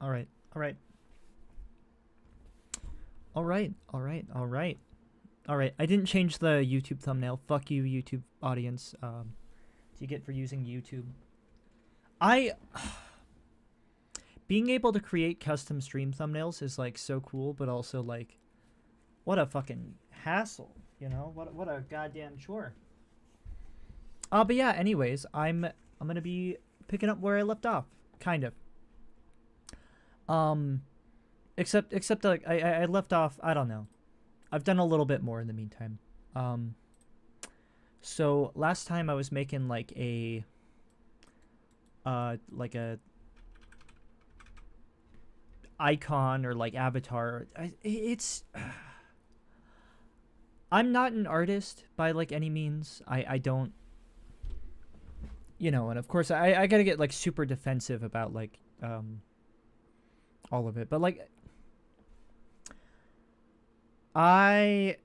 All right. All right. All right. All right. All right. All right. I didn't change the YouTube thumbnail. Fuck you, YouTube audience. Do you get for using YouTube? I being able to create custom stream thumbnails is like so cool, but also like what a fucking hassle, you know? What a goddamn chore. But yeah, anyways, I'm going to be picking up where I left off, kind of. Um except like I left off, I don't know. I've done a little bit more in the meantime. Um so last time I was making like a icon or like avatar. It's I'm not an artist by like any means. I don't, you know, and of course I got to get like super defensive about like all of it. But like I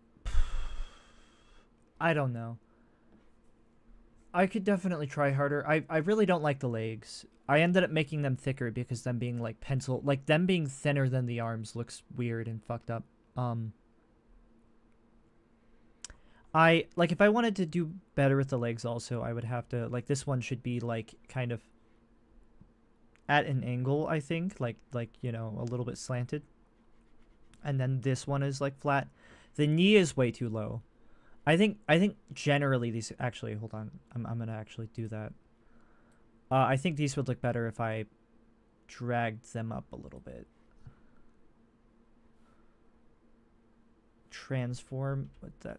I don't know. I could definitely try harder. I really don't like the legs. I ended up making them thicker because them being like pencil, like them being thinner than the arms looks weird and fucked up. I like if I wanted to do better with the legs also, I would have to like this one should be like kind of at an angle, I think, like, you know, a little bit slanted. And then this one is like flat. The knee is way too low. I think generally these actually hold on. I'm going to actually do that. I think these would look better if I dragged them up a little bit. Transform,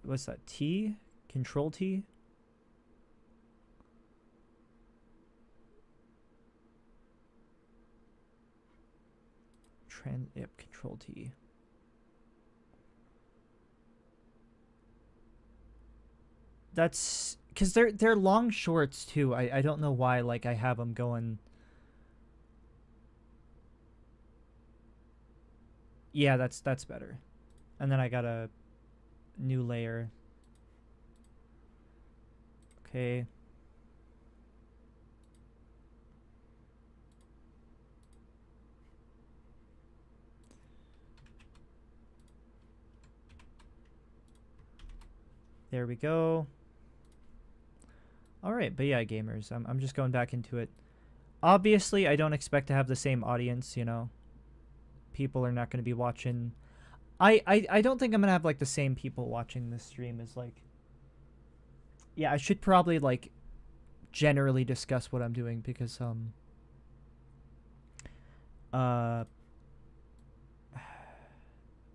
what's that? T? Control T? Yep, Control T. That's because they're long shorts too. I don't know why like I have them going. Yeah, that's better. And then I got a new layer. Okay. There we go. All right, but yeah, gamers, I'm just going back into it. Obviously, I don't expect to have the same audience, you know. People are not going to be watching. I don't think I'm going to have like the same people watching this stream as like. Yeah, I should probably like generally discuss what I'm doing because uh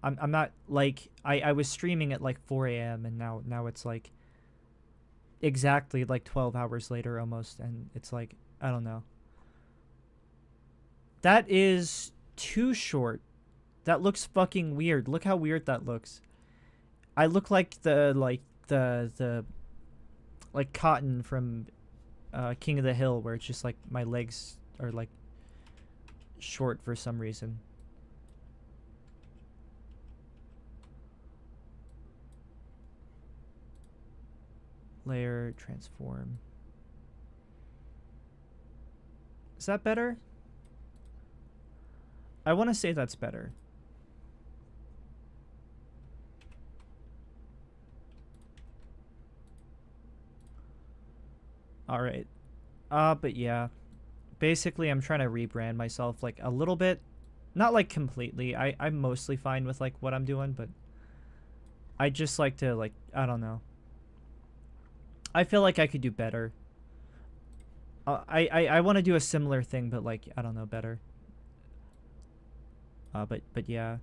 I'm not like I was streaming at like 4 a.m. and now it's like exactly like 12 hours later almost, and it's like I don't know. That is too short. That looks fucking weird. Look how weird that looks. I look like the like Cotton from King of the Hill, where it's just like my legs are like short for some reason. Layer, transform. Is that better? I want to say that's better. All right. But yeah. Basically, I'm trying to rebrand myself like a little bit. Not like completely. I'm mostly fine with like what I'm doing, but I just like to like, I don't know. I feel like I could do better. I want to do a similar thing, but like, I don't know, better. But yeah.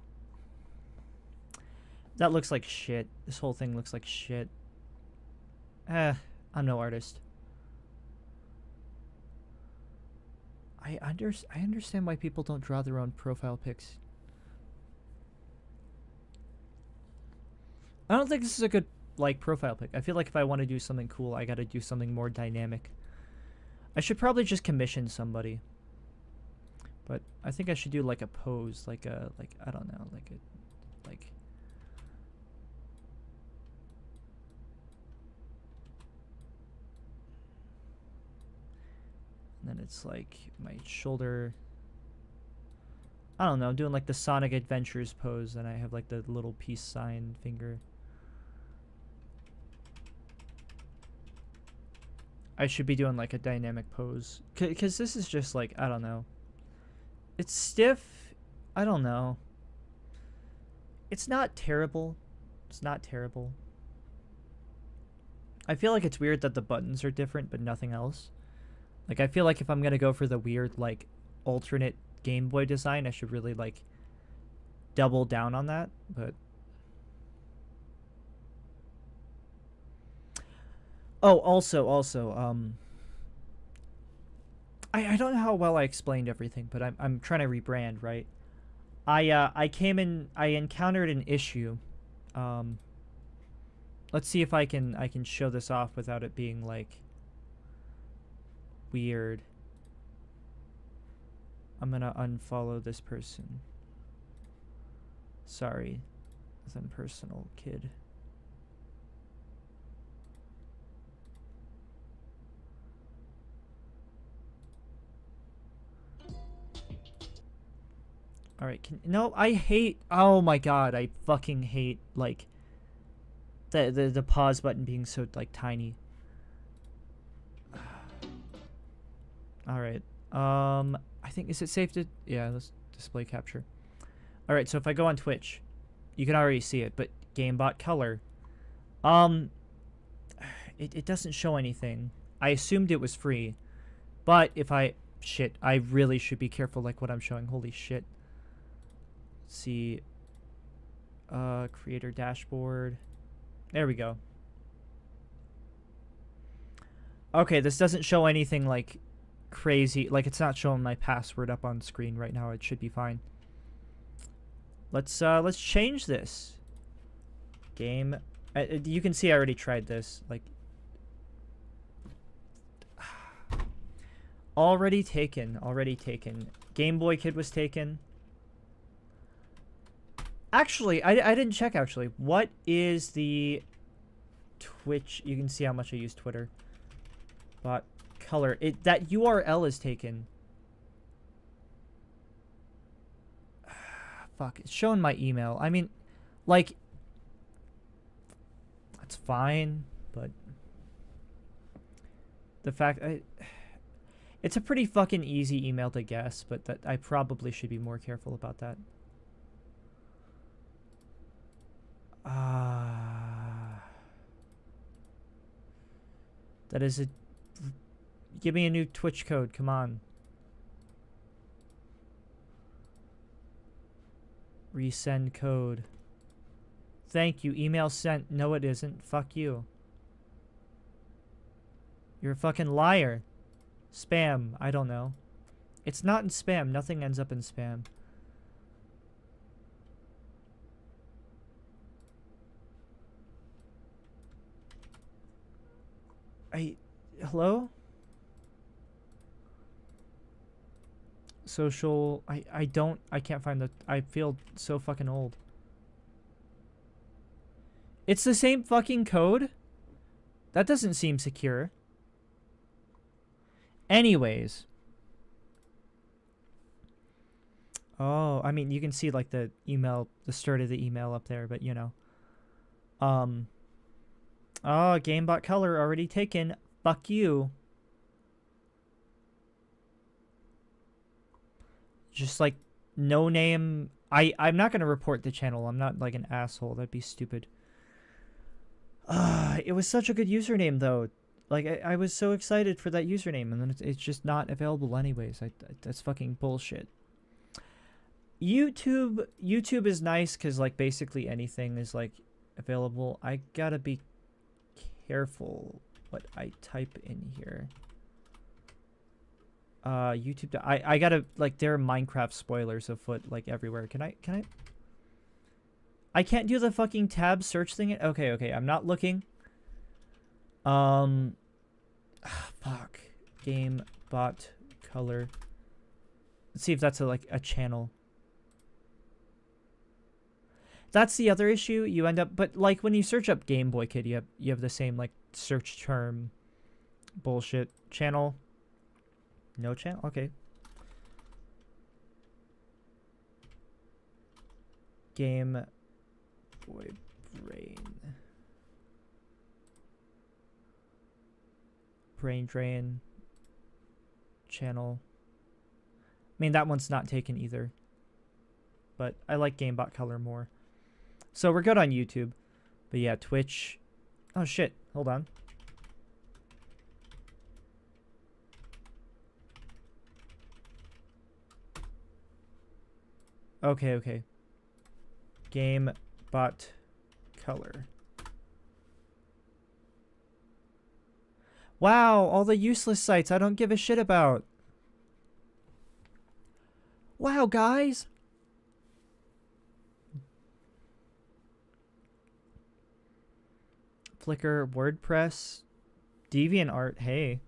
That looks like shit. This whole thing looks like shit. I'm no artist. I understand why people don't draw their own profile pics. I don't think this is a good like profile pic. I feel like if I want to do something cool, I got to do something more dynamic. I should probably just commission somebody. But I think I should do like a pose, like a I don't know, like a like and then it's like my shoulder. I don't know, doing like the Sonic Adventures pose, and I have like the little peace sign finger. I should be doing like a dynamic pose. Because this is just like, I don't know. It's stiff. I don't know. It's not terrible. It's not terrible. I feel like it's weird that the buttons are different, but nothing else. Like, I feel like if I'm going to go for the weird, like, alternate Game Boy design, I should really, like, double down on that, but... Oh, also, I don't know how well I explained everything, but I'm trying to rebrand, right? I came in, I encountered an issue. Let's see if I can show this off without it being, like, weird. I'm gonna unfollow this person. Sorry. It's impersonal, kid. Alright, no, I hate, oh my god, I fucking hate, like, the pause button being so, like, tiny. Alright, I think, is it safe to, yeah, let's display capture. Alright, so if I go on Twitch, you can already see it, but GameBot color, it doesn't show anything. I assumed it was free, but if I, shit, I really should be careful, like, what I'm showing, holy shit. Let's see, creator dashboard, there we go. Okay, this doesn't show anything, like, crazy, like, it's not showing my password up on screen right now. It should be fine. Let's change this. Game, you can see I already tried this, like, already taken. Game Boy Kid was taken. Actually, I didn't check, actually. What is the Twitch? You can see how much I use Twitter. But color, that URL is taken. Fuck, it's showing my email. I mean, like, that's fine, but the fact it's a pretty fucking easy email to guess, but that I probably should be more careful about that. That is a... Give me a new Twitch code, come on. Resend code. Thank you, email sent. No, it isn't. Fuck you. You're a fucking liar. Spam, I don't know. It's not in spam. Nothing ends up in spam. Hello? Social, I can't find the, I feel so fucking old. It's the same fucking code? That doesn't seem secure. Anyways. Oh, I mean, you can see, like, the email, the start of the email up there, but, you know. Oh, GameBot color already taken. Fuck you. Just, like, no name. I'm not going to report the channel. I'm not, like, an asshole. That'd be stupid. It was such a good username, though. Like, I was so excited for that username, and then it's just not available anyways. That's fucking bullshit. YouTube is nice because, like, basically anything is, like, available. I gotta be careful what I type in here. YouTube, I gotta, like, there are Minecraft spoilers afoot, like, everywhere. Can I can't do the fucking tab search thing. Okay, I'm not looking. Fuck. Game bot color. Let's see if that's like a channel. That's the other issue. You end up, but like when you search up Game Boy Kid, you have the same like search term bullshit. Channel. No channel. Okay. Game Boy Brain. Brain Drain. Channel. I mean, that one's not taken either. But I like GameBot Color more. So we're good on YouTube. But yeah, Twitch. Oh shit. Hold on. Okay, okay. GameBot Color. Wow, all the useless sites I don't give a shit about. Wow, guys. Flickr, WordPress, DeviantArt, hey.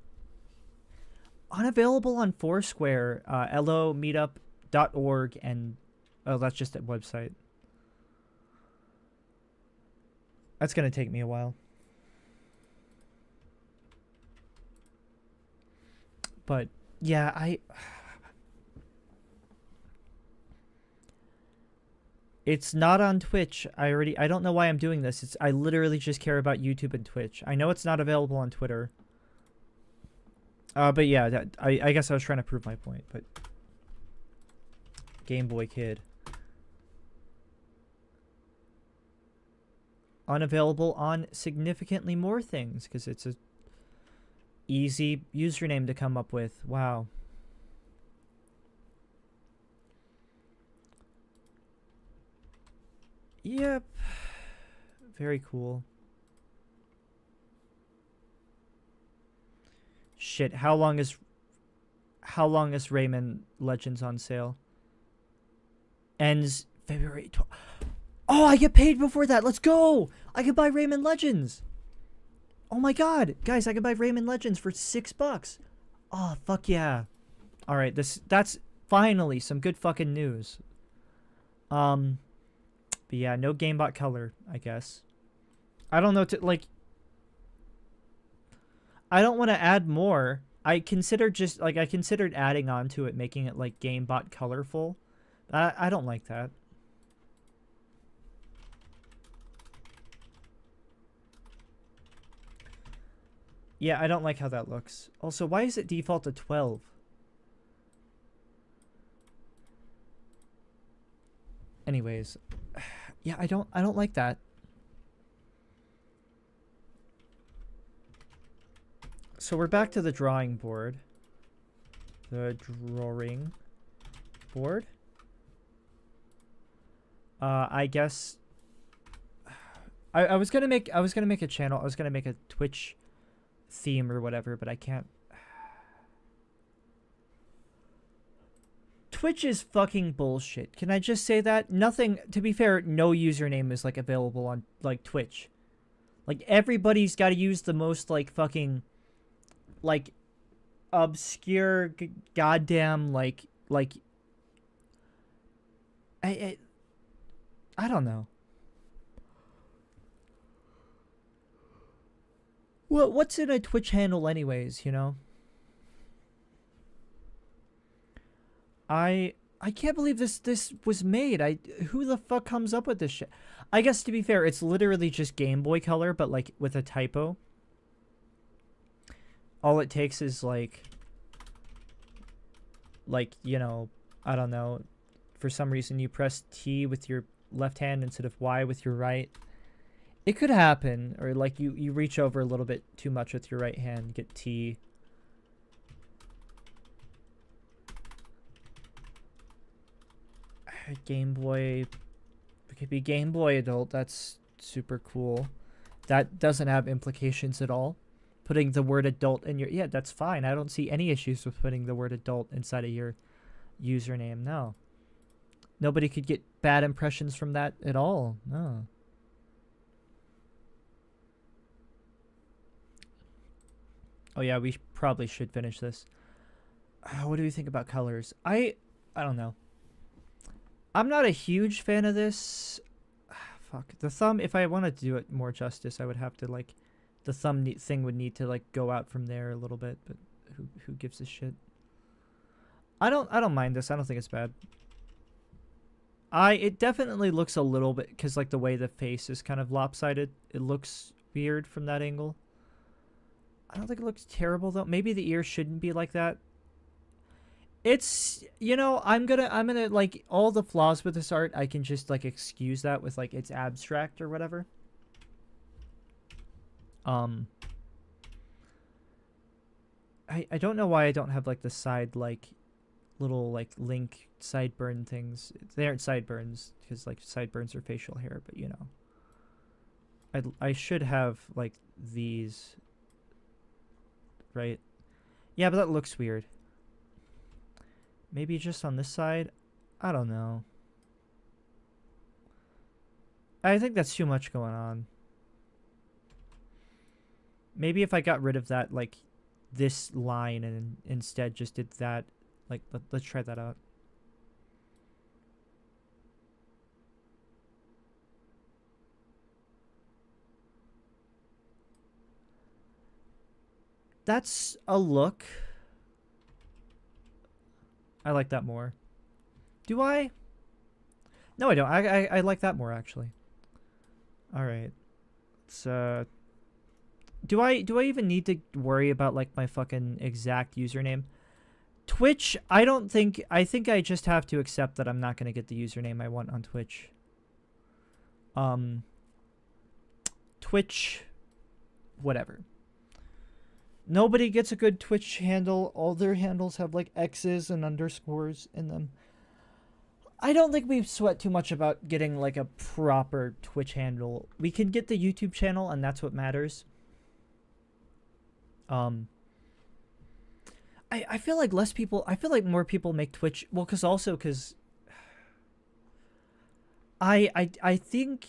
Unavailable on Foursquare, lomeetup.org, and... Oh, that's just a website. That's going to take me a while. But, yeah, It's not on Twitch. I don't know why I'm doing this. I literally just care about YouTube and Twitch. I know it's not available on Twitter. But yeah, I guess I was trying to prove my point, but... Game Boy Kid. Unavailable on significantly more things, because it's a easy username to come up with. Wow. Yep. Very cool. Shit, how long is Rayman Legends on sale? Ends February 12th. Oh, I get paid before that. Let's go. I can buy Rayman Legends. Oh my god. Guys, I can buy Rayman Legends for $6. Oh, fuck yeah. All right, that's finally some good fucking news. But yeah, no GameBot Color, I guess. I don't know I don't want to add more. I considered adding on to it, making it like GameBot Colorful. I don't like that. Yeah, I don't like how that looks. Also, why is it default to 12? Anyways, yeah, I don't like that. So we're back to the drawing board. The drawing board. I guess I was gonna make a channel. I was gonna make a Twitch theme or whatever, but I can't. Twitch is fucking bullshit. Can I just say that? Nothing, to be fair, no username is like available on like Twitch. Like everybody's got to use the most like fucking like obscure goddamn like I don't know. Well, what's in a Twitch handle anyways, you know? I can't believe this was made. Who the fuck comes up with this shit? I guess to be fair, it's literally just Game Boy Color, but like with a typo. All it takes is like, you know, I don't know, for some reason you press T with your left hand instead of Y with your right. It could happen, or like you reach over a little bit too much with your right hand, get T. Game Boy, it could be Game Boy Adult. That's super cool. That doesn't have implications at all. Putting the word adult in your... Yeah, that's fine. I don't see any issues with putting the word adult inside of your username. No. Nobody could get bad impressions from that at all. No. Oh yeah, we probably should finish this. What do you think about colors? I don't know. I'm not a huge fan of this. Fuck. The thumb, if I wanted to do it more justice, I would have to like... The thumb thing would need to like go out from there a little bit, but who gives a shit? I don't mind this. I don't think it's bad. It definitely looks a little bit, because like the way the face is kind of lopsided, it looks weird from that angle. I don't think it looks terrible though. Maybe the ear shouldn't be like that. It's, you know, I'm gonna like, all the flaws with this art, I can just like excuse that with like it's abstract or whatever. I don't know why I don't have like the side like little like link sideburn things. They aren't sideburns because like sideburns are facial hair, but you know, I should have like these, right? Yeah, but that looks weird. Maybe just on this side. I don't know. I think that's too much going on. Maybe if I got rid of that, like this line, and instead just did that, like let's try that out. That's a look. I like that more. Do I? No, I don't. I like that more actually. All right. It's do I even need to worry about like my fucking exact username? Twitch, I think I just have to accept that I'm not going to get the username I want on Twitch. Twitch, whatever. Nobody gets a good Twitch handle. All their handles have like X's and underscores in them. I don't think we sweat too much about getting like a proper Twitch handle. We can get the YouTube channel, and that's what matters. I feel like less people, I feel like more people make Twitch, well, because I think,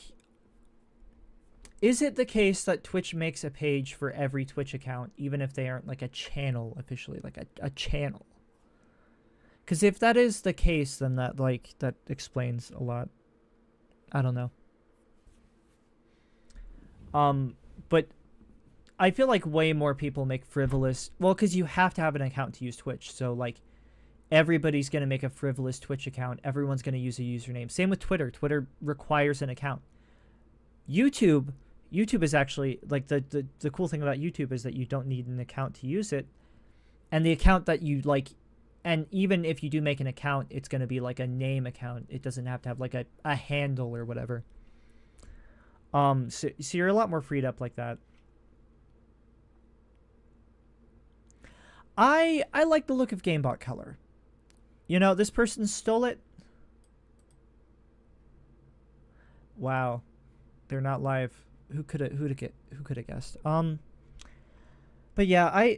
is it the case that Twitch makes a page for every Twitch account, even if they aren't like a channel officially, like a channel? Because if that is the case, then that explains a lot. I don't know. But I feel like way more people make frivolous, well, because you have to have an account to use Twitch. So like everybody's going to make a frivolous Twitch account. Everyone's going to use a username. Same with Twitter. Twitter requires an account. YouTube is actually like the cool thing about YouTube is that you don't need an account to use it. And the account that you like, and even if you do make an account, it's going to be like a name account. It doesn't have to have like a handle or whatever. So you're a lot more freed up like that. I like the look of GameBot color. You know, this person stole it. Wow, they're not live. Who could have guessed? But yeah,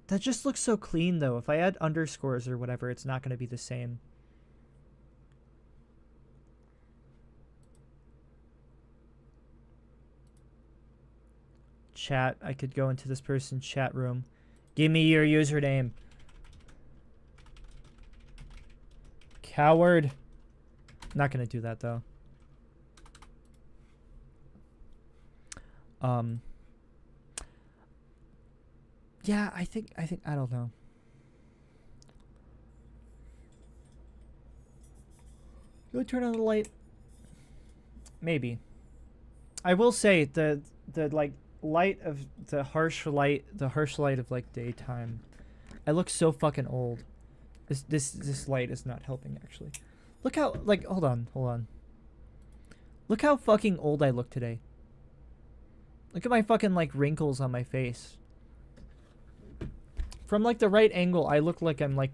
that just looks so clean though. If I add underscores or whatever, it's not going to be the same. Chat, I could go into this person's chat room. Give me your username. Coward. Not gonna do that though. Yeah, I think I don't know. Go turn on the light. Maybe. I will say the like light of the harsh light of like daytime. I look so fucking old. This light is not helping actually. Look how like hold on. Look how fucking old I look today. Look at my fucking like wrinkles on my face. From like the right angle, I look like I'm like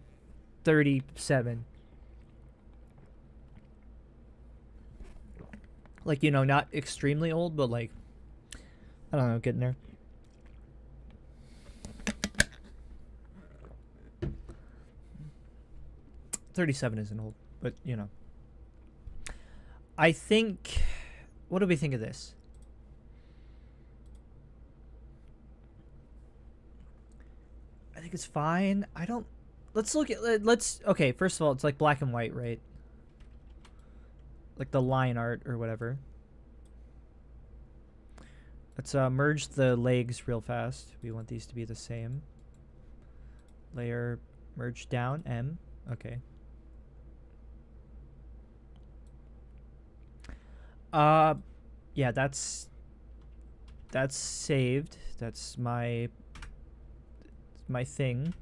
37. Like, you know, not extremely old, but like, I don't know, getting there. $37 isn't old, but you know. I think, what do we think of this? I think it's fine. I don't, let's look at, okay, first of all, it's like black and white, right? Like the line art or whatever. Let's merge the legs real fast. We want these to be the same. Layer, merge down, M. Okay. Uh, yeah, that's saved. That's my thing.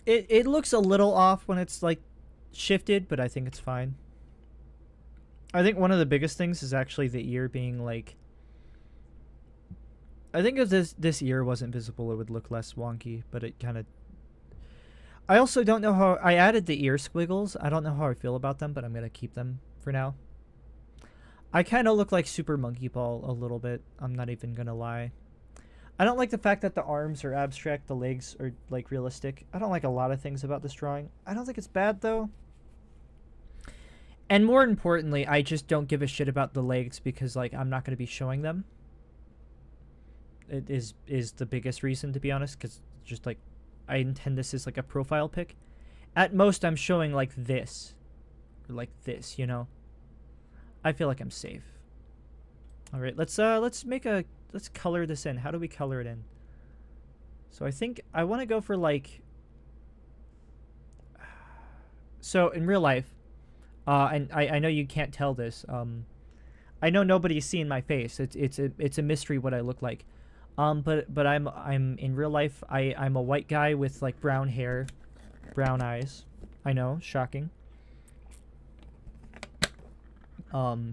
It looks a little off when it's like shifted, but I think it's fine. I think one of the biggest things is actually the ear being like. I think if this ear wasn't visible, it would look less wonky, but it kind of. I also don't know how I added the ear squiggles. I don't know how I feel about them, but I'm gonna keep them for now. I kind of look like Super Monkey Ball a little bit. I'm not even gonna lie. I don't like the fact that the arms are abstract, the legs are like realistic. I don't like a lot of things about this drawing. I don't think it's bad though. And more importantly, I just don't give a shit about the legs because like I'm not going to be showing them. It is the biggest reason, to be honest, because just like I intend this as like a profile pic. At most, I'm showing like this, or like this. You know, I feel like I'm safe. All right, let's color this in. How do we color it in? So I think I want to go for like. So in real life, and I know you can't tell this. I know nobody's seen my face. It's a mystery what I look like. But I'm in real life. I'm a white guy with like brown hair, brown eyes. I know, shocking. That's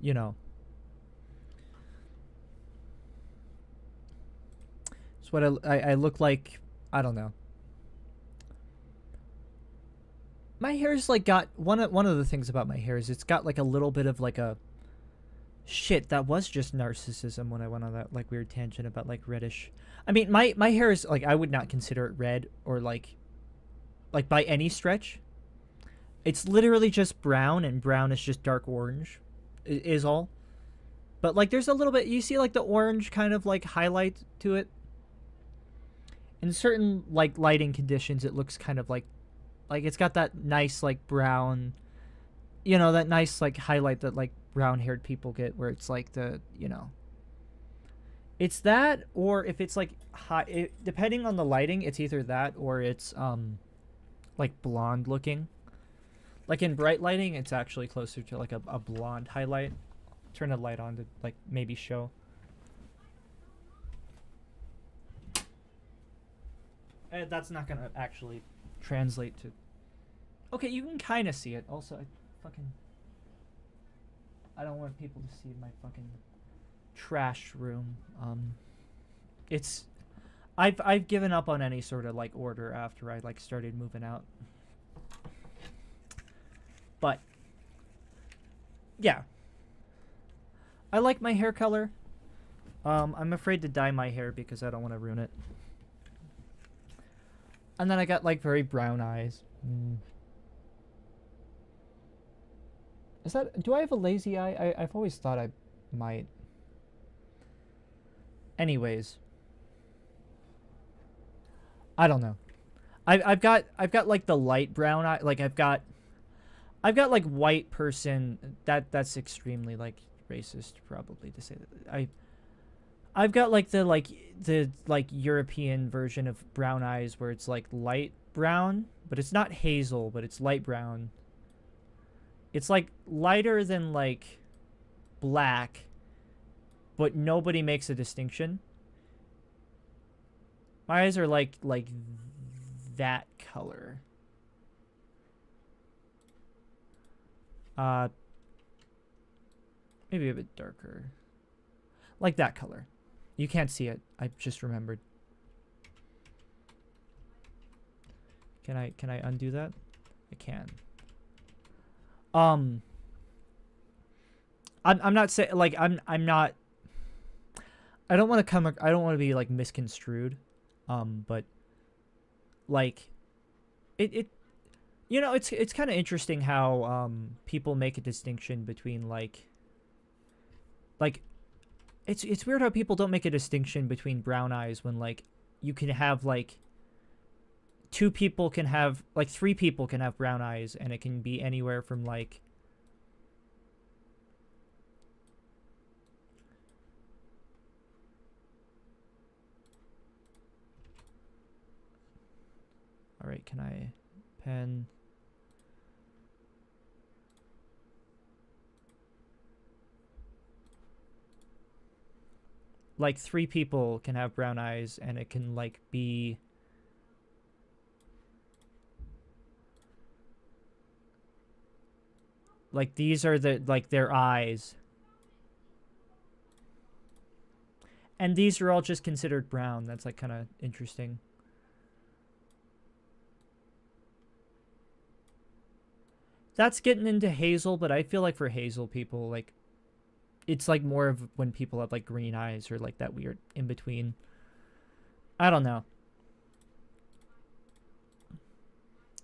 you know. It's what I look like. I don't know. My hair's like got one of the things about my hair is it's got like a little bit of like a shit that was just narcissism when I went on that like weird tangent about like reddish. I mean my hair is like I would not consider it red or like by any stretch. It's literally just brown and brown is just dark orange is all. But like there's a little bit you see like the orange kind of like highlight to it. In certain like lighting conditions it looks kind of like it's got that nice like brown, you know, that nice like highlight that like brown haired people get where it's like the, you know, it's that or if it's like high depending on the lighting it's either that or it's like blonde looking. Like in bright lighting it's actually closer to like a blonde highlight. Turn the light on to like maybe show. That's not gonna actually translate to. Okay, you can kind of see it. Also, I don't want people to see my fucking trash room. It's I've given up on any sort of like order after I like started moving out. But yeah, I like my hair color. I'm afraid to dye my hair because I don't want to ruin it. And then I got like very brown eyes. Is that? Do I have a lazy eye? I've always thought I might. Anyways, I don't know. I've got like the light brown eye. Like I've got like white person. That's extremely like racist probably to say that. I've got like the European version of brown eyes where it's like light brown, but it's not hazel, but it's light brown. It's like lighter than like black, but nobody makes a distinction. My eyes are like that color. Maybe a bit darker. Like that color. You can't see it. I just remembered. Can I undo that? I can. I'm not saying like I'm not. I don't want to be like misconstrued, but like, it you know it's kind of interesting how people make a distinction between like it's weird how people don't make a distinction between brown eyes when like you can have like three people can have brown eyes and it can be anywhere from like all right, can I pen like 3 people can have brown eyes, and it can like be like these are the like their eyes, and these are all just considered brown. That's like kind of interesting. That's getting into hazel, but I feel like for hazel people, like it's like more of when people have like green eyes or like that weird in between. I don't know.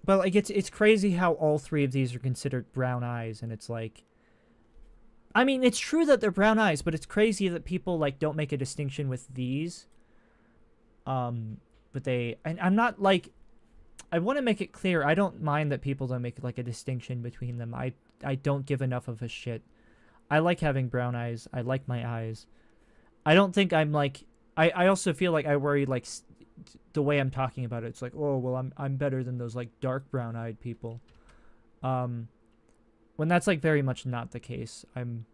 But like it's crazy how all 3 of these are considered brown eyes, and it's like, I mean, it's true that they're brown eyes, but it's crazy that people like don't make a distinction with these. But they, and I'm not like, I want to make it clear, I don't mind that people don't make like a distinction between them. I don't give enough of a shit. I like having brown eyes. I like my eyes. I don't think I'm like, I also feel like I worry like the way I'm talking about it. It's like, oh well, I'm better than those like dark brown eyed people. When that's like very much not the case. I'm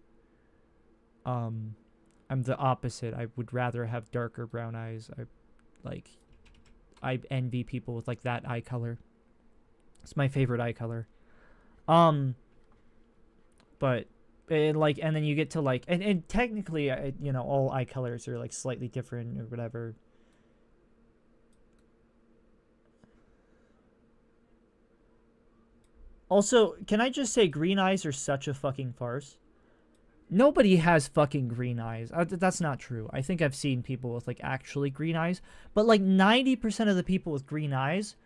the opposite. I would rather have darker brown eyes. I envy people with like that eye color. It's my favorite eye color. But like, and then you get to like, and technically, you know, all eye colors are like slightly different or whatever. Also, can I just say green eyes are such a fucking farce? Nobody has fucking green eyes. That's not true. I think I've seen people with like actually green eyes, but like 90% of the people with green eyes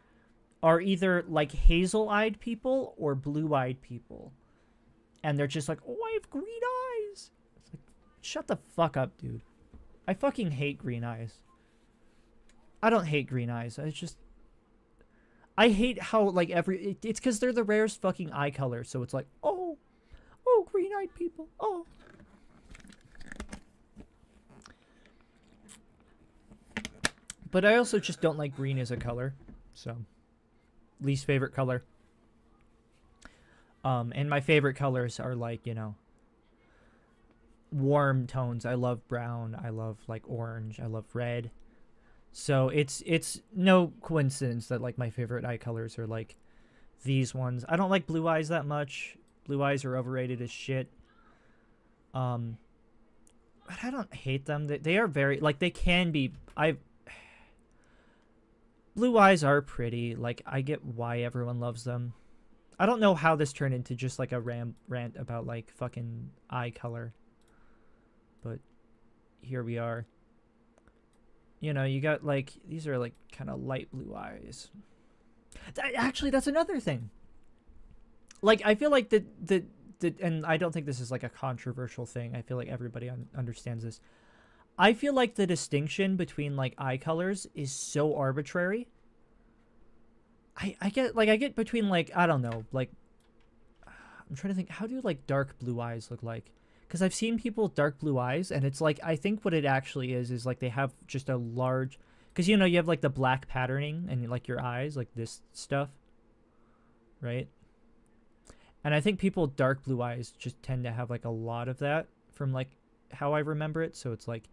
are either like hazel-eyed people or blue-eyed people. And they're just like, "Oh, I have green eyes." It's like, shut the fuck up, dude. I fucking hate green eyes. I don't hate green eyes. I hate how like it's because they're the rarest fucking eye color. So it's like, oh, green-eyed people. Oh. But I also just don't like green as a color. So, least favorite color. And my favorite colors are like, you know, warm tones. I love brown. I love like orange. I love red. So it's no coincidence that like my favorite eye colors are like these ones. I don't like blue eyes that much. Blue eyes are overrated as shit. But I don't hate them. They are very like they can be. Blue eyes are pretty. Like I get why everyone loves them. I don't know how this turned into just like a rant about like fucking eye color. But here we are. You know, you got like these are like kind of light blue eyes. Actually, that's another thing. Like I feel like the and I don't think this is like a controversial thing. I feel like everybody understands this. I feel like the distinction between like eye colors is so arbitrary. I get between like I don't know, like I'm trying to think, how do like dark blue eyes look like? Because I've seen people with dark blue eyes, and it's like I think what it actually is like they have just a large, because you know you have like the black patterning and like your eyes like this stuff, right? And I think people with dark blue eyes just tend to have like a lot of that from like how I remember it. So it's like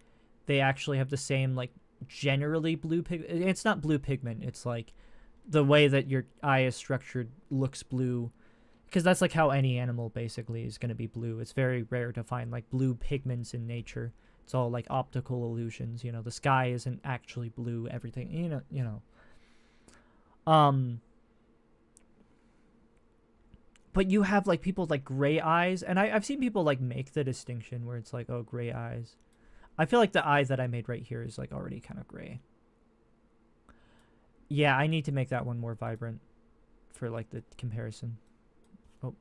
they actually have the same like generally blue pigment. It's not blue pigment. It's like the way that your eye is structured looks blue, because that's like how any animal basically is going to be blue. It's very rare to find like blue pigments in nature. It's all like optical illusions. You know, the sky isn't actually blue. Everything, you know. But you have like people with like gray eyes, and I've seen people like make the distinction where it's like, oh, gray eyes. I feel like the eye that I made right here is like already kind of gray. Yeah, I need to make that one more vibrant for like the comparison. Oh.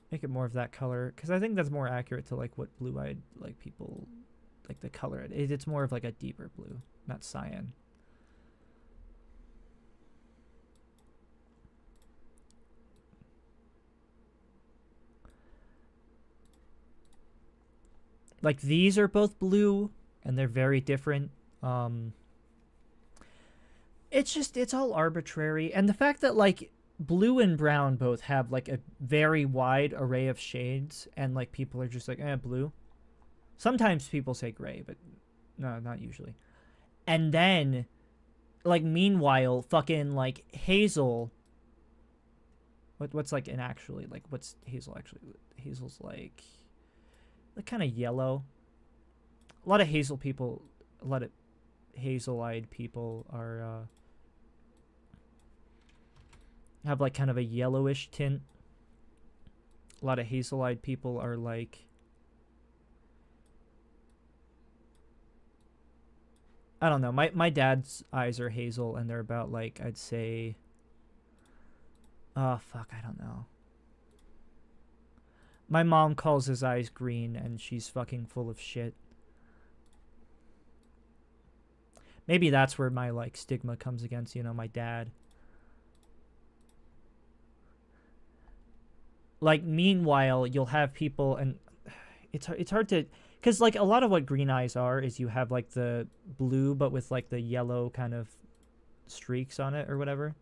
Make it more of that color, because I think that's more accurate to like what blue-eyed like people like the color. It's more of like a deeper blue, not cyan. Like these are both blue, and they're very different. It's all arbitrary, and the fact that like blue and brown both have like a very wide array of shades, and like people are just like, blue. Sometimes people say gray, but no, not usually. And then, like, meanwhile, fucking like hazel. What's like an actually like what's hazel actually? Hazel's like kind of yellow. A lot of hazel people, a lot of hazel-eyed people are have like kind of a yellowish tint. A lot of hazel-eyed people are like, I don't know. My dad's eyes are hazel, and they're about like, I'd say, oh fuck, I don't know. My mom calls his eyes green, and she's fucking full of shit. Maybe that's where my like stigma comes against, you know, my dad. Like, meanwhile, you'll have people, and it's hard to, because like a lot of what green eyes are is you have like the blue but with like the yellow kind of streaks on it or whatever.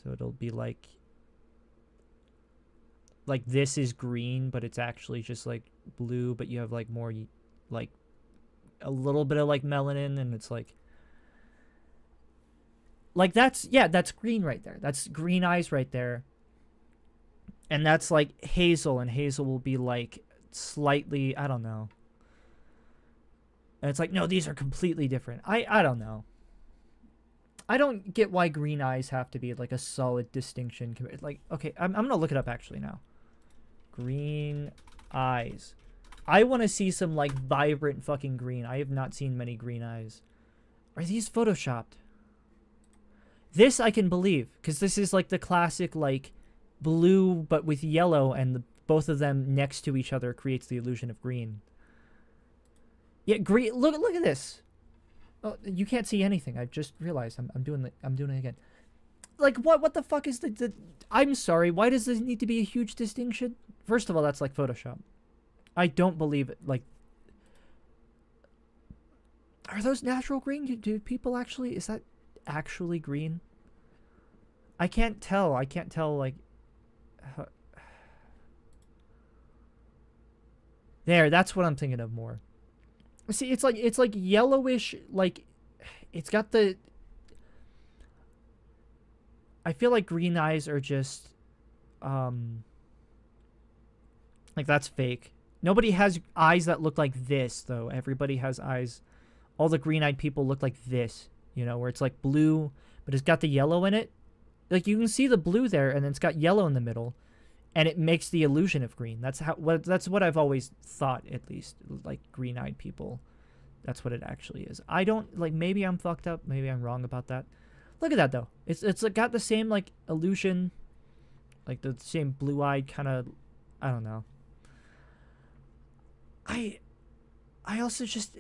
So it'll be like this is green, but it's actually just like blue, but you have like more like a little bit of like melanin, and it's like that's green right there. That's green eyes right there. And that's like hazel, and hazel will be like slightly, I don't know. And it's like, no, these are completely different. I don't know. I don't get why green eyes have to be like a solid distinction. Like, okay, I'm gonna look it up actually now. Green eyes. I want to see some like vibrant fucking green. I have not seen many green eyes. Are these photoshopped? This I can believe, because this is like the classic like blue but with yellow, and both of them next to each other creates the illusion of green. Yeah, green. Look at this. Oh, you can't see anything. I just realized I'm doing it again. Like, what the fuck is the I'm sorry, why does this need to be a huge distinction? First of all, that's like Photoshop. I don't believe it. Like, are those natural green? Do people actually, is that actually green? I can't tell like there, that's what I'm thinking of more. See, it's like yellowish, like it's got the, I feel like green eyes are just like, that's fake. Nobody has eyes that look like this though. Everybody has eyes, all the green-eyed people look like this, you know, where it's like blue but it's got the yellow in it. Like, you can see the blue there, and then it's got yellow in the middle, and it makes the illusion of green. That's what I've always thought, at least, like green-eyed people. That's what it actually is. I don't, like, maybe I'm fucked up, maybe I'm wrong about that. Look at that though. It's got the same like illusion, like the same blue-eyed kind of, I don't know. I also just,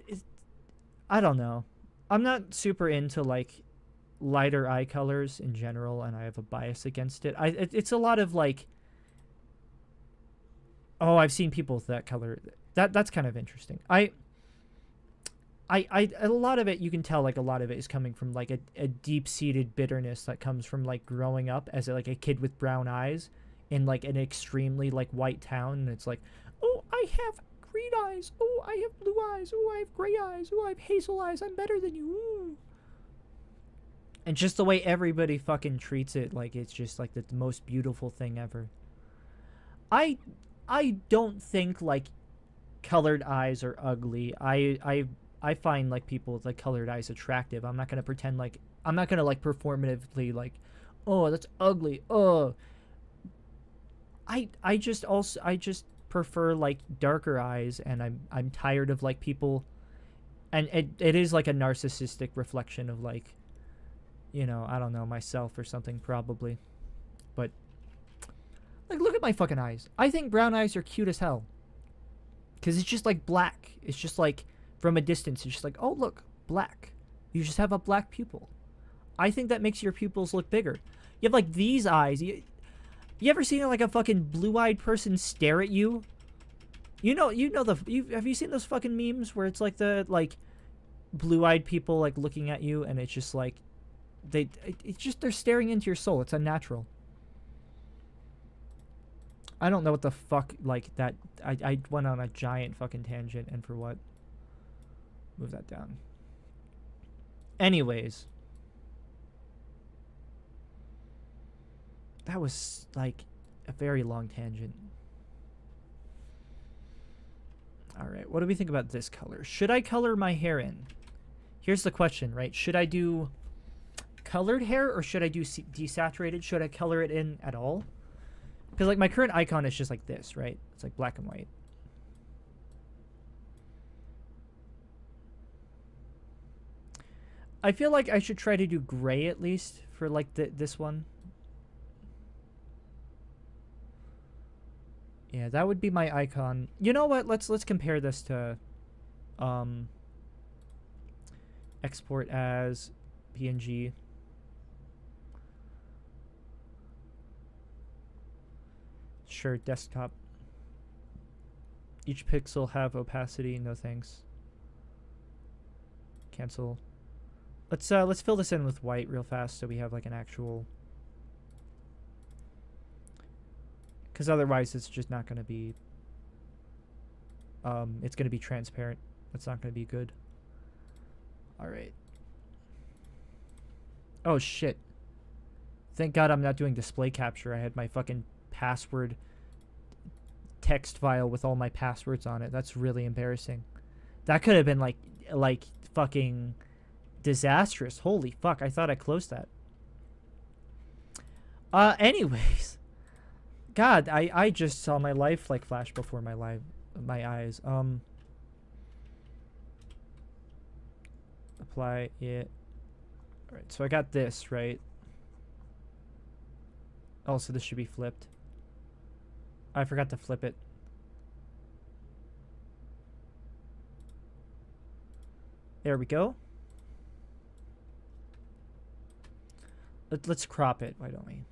I don't know. I'm not super into like lighter eye colors in general, and I have a bias against it. It's a lot of like, oh, I've seen people with that color. That's kind of interesting. I a lot of it, you can tell like a lot of it is coming from like a deep-seated bitterness that comes from like growing up as like a kid with brown eyes in like an extremely like white town, and it's like, oh, I have green eyes, oh, I have blue eyes, oh, I have gray eyes, oh, I have hazel eyes, I'm better than you. Ooh. And just the way everybody fucking treats it, like it's just like the most beautiful thing ever. I don't think like colored eyes are ugly. I find like people with like colored eyes attractive. I'm not gonna pretend like, I'm not gonna like performatively like, oh, that's ugly. Oh, I just prefer like darker eyes, and I'm tired of like people, and it is like a narcissistic reflection of like, you know, I don't know, myself or something probably. But like, look at my fucking eyes. I think brown eyes are cute as hell. Cause it's just like black. It's just like, from a distance, it's just like, oh look, black. You just have a black pupil. I think that makes your pupils look bigger. You have like these eyes. You ever seen like a fucking blue-eyed person stare at you? Have you seen those fucking memes where it's like the like blue-eyed people like looking at you and it's just like it's just they're staring into your soul. It's unnatural. I don't know what the fuck like that. I went on a giant fucking tangent, and for what? Move that down. Anyways, that was like a very long tangent. All right, what do we think about this color? Should I color my hair in? Here's the question, right? Should I do colored hair or should I do desaturated? Should I color it in at all? Because like my current icon is just like this, right? It's like black and white. I feel like I should try to do gray at least for like this one. Yeah, that would be my icon. You know what? Let's compare this to export as PNG. Sure, desktop. Each pixel have opacity. No thanks. Cancel. Let's fill this in with white real fast so we have like an actual. Because otherwise it's just not going to be. It's going to be transparent. That's not going to be good. All right. Oh shit. Thank God I'm not doing display capture. I had my fucking password text file with all my passwords on it. That's really embarrassing. That could have been like fucking disastrous. Holy fuck, I thought I closed that. Anyways. God, I just saw my life like flash before my eyes. Apply it. Alright, so I got this, right? Oh, so this should be flipped. I forgot to flip it. There we go. Let's crop it, why don't we?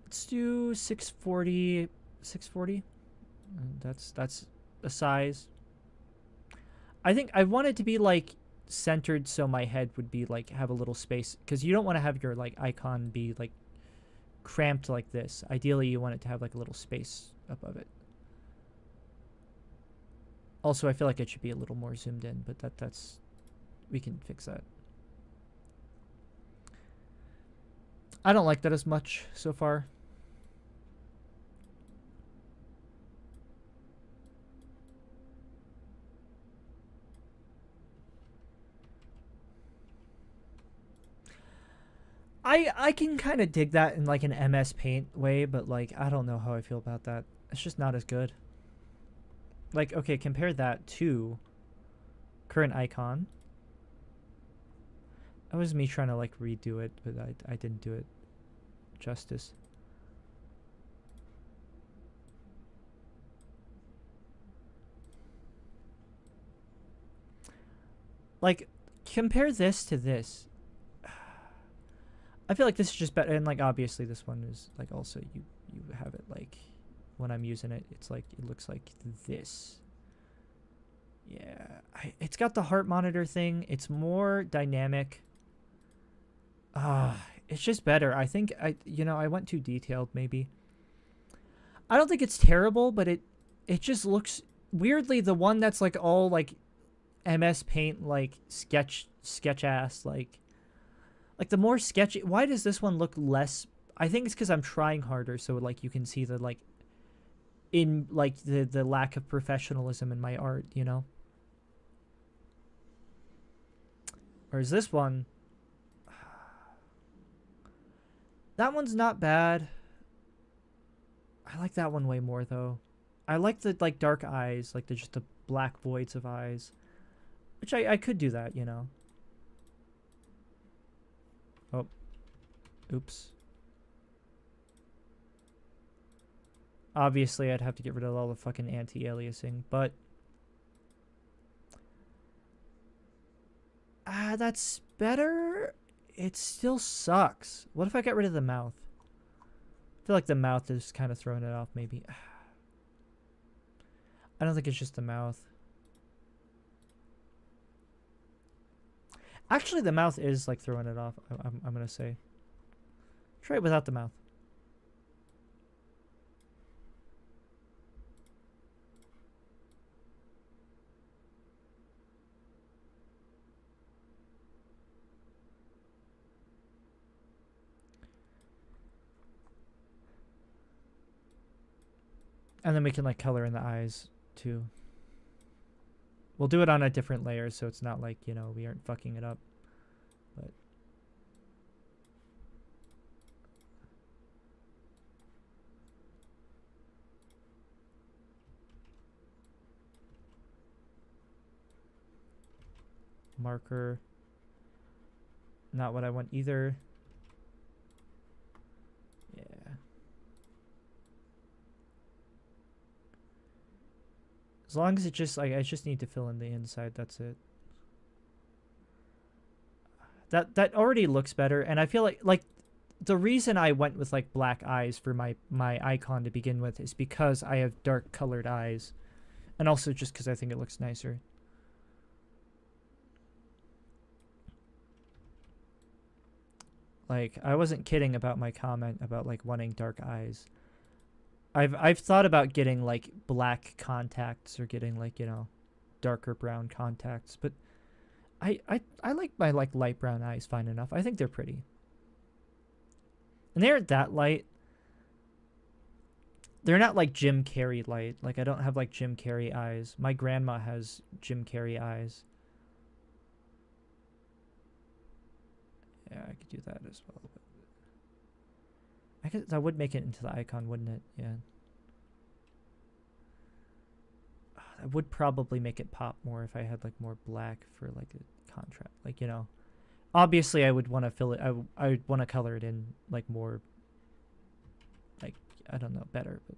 Let's do 640. 640. That's a size. I think I want it to be like centered so my head would be like have a little space, because you don't want to have your like icon be like cramped like this. Ideally you want it to have like a little space above it. Also, I feel like it should be a little more zoomed in, but that's we can fix that. I don't like that as much so far. I can kind of dig that in like an MS Paint way, but like I don't know how I feel about that. It's just not as good. Like, okay, compare that to current icon. That was me trying to like redo it, but I didn't do it justice. Like, compare this to this. I feel like this is just better, and like obviously this one is like also you have it like when I'm using it, it's like it looks like this. Yeah, it's got the heart monitor thing. It's more dynamic. It's just better. I think I went too detailed maybe. I don't think it's terrible, but it just looks weirdly the one that's like all like MS Paint like sketch ass like the more sketchy. Why does this one look less? I think it's because I'm trying harder, so like you can see the like in like the lack of professionalism in my art, you know. Whereas this one, that one's not bad. I like that one way more though. I like the like dark eyes, like just the black voids of eyes, which I could do that, you know. Oh, oops. Obviously, I'd have to get rid of all the fucking anti-aliasing, but that's better. it still sucks. What if I get rid of the mouth? I feel like the mouth is kind of throwing it off, maybe. I don't think it's just the mouth. Actually, the mouth is like throwing it off, I'm going to say. Try it without the mouth. And then we can like color in the eyes too. We'll do it on a different layer so it's not like, you know, we aren't fucking it up. But marker. Not what I want either. Yeah. As long as it just like I just need to fill in the inside, that's it. That already looks better, and I feel like the reason I went with like black eyes for my icon to begin with is because I have dark colored eyes, and also just because I think it looks nicer. Like, I wasn't kidding about my comment about like wanting dark eyes. I've thought about getting like black contacts or getting like, you know, darker brown contacts, but I like my like light brown eyes fine enough. I think they're pretty. And they aren't that light. They're not like Jim Carrey light. Like, I don't have like Jim Carrey eyes. My grandma has Jim Carrey eyes. Yeah, I could do that as well. But I guess that would make it into the icon, wouldn't it? Yeah. That would probably make it pop more if I had like more black for like a contrast. Like, you know, obviously I would want to fill it. I would want to color it in like more, like, I don't know, better. But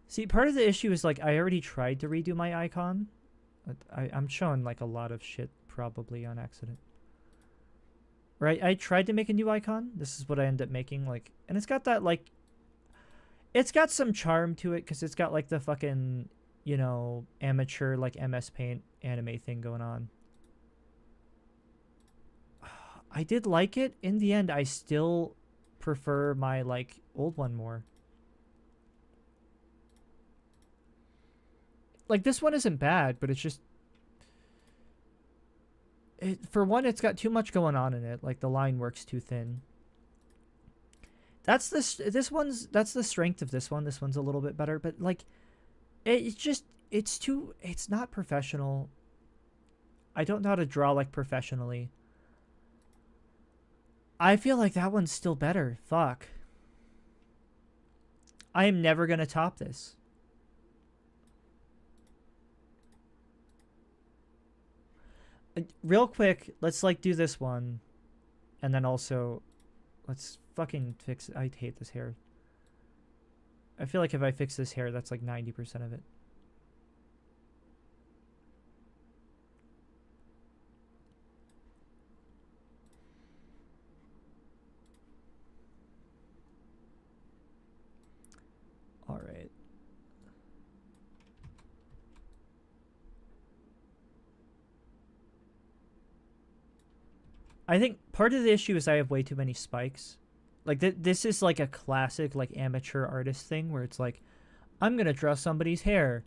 see, part of the issue is like I already tried to redo my icon. I'm showing like a lot of shit probably on accident. Right, I tried to make a new icon. This is what I ended up making, like, and it's got that like, it's got some charm to it because it's got like the fucking, you know, amateur like MS Paint anime thing going on. I did like it. In the end, I still prefer my like old one more. Like, this one isn't bad, but it's just, for one, it's got too much going on in it. Like, the line work's too thin. That's the strength of this one. This one's a little bit better, but like, it's not professional. I don't know how to draw like professionally. I feel like that one's still better. Fuck. I am never gonna top this. Real quick, let's like do this one, and then also let's fucking fix it. I hate this hair. I feel like if I fix this hair, that's like 90% of it. All right. I think part of the issue is I have way too many spikes. Like, this is like a classic like amateur artist thing where it's like, I'm gonna draw somebody's hair.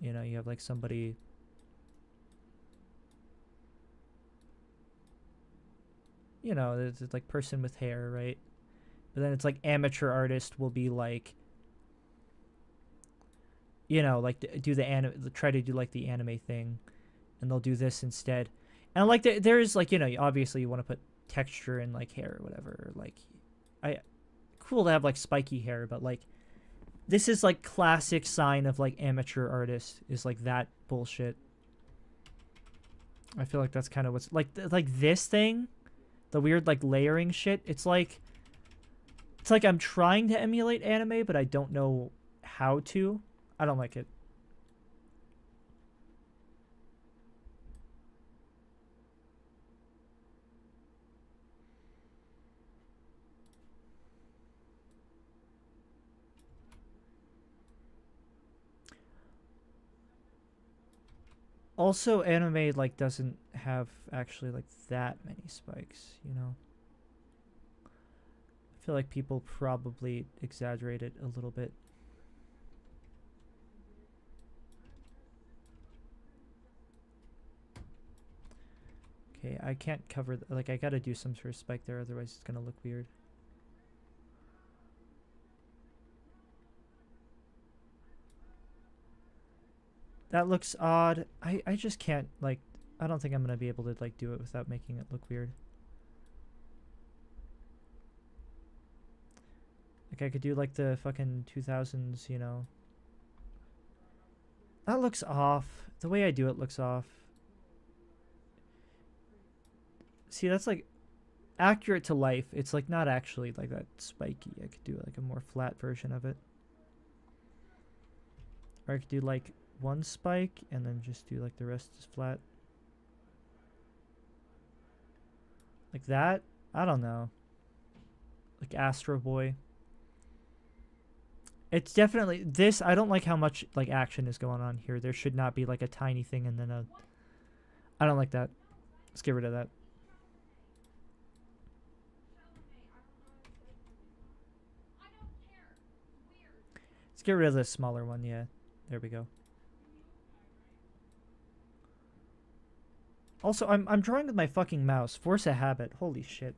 You know, you have like somebody. You know, it's like person with hair, right? But then it's like amateur artist will be like, you know, like do try to do like the anime thing, and they'll do this instead. And like there's like, you know, obviously you want to put texture in like hair or whatever. Like, cool to have like spiky hair, but like this is like classic sign of like amateur artist is like that bullshit. I feel like that's kind of what's like this thing, the weird like layering shit. It's like I'm trying to emulate anime, but I don't know how to. I don't like it. Also, anime like doesn't have actually like that many spikes, you know. I feel like people probably exaggerate it a little bit. Okay, I can't cover like I gotta do some sort of spike there, otherwise it's gonna look weird. That looks odd. I just can't like. I don't think I'm gonna be able to like do it without making it look weird. Like I could do like the fucking 2000s, you know. That looks off. The way I do it looks off. See, that's like accurate to life. It's like not actually like that spiky. I could do like a more flat version of it. Or I could do like one spike and then just do like the rest is flat. Like that? I don't know. Like Astro Boy. It's definitely this. I don't like how much like action is going on here. There should not be like a tiny thing and then a. I don't like that. Let's get rid of that. Let's get rid of this smaller one. Yeah, there we go. Also, I'm drawing with my fucking mouse. Force a habit. Holy shit.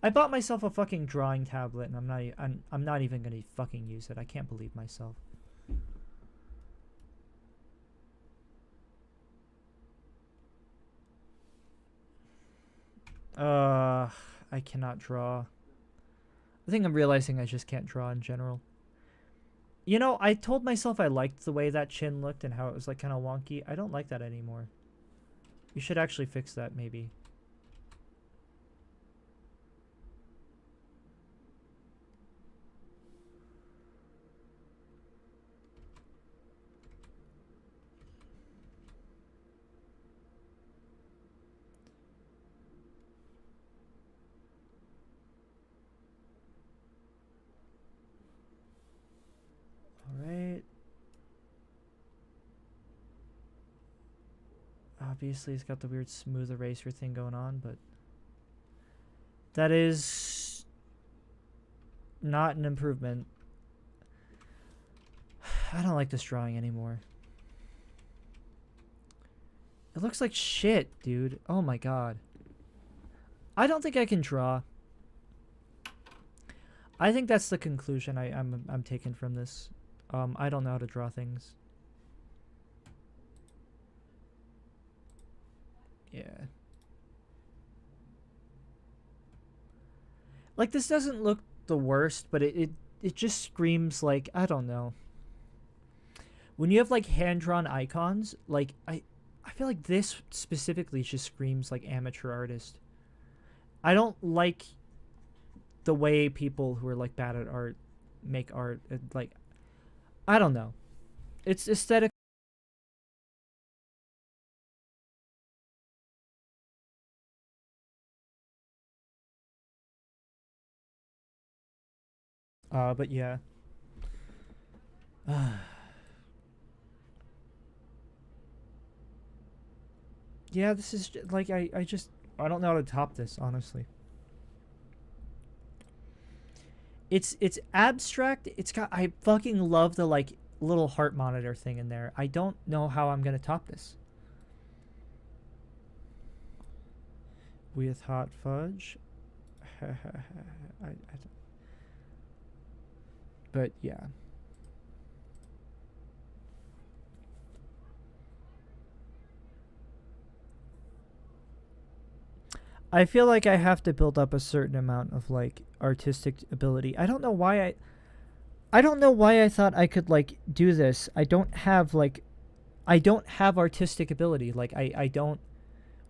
I bought myself a fucking drawing tablet and I'm not even gonna fucking use it. I can't believe myself. I cannot draw. I think I'm realizing I just can't draw in general. You know, I told myself I liked the way that chin looked and how it was like kind of wonky. I don't like that anymore. You should actually fix that maybe. Alright. Obviously, it's got the weird smooth eraser thing going on, but that is not an improvement. I don't like this drawing anymore. It looks like shit, dude. Oh my god. I don't think I can draw. I think that's the conclusion I'm taking from this. I don't know how to draw things. Yeah. Like this doesn't look the worst, but it just screams like I don't know. When you have like hand-drawn icons, like I feel like this specifically just screams like amateur artist. I don't like the way people who are like bad at art make art. Like I don't know. It's aesthetic. But yeah. Yeah, this is like I don't know how to top this, honestly. It's abstract. It's got I fucking love the like little heart monitor thing in there. I don't know how I'm gonna top this. With hot fudge. But yeah. I feel like I have to build up a certain amount of like artistic ability. I don't know why I thought I could like do this. I don't have artistic ability. Like I don't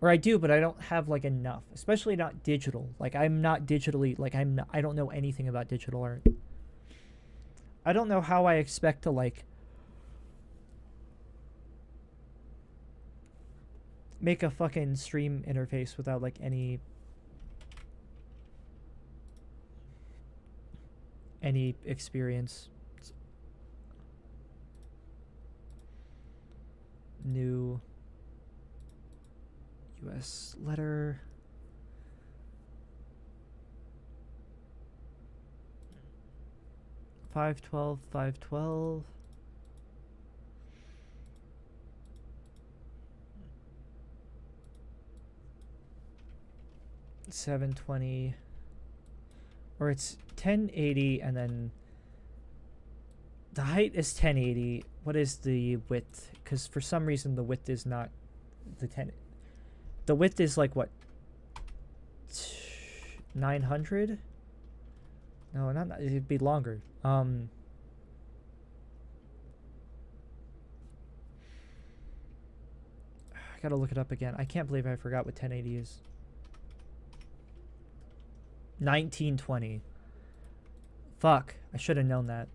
or I do, but I don't have like enough, especially not digital. Like I'm not digitally like I don't know anything about digital art. I don't know how I expect to like make a fucking stream interface without like any experience. New US letter. Five 512. 720, or it's 1080, and then the height is 1080. What is the width? Because for some reason the width is not the 10. The width is like what? 900? No, not. It'd be longer. I gotta look it up again. I can't believe I forgot what 1080 is. 1920. Fuck. I should have known that.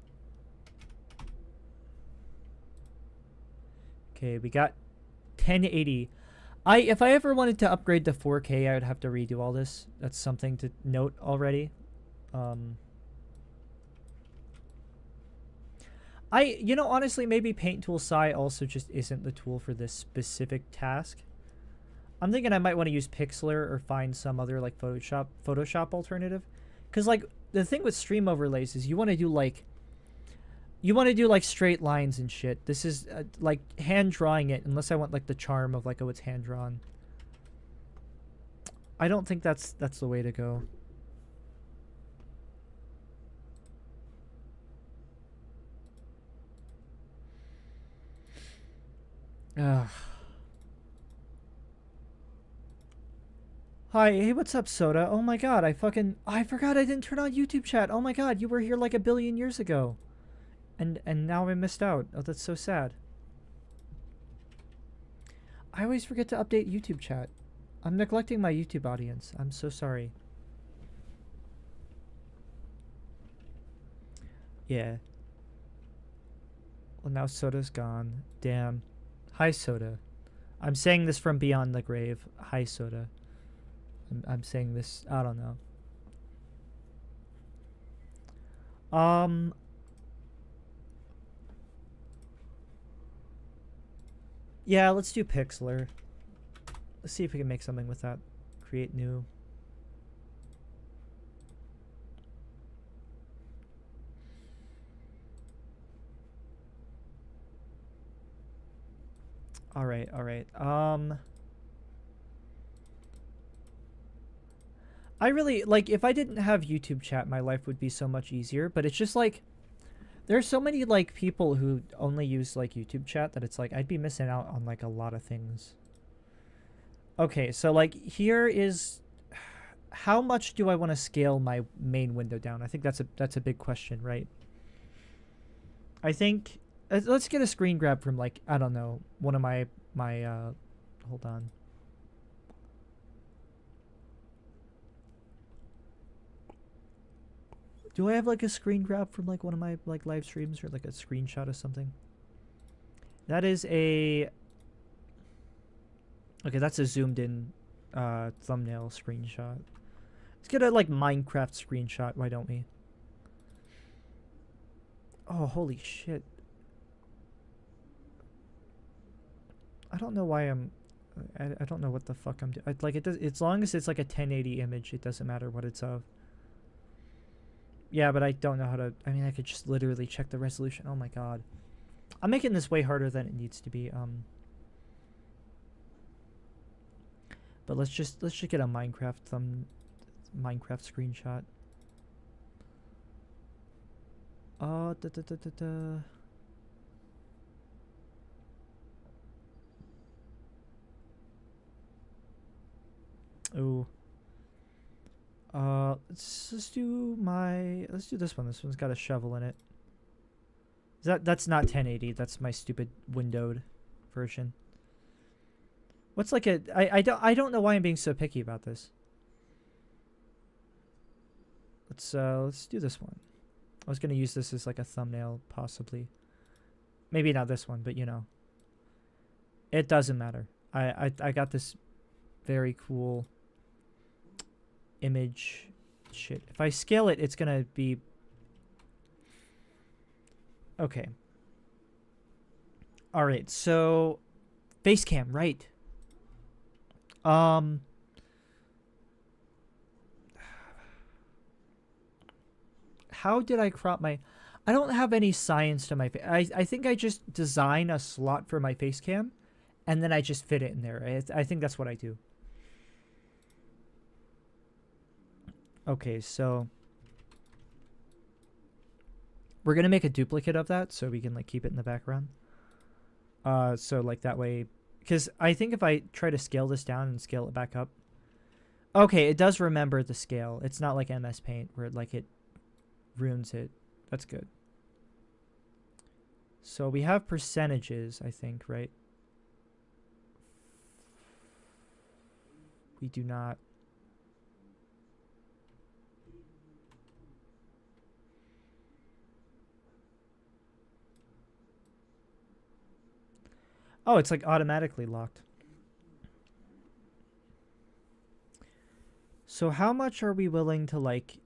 Okay, we got 1080. If I ever wanted to upgrade to 4K, I would have to redo all this. That's something to note already. Honestly, maybe Paint Tool Sci also just isn't the tool for this specific task. I'm thinking I might want to use Pixlr or find some other like Photoshop alternative. Because like the thing with stream overlays is you want to do like straight lines and shit. This is like hand drawing it, unless I want like the charm of like, oh, it's hand drawn. I don't think that's the way to go. Ugh. Hi, hey, what's up, Soda? Oh my god, I forgot I didn't turn on YouTube chat. Oh my god, you were here like a billion years ago. And now I missed out. Oh, that's so sad. I always forget to update YouTube chat. I'm neglecting my YouTube audience. I'm so sorry. Yeah. Well, now Soda's gone. Damn. Hi, Soda. I'm saying this from beyond the grave. Hi, Soda. I'm saying this. I don't know. Yeah, let's do Pixlr. Let's see if we can make something with that. Create new. All right. I really, like, if I didn't have YouTube chat, my life would be so much easier, but it's just, like, there's so many, like, people who only use, like, YouTube chat that it's, like, I'd be missing out on, like, a lot of things. Okay, so, like, here is, how much do I want to scale my main window down? I think that's a big question, right? I think, let's get a screen grab from, like, I don't know, one of my hold on. Do I have like a screen grab from like one of my like live streams or like a screenshot of something? That is a... Okay, that's a zoomed in thumbnail screenshot. Let's get a like Minecraft screenshot, why don't we? Oh, holy shit. I don't know why I don't know what the fuck I'm doing. Like, it does, as long as it's like a 1080 image, it doesn't matter what it's of. Yeah, but I don't know how to... I mean, I could just literally check the resolution. Oh my god. I'm making this way harder than it needs to be. But let's just get a Minecraft screenshot. Ooh. Let's do this one. This one's got a shovel in it. That's not 1080. That's my stupid windowed version. What's like a... I don't know why I'm being so picky about this. Let's do this one. I was gonna use this as like a thumbnail, possibly. Maybe not this one, but you know. It doesn't matter. I got this very cool image. Shit. If I scale it, it's gonna be... Okay. Alright, so... Facecam, right. Um, how did I crop my... I don't have any science to my face. I think I just design a slot for my face cam, and then I just fit it in there. I think that's what I do. Okay, so we're gonna make a duplicate of that so we can like keep it in the background. So like that way, because I think if I try to scale this down and scale it back up, okay, it does remember the scale. It's not like MS Paint where like it ruins it. That's good. So we have percentages, I think, right? We do not. Oh, it's like automatically locked. So how much are we willing to like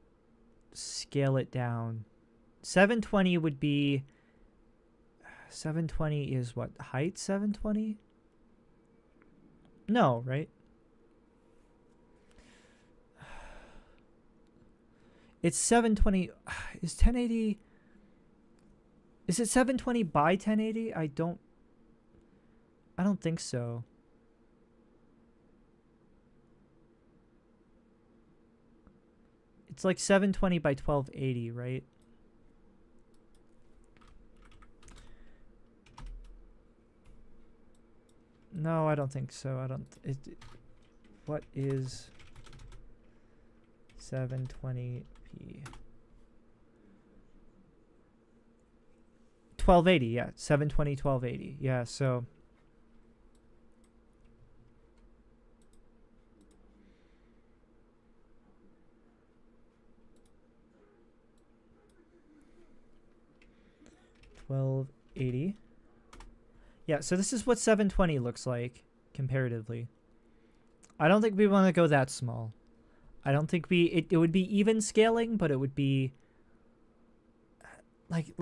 scale it down? 720 would be... 720 is what? Height 720? No, right? It's 720. Is 1080... Is it 720 by 1080? I don't think so. It's like 720 by 1280, right? No, I don't think so. I don't... what is 720p? 1280, yeah. 720, 1280. Yeah, so... $12.80. Yeah, so this is what 720 looks like comparatively. I don't think we want to go that small. I don't think it would be even scaling, but it would be like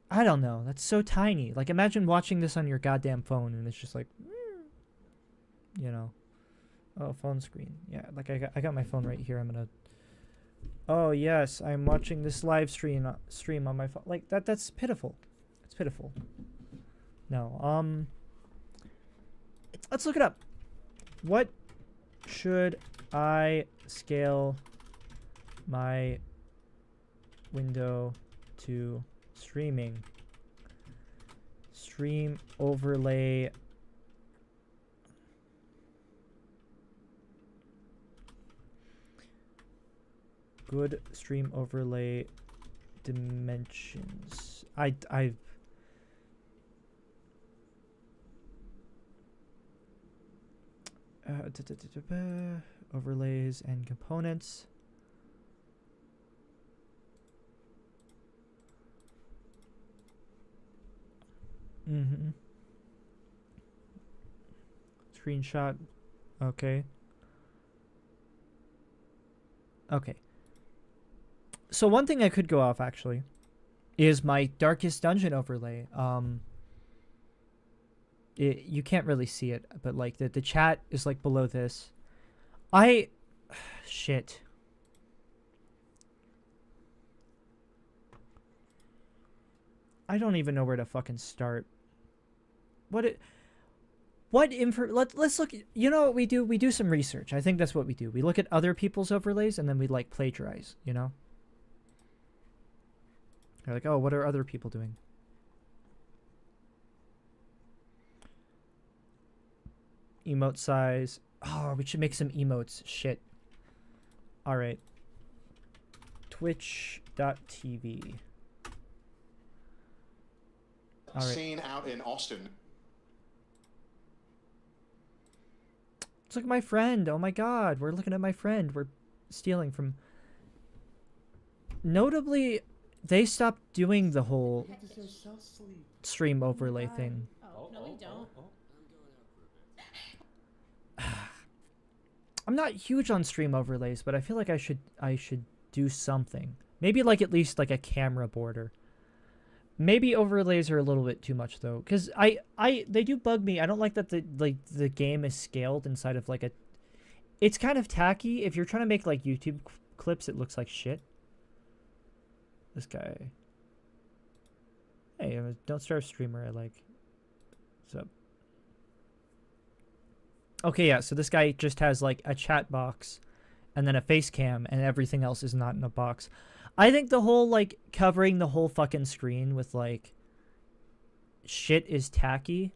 I don't know. That's so tiny. Like imagine watching this on your goddamn phone and it's just like, you know, oh, phone screen. Yeah, like I got my phone right here. I'm gonna. Oh yes, I'm watching this live stream on my phone. Like that's pitiful. It's pitiful. No. Let's look it up. What should I scale my window to streaming? Stream overlay. Good stream overlay dimensions. I've overlays and components. Screenshot. Okay. Okay. So one thing I could go off actually is my darkest dungeon overlay. You can't really see it, but like the chat is like below this. Shit. I don't even know where to fucking start. Let's look. You know what we do? We do some research. I think that's what we do. We look at other people's overlays and then we like plagiarize, you know? They're like, oh, what are other people doing? Emote size. Oh, we should make some emotes. Shit. All right. Twitch.tv. All right. Scene out in Austin. Let's look at my friend. Oh my god, we're looking at my friend. We're stealing from... Notably, they stopped doing the whole stream overlay thing. Oh, no, we don't. I'm not huge on stream overlays, but I feel like I should do something. Maybe like at least like a camera border. Maybe overlays are a little bit too much though, because they do bug me. I don't like that the game is scaled inside of like a It's kind of tacky. If you're trying to make like YouTube clips, it looks like shit. This guy. Hey, I'm a Don't Starve streamer. I like. What's up? Okay, yeah. So this guy just has like a chat box, and then a face cam, and everything else is not in a box. I think the whole like covering the whole fucking screen with like shit is tacky.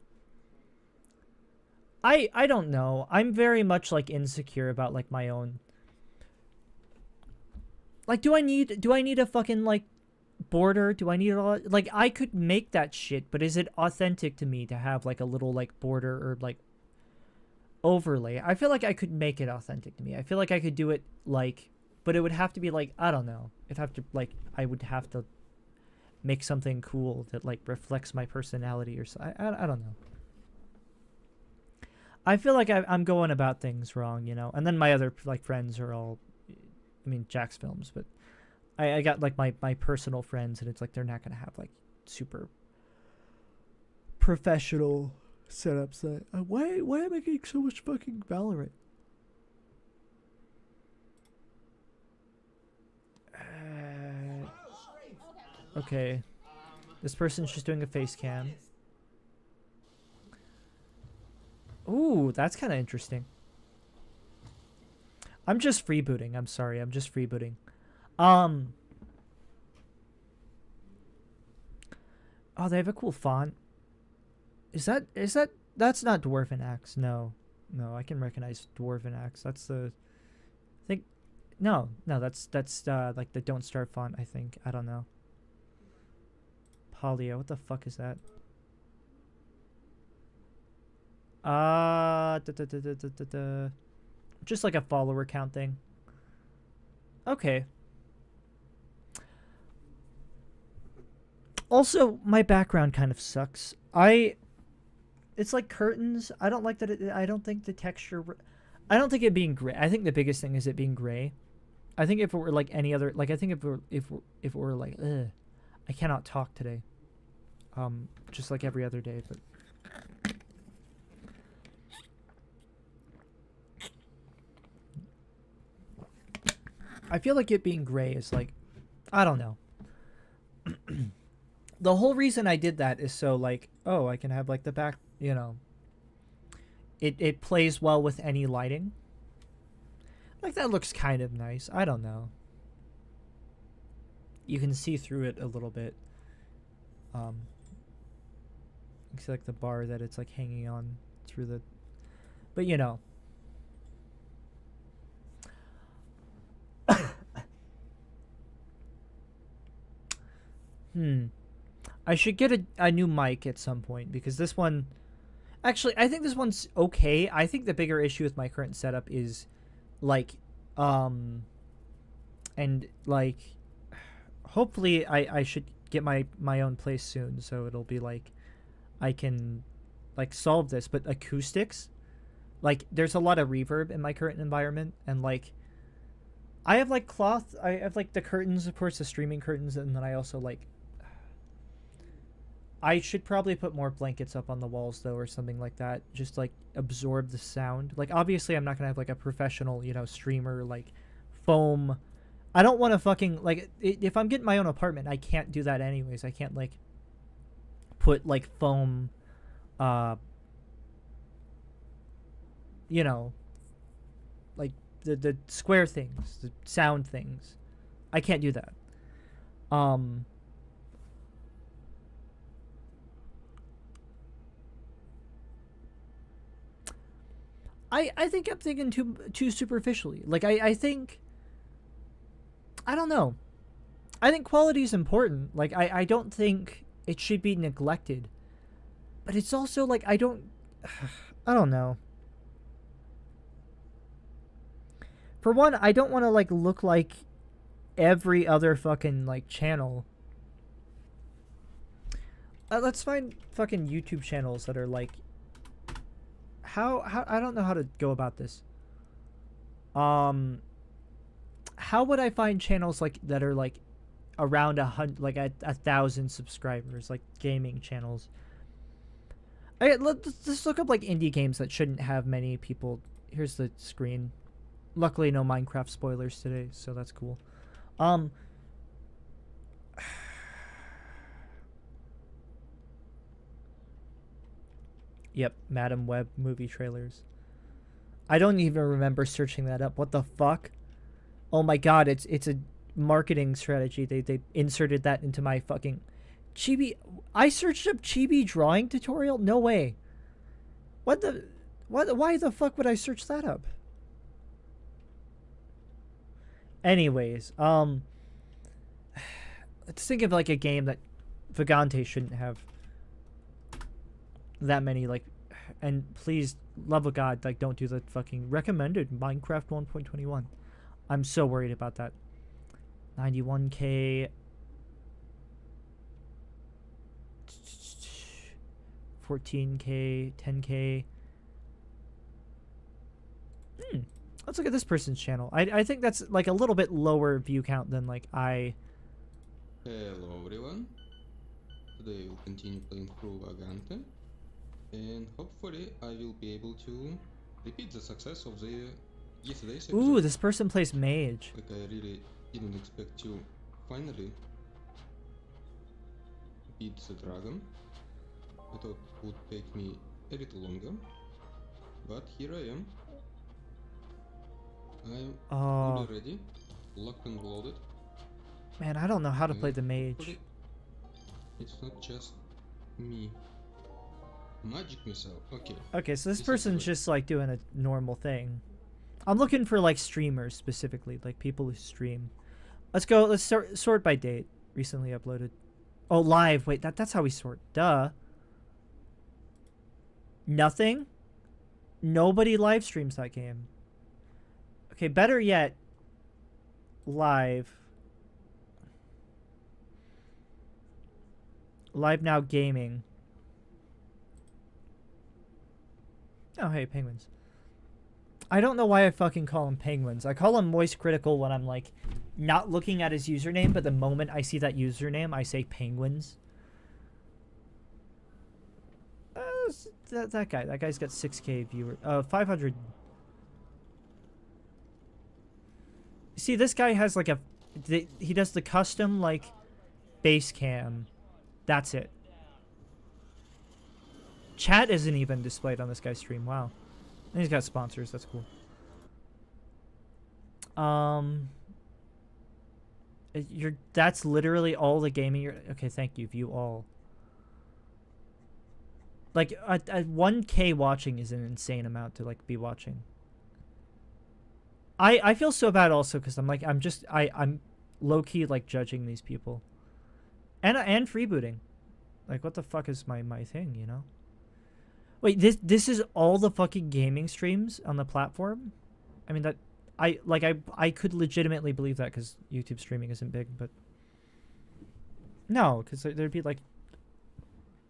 I don't know. I'm very much like insecure about like my own. Like, do I need a fucking like border? Do I need a lot? Like, I could make that shit, but is it authentic to me to have like a little like border or like overlay? I feel like I could make it authentic to me. I feel like I could do it like, but it would have to be like, I don't know. It'd have to like, I would have to make something cool that like reflects my personality or something. I don't know. I feel like I'm going about things wrong, you know. And then my other like friends are all, I mean, Jack's films, but I got like my personal friends, and it's like they're not gonna have like super professional setups. That why am I getting so much fucking Valorant? Okay, this person's just doing a face cam. Ooh, that's kind of interesting. I'm just freebooting. I'm sorry. I'm just freebooting. Oh, they have a cool font. Is that that's not Dwarven Axe? No. No, I can recognize Dwarven Axe. That's the I think no, that's like the Don't Starve font, I think. I don't know. Polio, what the fuck is that? Just like a follower count thing. Okay. Also, my background kind of sucks. It's like curtains. I don't like that. I don't think the texture. I don't think it being gray. I think the biggest thing is it being gray. I think if it were like any other, like I think if it were like, I cannot talk today. Just like every other day, but. I feel like it being gray is like, I don't know. The whole reason I did that is so like, oh, I can have like the back, you know. It plays well with any lighting. Like that looks kind of nice. I don't know. You can see through it a little bit. You can see like the bar that it's like hanging on through the, but you know. I should get a new mic at some point, because this one, actually, I think this one's okay. I think the bigger issue with my current setup is, like, and like, hopefully I should get my own place soon, so it'll be like, I can, like, solve this. But acoustics, like, there's a lot of reverb in my current environment, and like, I have like cloth. I have like the curtains, of course, the streaming curtains, and then I also like. I should probably put more blankets up on the walls, though, or something like that. Just, like, absorb the sound. Like, obviously, I'm not going to have, like, a professional, you know, streamer, like, foam. I don't want to fucking, like, if I'm getting my own apartment, I can't do that anyways. I can't, like, put, like, foam, you know, like, the square things, the sound things. I can't do that. I think I'm thinking too superficially. Like, I think, I don't know. I think quality is important. Like, I don't think it should be neglected. But it's also like, I don't know. For one, I don't want to like look like every other fucking like channel. Let's find fucking YouTube channels that are like, how I don't know how to go about this. How would I find channels like that are like around 1,000 subscribers, like gaming channels? Let's look up like indie games that shouldn't have many people. Here's the screen. Luckily, no Minecraft spoilers today, so that's cool. Um, yep, Madam Web movie trailers. I don't even remember searching that up. What the fuck? Oh my god, it's a marketing strategy. They inserted that into my fucking chibi. I searched up chibi drawing tutorial. No way. What the? What? Why the fuck would I search that up? Anyways, let's think of like a game that Vagante shouldn't have that many like, and please, love of God, like don't do the fucking recommended Minecraft 1.21. I'm so worried about that. 91k, 14k, 10k. Let's look at this person's channel. I think that's like a little bit lower view count than like I. Hello everyone. Today we'll continue playing through Vagante, and hopefully I will be able to repeat the success of the yesterday's episode. Ooh, this person plays mage. Like I really didn't expect to finally beat the dragon. I thought it would take me a little longer, but here I am. I'm fully ready, locked and loaded. Man, I don't know how to play the mage. It's not just me. Magic missile. Okay. Okay, so this person's just like doing a normal thing. I'm looking for like streamers specifically, like people who stream. Let's go. Let's sort by date. Recently uploaded. Oh, live. Wait, that's how we sort. Duh. Nothing. Nobody live streams that game. Okay, better yet, live. Live Now Gaming. Oh, hey, penguins. I don't know why I fucking call them penguins. I call him Moist Critical when I'm, like, not looking at his username, but the moment I see that username, I say penguins. That guy. That guy's got 6k viewers. 500. See, this guy has, like, he does the custom, like, base cam. That's it. Chat isn't even displayed on this guy's stream. Wow. And he's got sponsors. That's cool. That's literally all the gaming you're... Okay, thank you. View all. Like, 1k watching is an insane amount to, like, be watching. I feel so bad also because I'm, like, I'm low-key, like, judging these people. And freebooting. Like, what the fuck is my thing, you know? Wait, this is all the fucking gaming streams on the platform? I mean, that... I could legitimately believe that because YouTube streaming isn't big, but... No, because there'd be, like,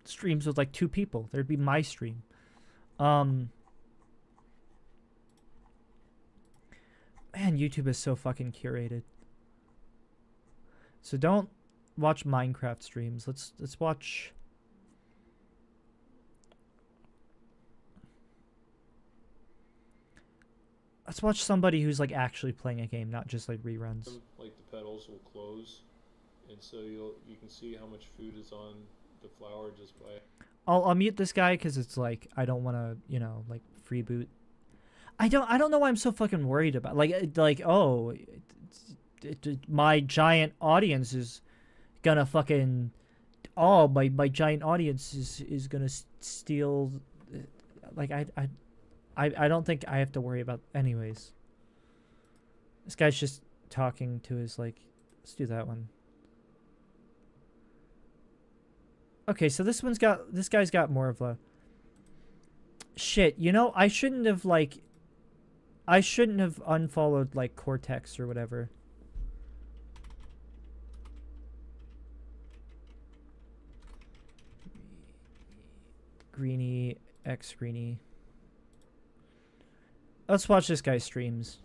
streams with, like, 2 people. There'd be my stream. Man, YouTube is so fucking curated. So don't watch Minecraft streams. Let's watch... Let's watch somebody who's like actually playing a game, not just like reruns. Like the petals will close, and so you can see how much food is on the flower just by. I'll mute this guy because it's like I don't want to, you know, like freeboot. I don't know why I'm so fucking worried about like oh, my giant audience is gonna fucking my giant audience is gonna steal. Like I don't think I have to worry about... Anyways. This guy's just talking to his, like... Let's do that one. Okay, so this guy's got more of a... Shit, you know, I shouldn't have, like... I shouldn't have unfollowed, like, Cortex or whatever. Greenie, X Greenie. Let's watch this guy's streams.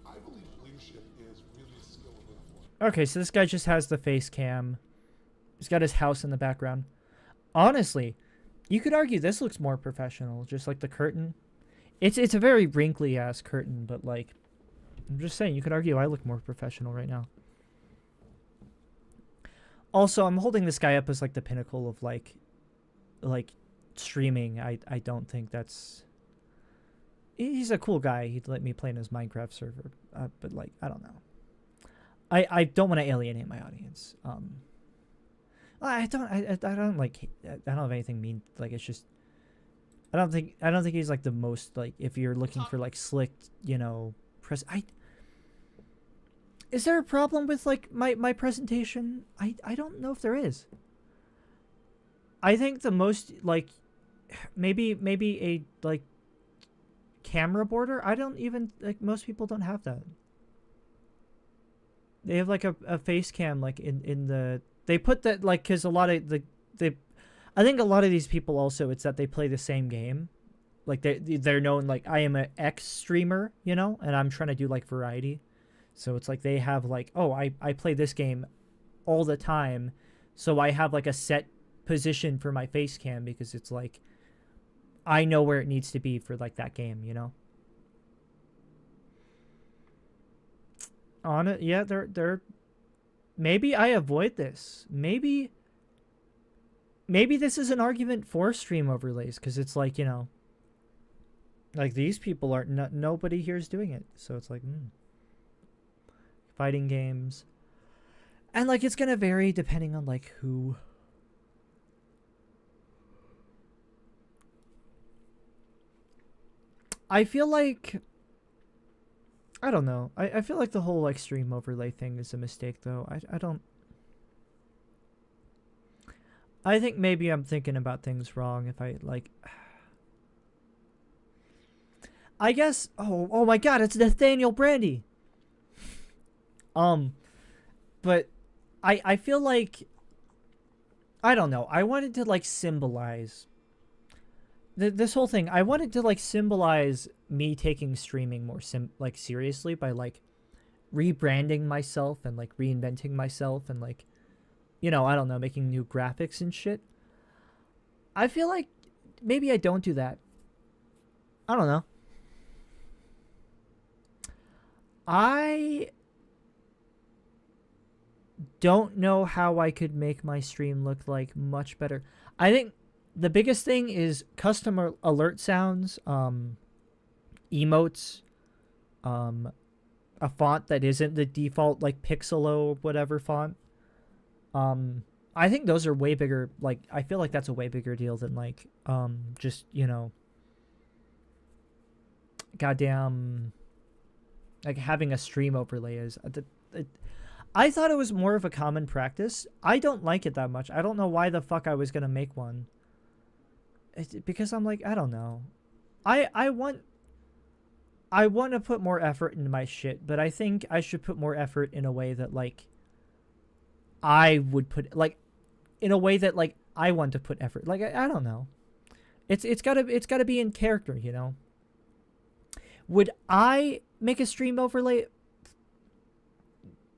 I believe leadership is really a skill of influence. Okay, so this guy just has the face cam. He's got his house in the background. Honestly, you could argue this looks more professional, just like the curtain. It's a very wrinkly ass curtain, but like I'm just saying, you could argue I look more professional right now. Also, I'm holding this guy up as like the pinnacle of like streaming. I don't think that's. He's a cool guy. He'd let me play in his Minecraft server, but like I don't know. I don't want to alienate my audience. I don't like. I don't have anything mean. Like it's just. I don't think he's like the most like. If you're looking for like slick, you know, Is there a problem with like my presentation? I don't know if there is. I think the most like maybe a like camera border. I don't even like most people don't have that. They have like a face cam like in the they put that like because a lot of they I think a lot of these people also it's that they play the same game. Like they're known like I am an X streamer, you know, and I'm trying to do like variety. So it's like they have like, oh, I play this game all the time. So I have like a set position for my face cam because it's like I know where it needs to be for like that game, you know? On it, yeah, they're maybe I avoid this. Maybe this is an argument for stream overlays because it's like, you know, like these people aren't nobody here is doing it. So it's like, fighting games. And like it's gonna vary depending on like who. I feel like I don't know. I feel like the whole like stream overlay thing is a mistake though. I don't I think maybe I'm thinking about things wrong if I like I guess oh my god, it's Nathaniel Brandy. But I feel like I don't know. I wanted to like symbolize this whole thing. I wanted to like symbolize me taking streaming more like seriously by like rebranding myself and like reinventing myself and like you know, I don't know, making new graphics and shit. I feel like maybe I don't do that. I don't know. I don't know how I could make my stream look like much better. I think the biggest thing is custom alert sounds, emotes, a font that isn't the default like Pixelo whatever font. I think those are way bigger. Like I feel like that's a way bigger deal than like just you know, goddamn, like having a stream overlay is. I thought it was more of a common practice. I don't like it that much. I don't know why the fuck I was gonna make one. Because I'm like, I don't know. I want to put more effort into my shit, but I think I should put more effort in a way that like I would put like in a way that like I want to put effort. Like I don't know. It's gotta be in character, you know. Would I make a stream overlay?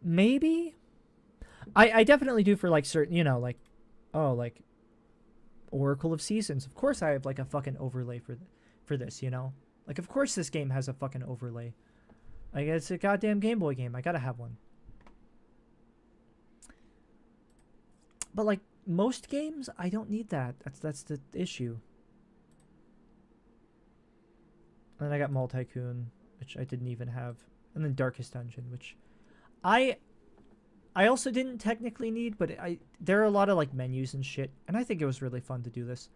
Maybe. I definitely do for like certain, you know, like oh like Oracle of Seasons. Of course I have like a fucking overlay for this, you know? Like of course this game has a fucking overlay. Like it's a goddamn Game Boy game. I gotta have one. But like most games, I don't need that. That's the issue. And then I got Multi-Coon, which I didn't even have. And then Darkest Dungeon, which I also didn't technically need, but there are a lot of like menus and shit, and I think it was really fun to do this.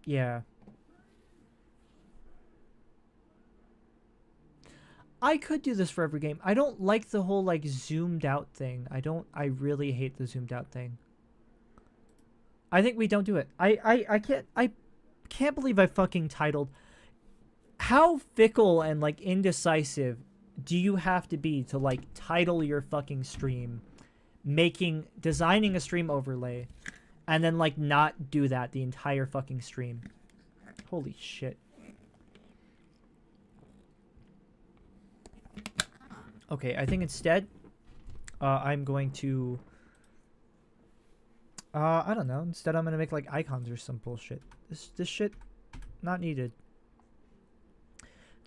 Yeah. I could do this for every game. I don't like the whole like zoomed out thing. I really hate the zoomed out thing. I think we don't do it. I can't believe I fucking titled. How fickle and like indecisive do you have to be to like title your fucking stream, designing a stream overlay, and then like not do that the entire fucking stream? Holy shit. Okay, I think instead, I'm going to, I don't know. Instead, I'm gonna make like icons or some bullshit. This shit, not needed.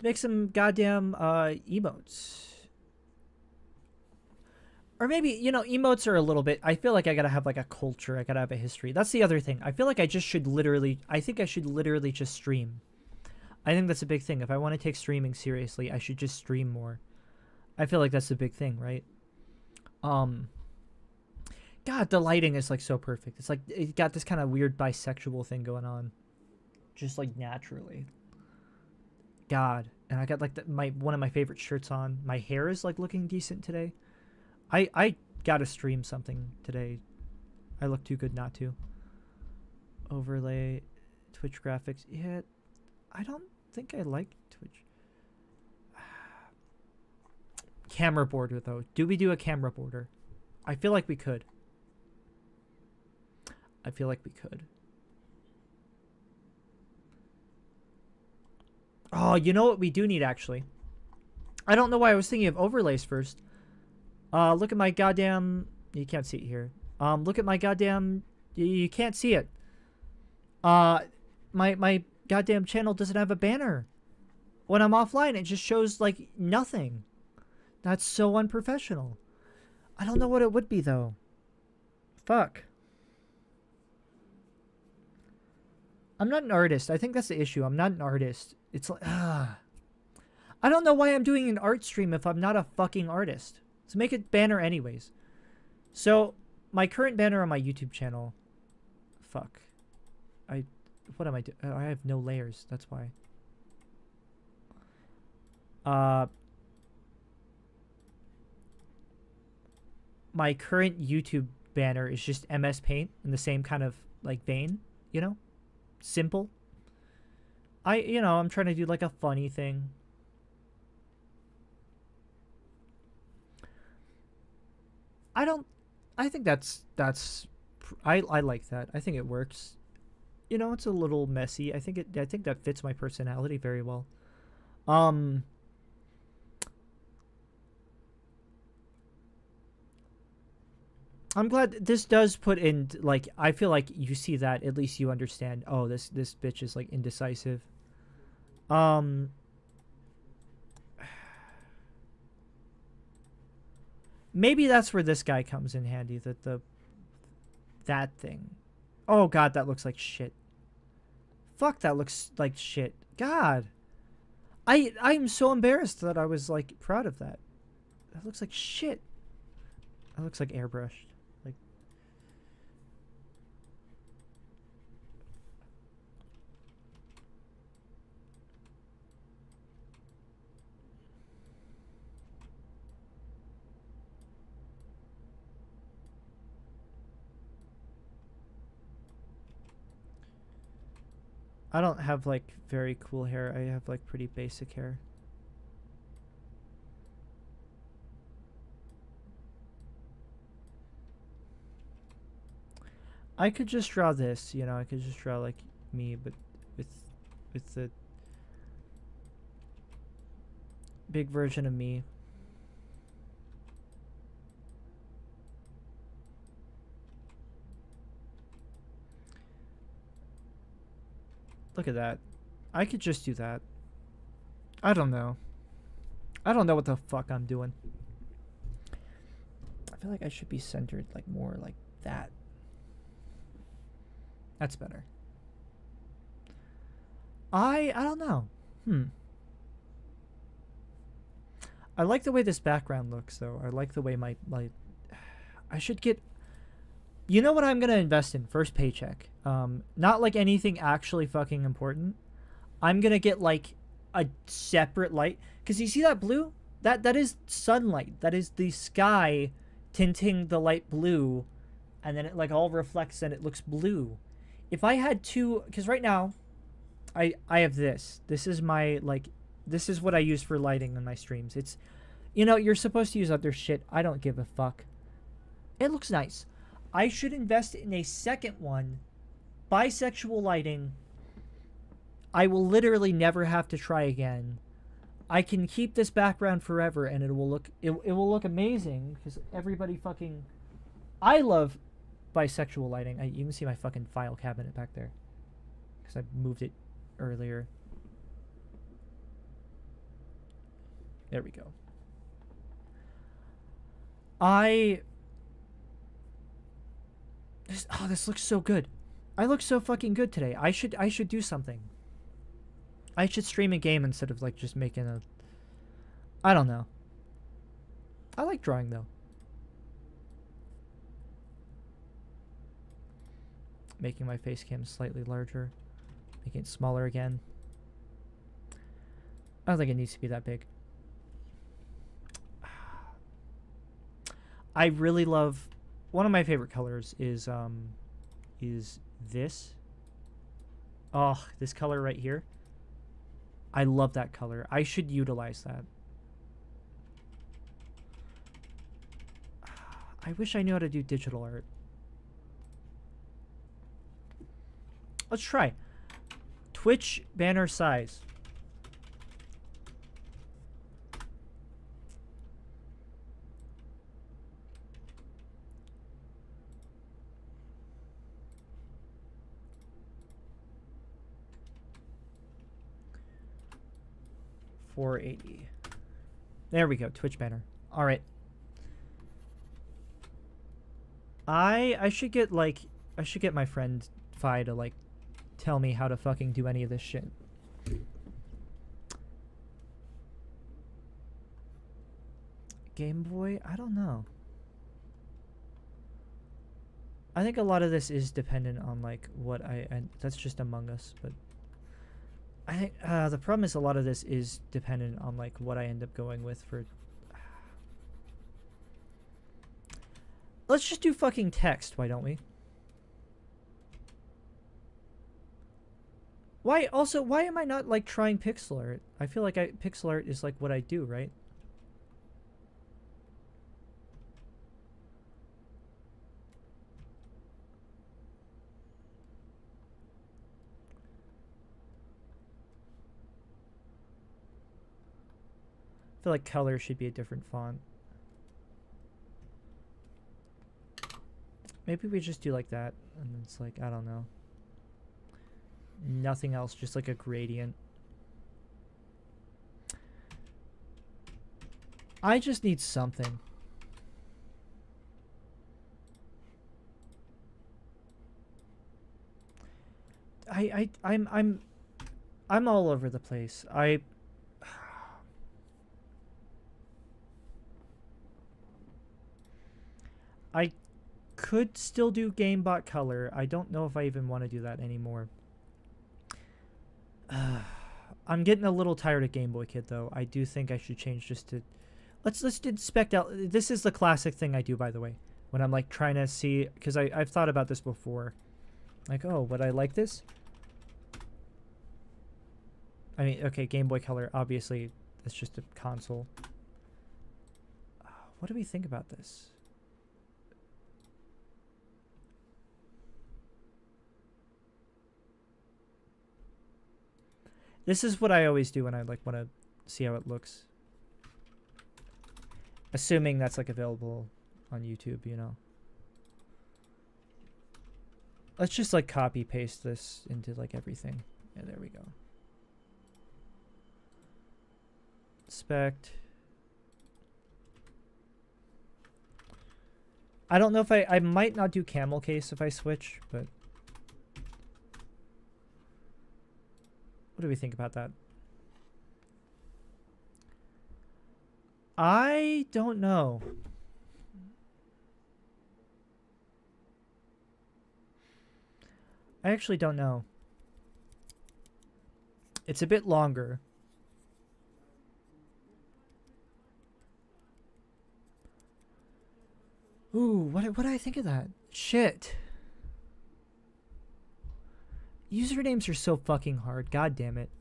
Make some goddamn emotes. Or maybe, you know, emotes are a little bit... I feel like I gotta have, like, a culture. I gotta have a history. That's the other thing. I feel like I just should literally... I think I should literally just stream. I think that's a big thing. If I want to take streaming seriously, I should just stream more. I feel like that's a big thing, right? God, the lighting is, like, so perfect. It's like, it got this kind of weird bisexual thing going on. Just, like, naturally. God. And I got, like, one of my favorite shirts on. My hair is, like, looking decent today. I gotta stream something today. I look too good not to. Overlay, Twitch graphics. Yeah, I don't think I like Twitch. Camera border, though. Do we do a camera border? I feel like we could. I feel like we could. Oh, you know what we do need, actually? I don't know why I was thinking of overlays first. Look at my goddamn... You can't see it here. Look at my goddamn... You can't see it. My goddamn channel doesn't have a banner. When I'm offline, it just shows, like, nothing. That's so unprofessional. I don't know what it would be, though. Fuck. I'm not an artist. I think that's the issue. I'm not an artist. It's like... I don't know why I'm doing an art stream if I'm not a fucking artist. So make it banner anyways. So, my current banner on my YouTube channel... Fuck. What am I doing? I have no layers. That's why. My current YouTube banner is just MS Paint in the same kind of, like, vein. You know? Simple. I'm trying to do, like, a funny thing. I think I like that. I think it works. You know, it's a little messy. I think that fits my personality very well. I'm glad this does put in, like, I feel like you see that, at least you understand, oh, this bitch is, like, indecisive. Maybe that's where this guy comes in handy, that thing. Oh god, that looks like shit. Fuck, that looks like shit. God. I'm so embarrassed that I was, like, proud of that. That looks like shit. That looks like airbrushed. Like, I don't have, like, very cool hair. I have, like, pretty basic hair. I could just draw this, you know, I could just draw, like, me, but with the big version of me. Look at that. I could just do that. I don't know. I don't know what the fuck I'm doing. I feel like I should be centered, like, more like that. That's better. I don't know. I like the way this background looks, though. I like the way my I should get... You know what I'm going to invest in? First paycheck. Not, like, anything actually fucking important. I'm going to get, like, a separate light. Because you see that blue? That is sunlight. That is the sky tinting the light blue. And then it, like, all reflects and it looks blue. If I had two... Because right now, I have this. This is my, like... This is what I use for lighting on my streams. It's... You know, you're supposed to use other shit. I don't give a fuck. It looks nice. I should invest in a second one. Bisexual lighting. I will literally never have to try again. I can keep this background forever and it will look amazing because everybody fucking... I love bisexual lighting. You can see my fucking file cabinet back there because I moved it earlier. There we go. I... this looks so good. I look so fucking good today. I should do something. I should stream a game instead of like just making a... I don't know. I like drawing though. Making my face cam slightly larger. Making it smaller again. I don't think it needs to be that big. I really love... One of my favorite colors is this. Oh, this color right here. I love that color. I should utilize that. I wish I knew how to do digital art. Let's try. Twitch banner size. $4.80. There we go. Twitch banner. All right. I should get like my friend Fi to like tell me how to fucking do any of this shit. Game Boy? I don't know. I think a lot of this is dependent on like what and that's just Among Us, but I think the problem is a lot of this is dependent on like what I end up going with for... Let's just do fucking text, why don't we? Why am I not like trying pixel art? I feel like pixel art is like what I do, right? I feel like color should be a different font. Maybe we just do like that, and it's like, I don't know. Nothing else, just like a gradient. I just need something. I'm all over the place. I could still do GameBot color. I don't know if I even want to do that anymore. I'm getting a little tired of Game Boy Kid though. I do think I should change just to... Let's inspect out... This is the classic thing I do, by the way. When I'm like trying to see... Because I've thought about this before. Like, oh, would I like this? I mean, okay, Game Boy Color, obviously, it's just a console. What do we think about this? This is what I always do when I like want to see how it looks. Assuming that's like available on YouTube, you know. Let's just like copy paste this into like everything. Yeah, there we go. Inspect. I don't know if I might not do camel case if I switch, but what do we think about that? I don't know. I actually don't know. It's a bit longer. Ooh, what do I think of that? Shit. Usernames are so fucking hard. God damn it.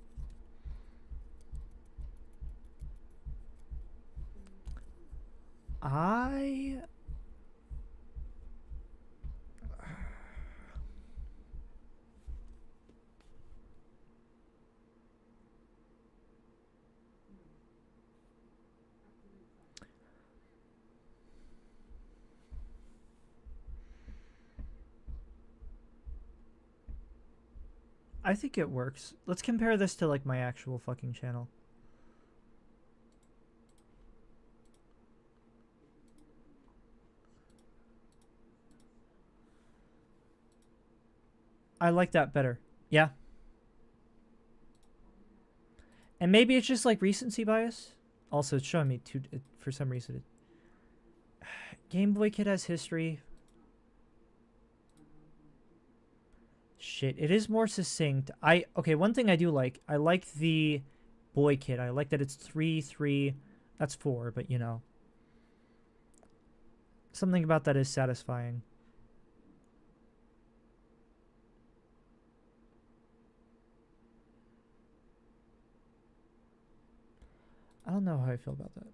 I think it works. Let's compare this to like my actual fucking channel. I like that better. Yeah. And maybe it's just like recency bias. Also, it's showing me two for some reason. Game Boy Kid has history. Shit, it is more succinct. Okay, one thing I do like, I like the Boy Kid. I like that it's 3-3. That's 4, but you know. Something about that is satisfying. I don't know how I feel about that.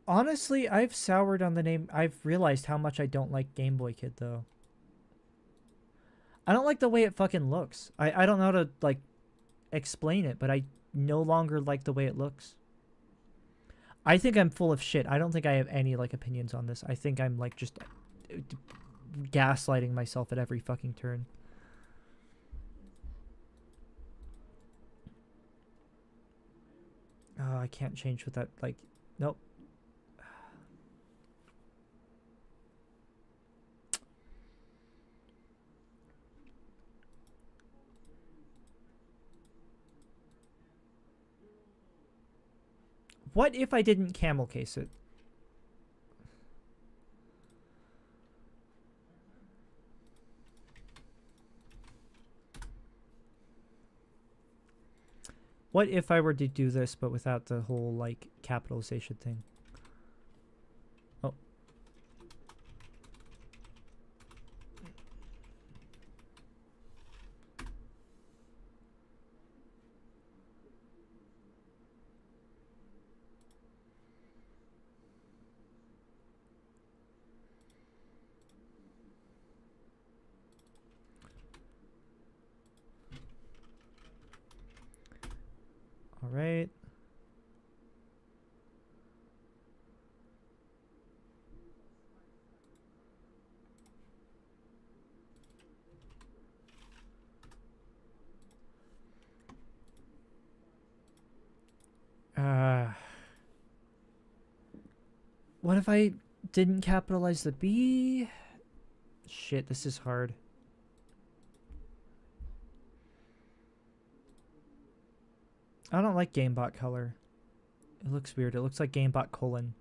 Honestly, I've soured on the name. I've realized how much I don't like Game Boy Kid, though. I don't like the way it fucking looks. I don't know how to, like, explain it, but I no longer like the way it looks. I think I'm full of shit. I don't think I have any, like, opinions on this. I think I'm, like, just gaslighting myself at every fucking turn. Oh, I can't change with that, like, nope. What if I didn't camel case it? What if I were to do this, but without the whole, like, capitalization thing? Oh. All right. What if I didn't capitalize the B? Shit, this is hard. I don't like GameBot color. It looks weird. It looks like GameBot colon.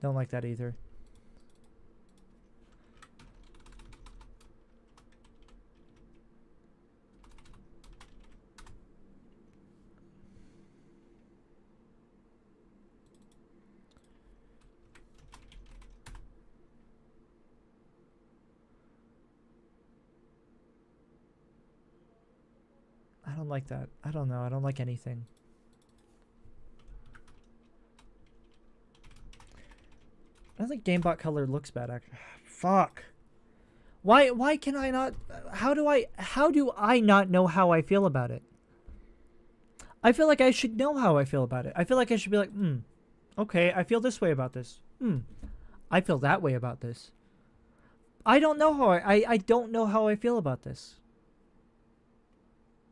Don't like that either. I don't like that. I don't know. I don't like anything. I don't think GameBot color looks bad, actually. Fuck. Why can I not? How do I not know how I feel about it? I feel like I should know how I feel about it. I feel like I should be like, okay, I feel this way about this. I feel that way about this. I don't know how I don't know how I feel about this.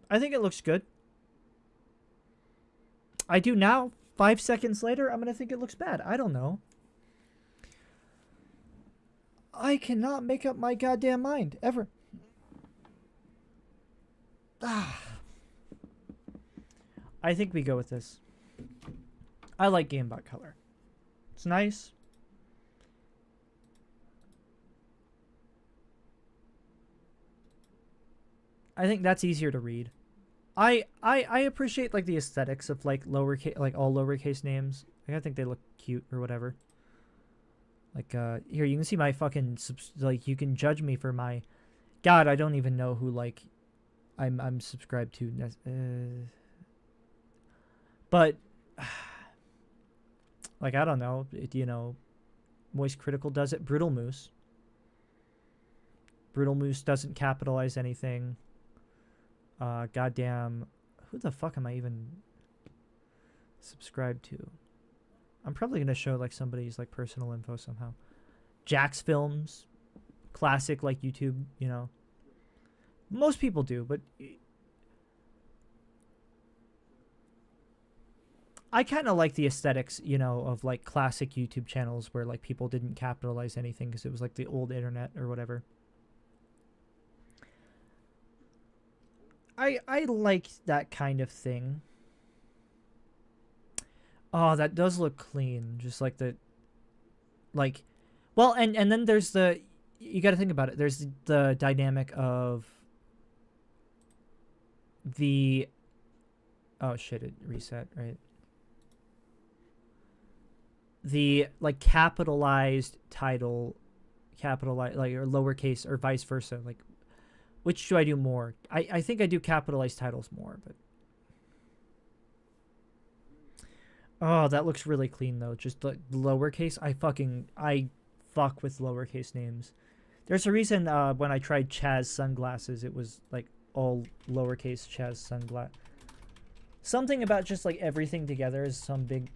I think it looks good. I do now. 5 seconds later, I'm gonna think it looks bad. I don't know. I cannot make up my goddamn mind ever. I think we go with this. I like GameBot color. It's nice. I think that's easier to read. I appreciate like the aesthetics of like lowercase, like all lowercase names. Like, I think they look cute or whatever. Like here you can see my fucking like you can judge me for my God, I don't even know who like I'm subscribed to. But like I don't know, you know, Moist Critical does it. Brutal Moose doesn't capitalize anything. Goddamn, who the fuck am I even subscribed to? I'm probably gonna show like somebody's like personal info somehow. Jack's Films, classic like YouTube, you know. Most people do, but I kind of like the aesthetics, you know, of like classic YouTube channels where like people didn't capitalize anything because it was like the old internet or whatever. I like that kind of thing. Oh, that does look clean. Just like the like well, and then there's the you got to think about it. There's the dynamic of the oh shit, it reset, right? The like capitalized title, capitalized like or lowercase or vice versa. Like, which do I do more? I think I do capitalized titles more, but oh, that looks really clean though. Just like lowercase. I fuck with lowercase names. There's a reason when I tried Chaz sunglasses, it was like all lowercase Chaz sunglass. Something about just like everything together is some big.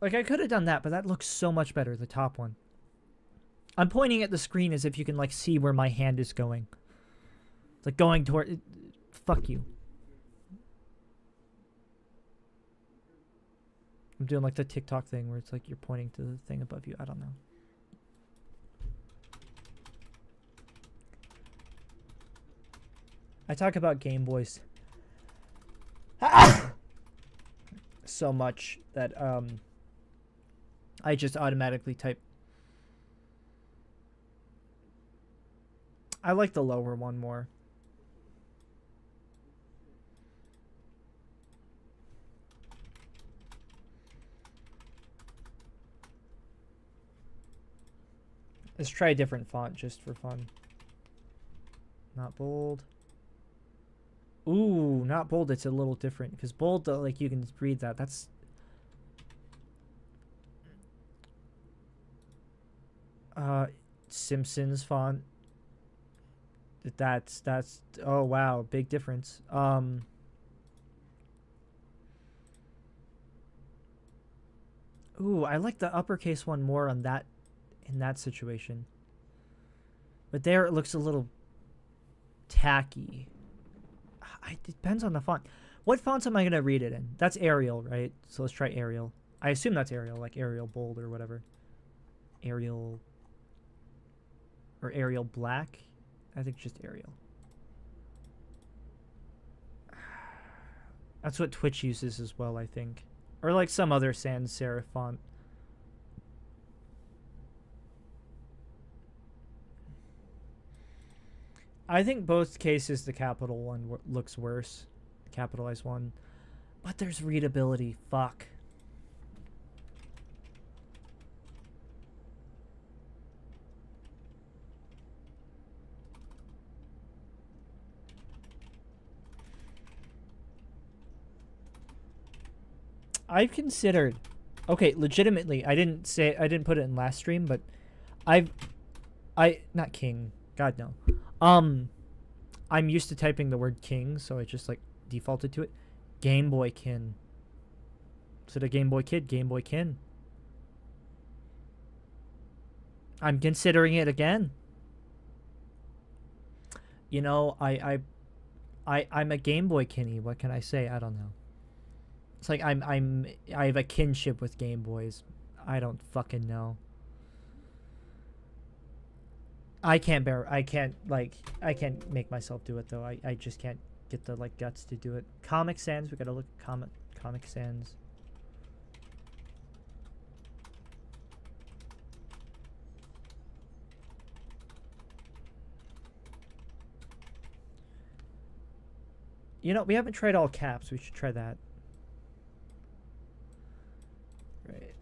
Like I could have done that, but that looks so much better. The top one. I'm pointing at the screen as if you can like see where my hand is going. It's like going toward. Fuck you. I'm doing like the TikTok thing where it's like you're pointing to the thing above you. I don't know. I talk about Game Boys so much that I just automatically type. I like the lower one more. Let's try a different font just for fun. Not bold. Ooh, not bold. It's a little different because bold, like you can read that. That's Simpsons font. That's oh wow, big difference. Ooh, I like the uppercase one more on that in that situation. But there it looks a little tacky. It depends on the font. What fonts am I going to read it in? That's Arial, right? So let's try Arial. I assume that's Arial, like Arial Bold or whatever. Arial. Or Arial Black? I think just Arial. That's what Twitch uses as well, I think. Or like some other sans serif font. I think both cases the capital one looks worse. The capitalized one. But there's readability. Fuck. I've considered, okay, legitimately, I didn't put it in last stream, but not king, God no. I'm used to typing the word king, so I just like defaulted to it. Game Boy Kin. Instead of Game Boy Kid, Game Boy Kin. I'm considering it again. You know, I'm a Game Boy Kinny. What can I say? I don't know. It's like I have a kinship with Game Boys. I don't fucking know. I can't make myself do it though. I just can't get the like guts to do it. Comic Sans, we gotta look at Comic Sans. You know, we haven't tried all caps. We should try that. Right.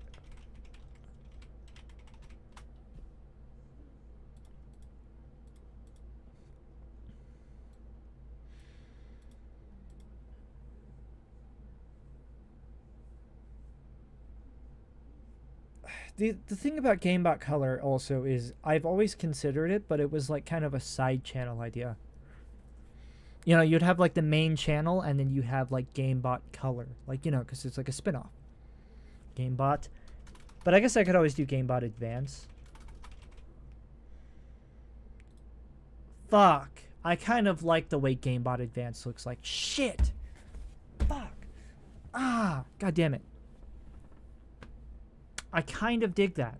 The thing about GameBot Color also is I've always considered it, but it was like kind of a side channel idea. You know, you'd have like the main channel and then you have like GameBot Color. Like, you know, because it's like a spin-off. GameBot. But I guess I could always do GameBot Advance. Fuck. I kind of like the way GameBot Advance looks like. Shit. Fuck. Ah. God damn it. I kind of dig that.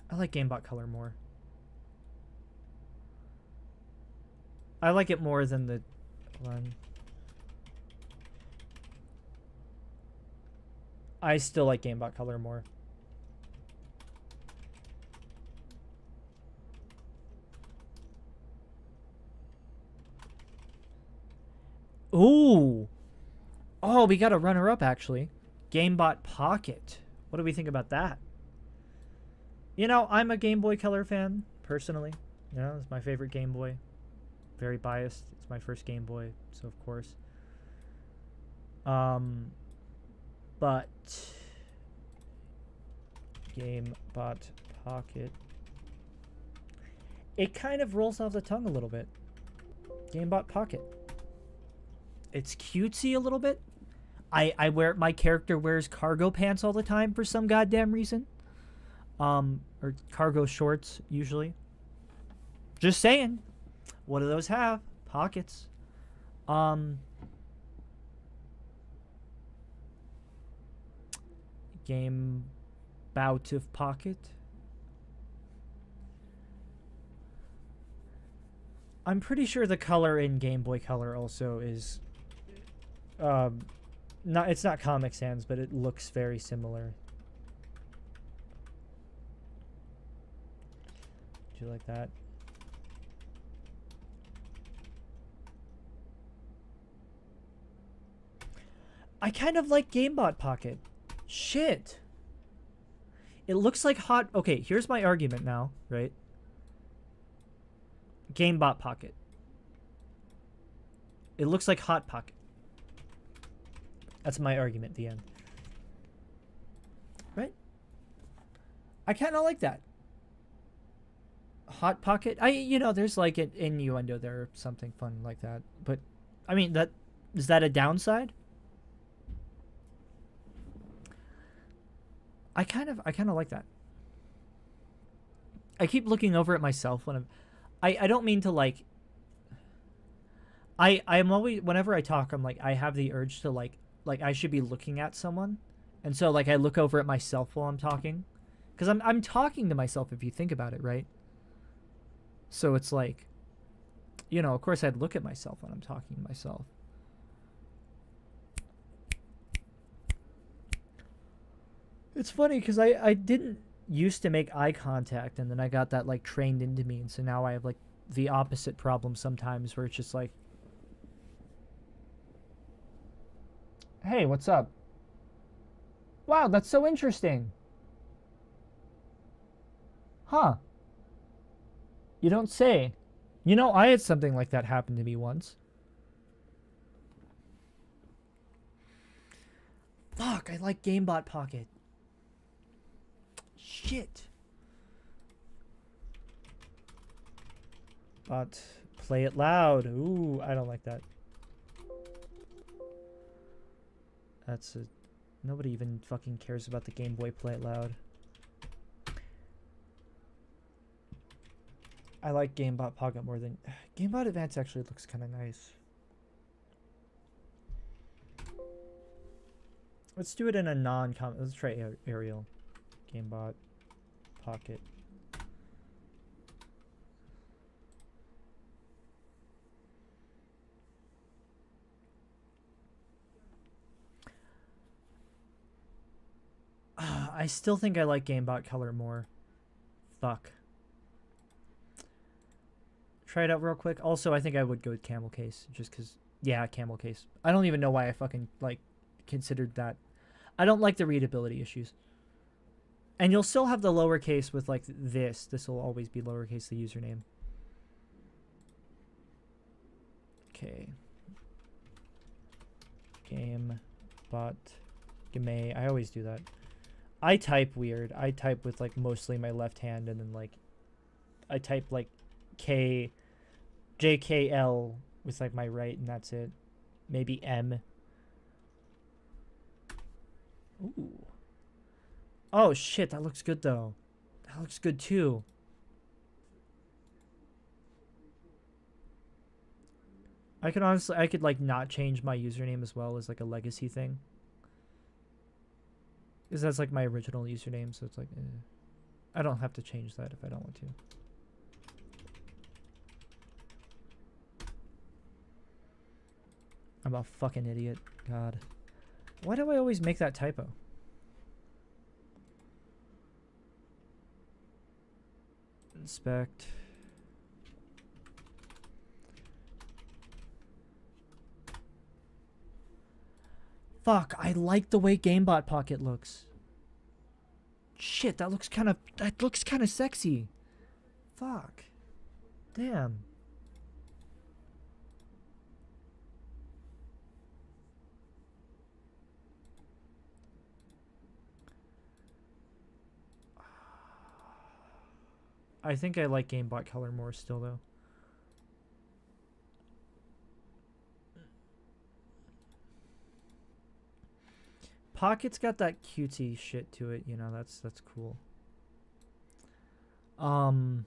I like GameBot Color more. I like it more than the one. I still like GameBot Color more. Ooh. Oh, we got a runner-up, actually. GameBot Pocket. What do we think about that? You know, I'm a Game Boy Color fan, personally. You know, it's my favorite Game Boy. Very biased. It's my first Game Boy, so of course. But GameBot Pocket. It kind of rolls off the tongue a little bit. GameBot Pocket. It's cutesy a little bit. I wear, my character wears cargo pants all the time for some goddamn reason. Or cargo shorts usually. Just saying. What do those have? Pockets. Game bout of pocket. I'm pretty sure the color in Game Boy Color also is it's not Comic Sans, but it looks very similar. Do you like that? I kind of like GameBot Pocket. Shit. It looks like hot. Okay, here's my argument now, right? GameBot Pocket. It looks like Hot Pocket. That's my argument at the end. Right? I kind of like that. Hot Pocket. You know, there's like an innuendo there or something fun like that. But, I mean, is that a downside? I kind of like that. I keep looking over at myself when I don't mean to like. I'm always, whenever I talk, I'm like, I have the urge to like I should be looking at someone, and so like I look over at myself while I'm talking, because I'm talking to myself if you think about it, right? So it's like, you know, of course I'd look at myself when I'm talking to myself. It's funny because I didn't used to make eye contact, and then I got that like trained into me, and so now I have like the opposite problem sometimes where it's just like, hey, what's up? Wow, that's so interesting. Huh. You don't say. You know, I had something like that happen to me once. Fuck, I like GameBot Pocket. Shit. But play it loud. Ooh, I don't like that. That's a... Nobody even fucking cares about the Game Boy Play It Loud. I like GameBot Pocket more than... GameBot Advance actually looks kind of nice. Let's do it in a non-common... Let's try Arial. GameBot Pocket. I still think I like GameBot Color more. Fuck. Try it out real quick. Also, I think I would go with Camel Case. Just because... Yeah, Camel Case. I don't even know why I fucking, like, considered that. I don't like the readability issues. And you'll still have the lowercase with, like, this. This will always be lowercase, the username. Okay. GameBot... Game. I always do that. I type weird. I type with like mostly my left hand, and then like I type like JKL with like my right, and that's it. Maybe M. Ooh. Oh shit, that looks good though. That looks good too. I could honestly, I could like not change my username as well as like a legacy thing. Because that's like my original username, so it's like, I don't have to change that if I don't want to. I'm a fucking idiot. God. Why do I always make that typo? Inspect. Fuck, I like the way GameBot Pocket looks. Shit, that looks kind of sexy. Fuck. Damn. I think I like GameBot Color more still though. Pocket's got that cutesy shit to it, you know, that's cool. Oh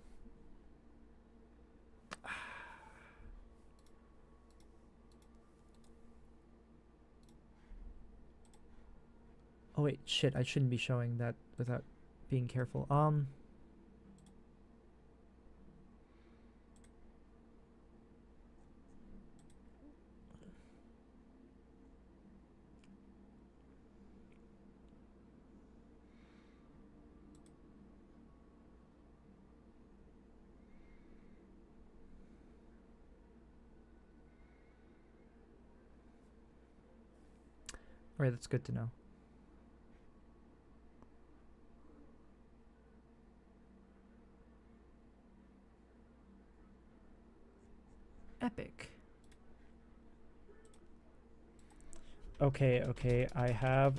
wait, shit, I shouldn't be showing that without being careful. Alright, that's good to know. Epic. Okay, I have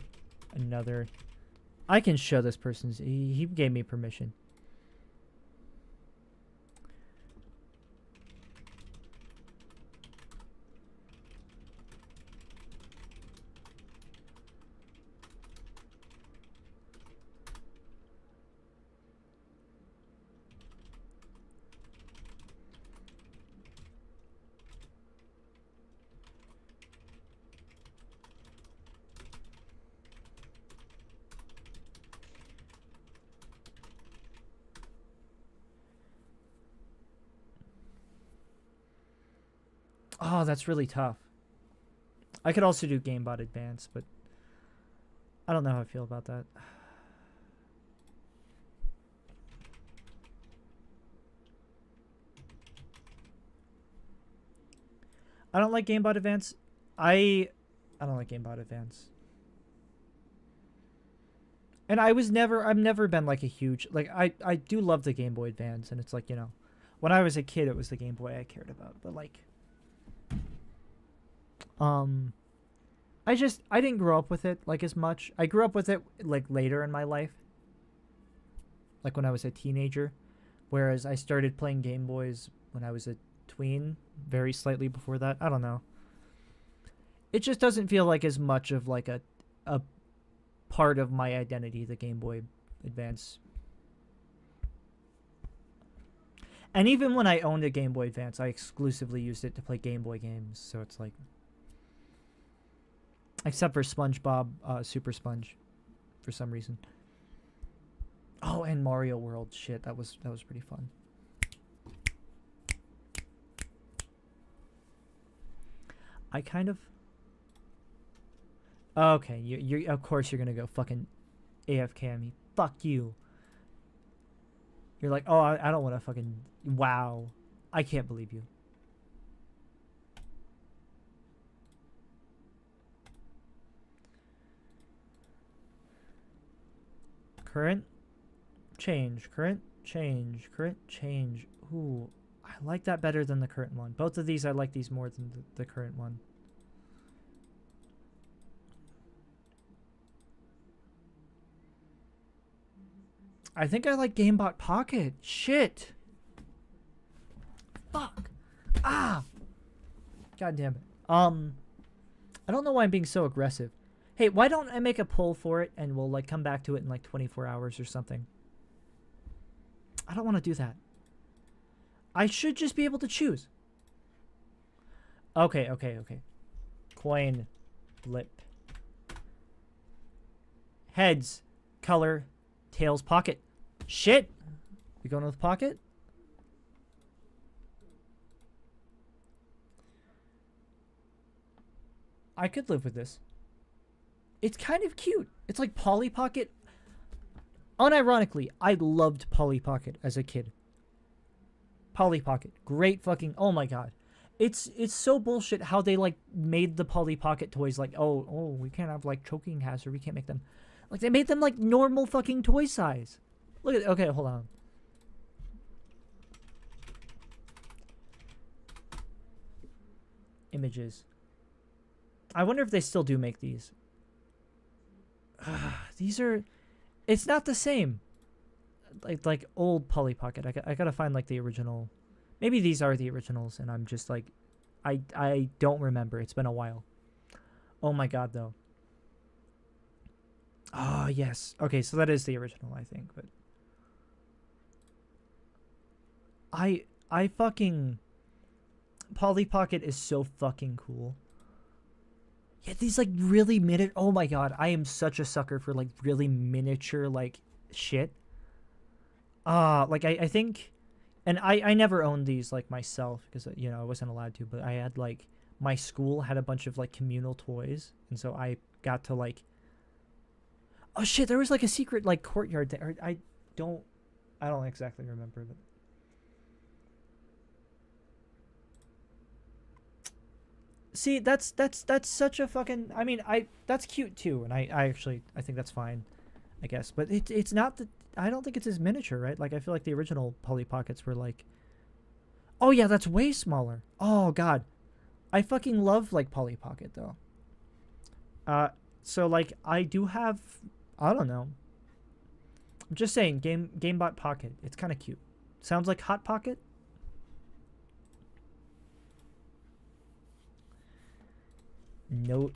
another. I can show this person's. He gave me permission. Oh, that's really tough. I could also do GameBot Advance, but I don't know how I feel about that. I don't like GameBot Advance. I don't like GameBot Advance. And I've never been like a huge, like, I do love the Game Boy Advance, and it's like, you know, when I was a kid, it was the Game Boy I cared about, but like, I didn't grow up with it like as much. I grew up with it like later in my life, like when I was a teenager, whereas I started playing Game Boys when I was a tween, very slightly before that. I don't know. It just doesn't feel like as much of like a part of my identity, the Game Boy Advance. And even when I owned a Game Boy Advance, I exclusively used it to play Game Boy games, so it's like, except for SpongeBob Super Sponge for some reason. Oh, and Mario World. Shit, that was pretty fun. I kind of. Okay, you of course you're gonna go fucking AFK on me. Fuck you. You're like, oh, I don't want to fucking. Wow, I can't believe you. Current change, current change, current change. Ooh, I like that better than the current one. Both of these, I like these more than the current one. I think I like GameBot Pocket. Shit. Fuck. Ah. God damn it. I don't know why I'm being so aggressive. Hey, why don't I make a poll for it and we'll like come back to it in like 24 hours or something? I don't want to do that. I should just be able to choose. Okay. Coin flip. Heads, color, tails, pocket. Shit. We going with pocket? I could live with this. It's kind of cute. It's like Polly Pocket. Unironically, I loved Polly Pocket as a kid. Polly Pocket. Great fucking... Oh my god. It's so bullshit how they like made the Polly Pocket toys like, oh, we can't have like choking hazard. We can't make them... Like they made them like normal fucking toy size. Look at... Okay, hold on. Images. I wonder if they still do make these. These are... It's not the same. Like old Polly Pocket. I gotta find like the original. Maybe these are the originals and I'm just like... I don't remember. It's been a while. Oh my god, though. Ah, yes. Okay, so that is the original, I think. But I fucking... Polly Pocket is so fucking cool. Yeah, these like really miniature... Oh my god, I am such a sucker for like really miniature like shit. Like I think... And I never owned these like myself because, you know, I wasn't allowed to. But I had like... My school had a bunch of like communal toys. And so I got to like... Oh shit, there was like a secret like courtyard there. I don't exactly remember. But... See, that's such a fucking... I mean, that's cute too, and I actually I think that's fine, I guess. But it's not the... I don't think it's as miniature, right? Like I feel like the original Polly Pockets were like... Oh yeah, that's way smaller. Oh god, I fucking love like Polly Pocket though. So like I do have... I don't know. I'm just saying, GameBot Pocket. It's kind of cute. Sounds like Hot Pocket. Note.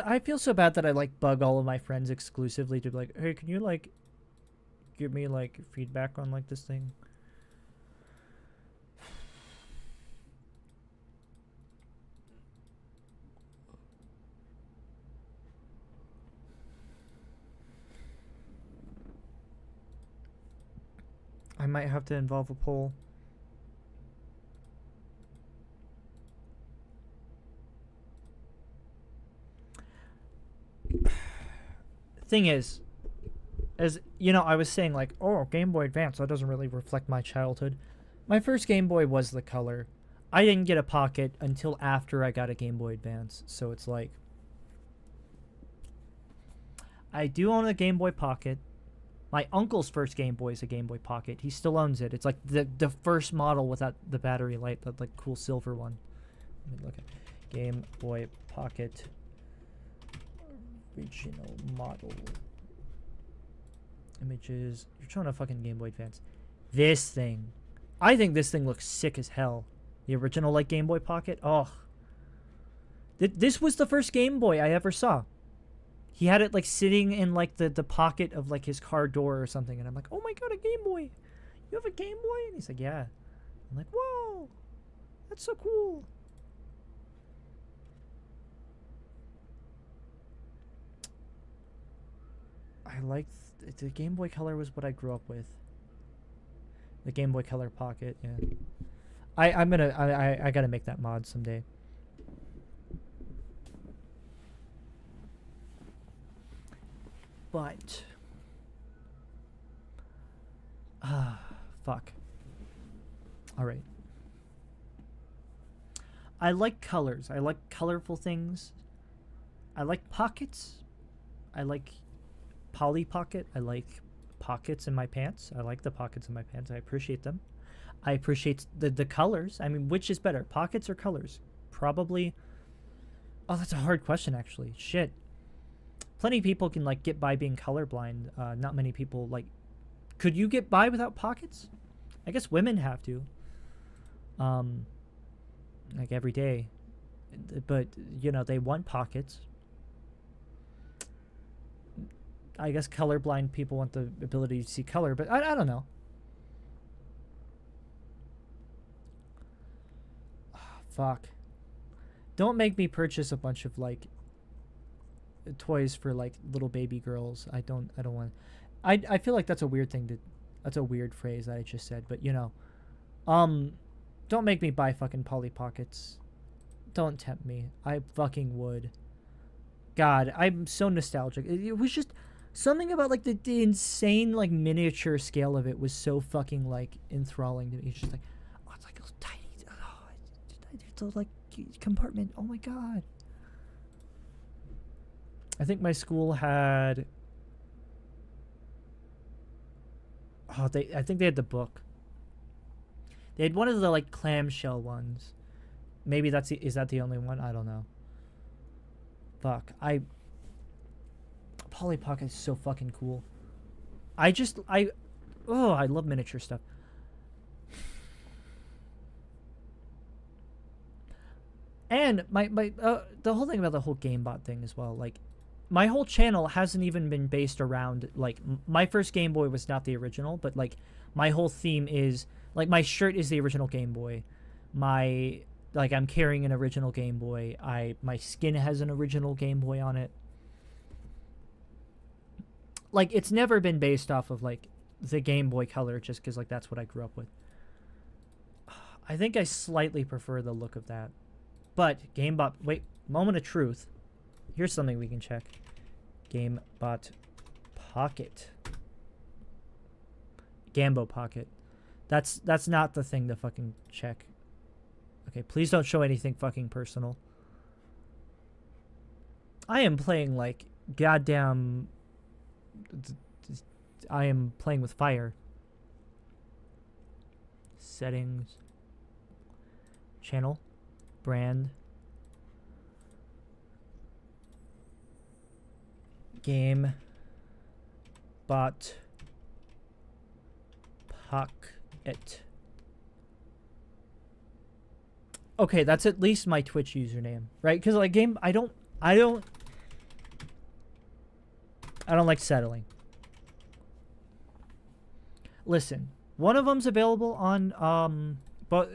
I feel so bad that I like bug all of my friends exclusively to be like, hey, can you like give me like feedback on like this thing? I might have to involve a poll. Thing is, as you know, I was saying like, oh, Game Boy Advance, that doesn't really reflect my childhood. My first Game Boy was the color. I didn't get a Pocket until after I got a Game Boy Advance, so it's like... I do own a Game Boy Pocket. My uncle's first Game Boy is a Game Boy Pocket. He still owns it. It's like the first model without the battery light, that like cool silver one. Let me look at Game Boy Pocket original model. Images. You're trying to fucking Game Boy Advance. This thing. I think this thing looks sick as hell. The original like Game Boy Pocket. Oh. This was the first Game Boy I ever saw. He had it like sitting in like the pocket of like his car door or something, and I'm like, oh my god, a Game Boy. You have a Game Boy? And he's like, yeah. I'm like, whoa, that's so cool. I like the Game Boy Color was what I grew up with. The Game Boy Color Pocket, yeah. I gotta make that mod someday. But fuck. All right. I like colors. I like colorful things. I like pockets. I like Polly Pocket. I like pockets in my pants. I like the pockets in my pants. I appreciate them. I appreciate the colors. I mean, which is better, pockets or colors? Probably. Oh, that's a hard question, actually. Shit. Plenty of people can, like, get by being colorblind. Not many people, like... Could you get by without pockets? I guess women have to. Like, every day. But, you know, they want pockets. I guess colorblind people want the ability to see color, but I don't know. Oh, fuck. Don't make me purchase a bunch of, like, toys for, like, little baby girls. I don't want... I feel like that's a weird thing to... That's a weird phrase that I just said, but, you know. Don't make me buy fucking Polly Pockets. Don't tempt me. I fucking would. God, I'm so nostalgic. It was just... Something about, like, the insane, like, miniature scale of it was so fucking, like, enthralling to me. It's just like... Oh, it's like a little tiny... Oh, it's a, like, compartment. Oh, my God. I think my school had... Oh, I think they had the book. They had one of the, like, clamshell ones. Maybe is that the only one? I don't know. Fuck. Polly Pocket is so fucking cool. I love miniature stuff. And the whole thing about the whole GameBot thing as well, like, my whole channel hasn't even been based around, like, my first Game Boy was not the original, but, like, my whole theme is, like, my shirt is the original Game Boy. I'm carrying an original Game Boy. My skin has an original Game Boy on it. Like, it's never been based off of, like, the Game Boy Color, just because, like, that's what I grew up with. I think I slightly prefer the look of that. But, GameBot... Wait, moment of truth. Here's something we can check. GameBot Pocket. Gambo Pocket. That's not the thing to fucking check. Okay, please don't show anything fucking personal. I am playing, like, goddamn... I am playing with fire. Settings. Channel. Brand. Game. Bot. Pocket. Okay, that's at least my Twitch username, right? Because, like, I don't like settling. Listen, one of them's available on both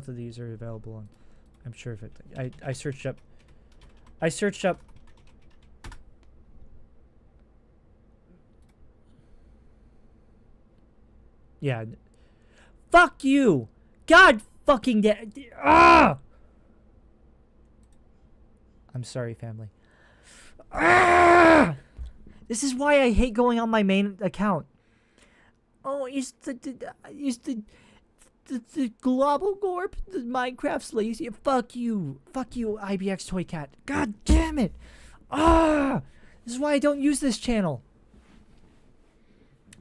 of these are available on. I'm sure if I searched up. Yeah. Fuck you. God fucking ah! I'm sorry, family. Ah! This is why I hate going on my main account. Oh, is the Global Gorp, the Minecraft's lazy. Fuck you, IBX Toy Cat. God damn it! Ah, this is why I don't use this channel.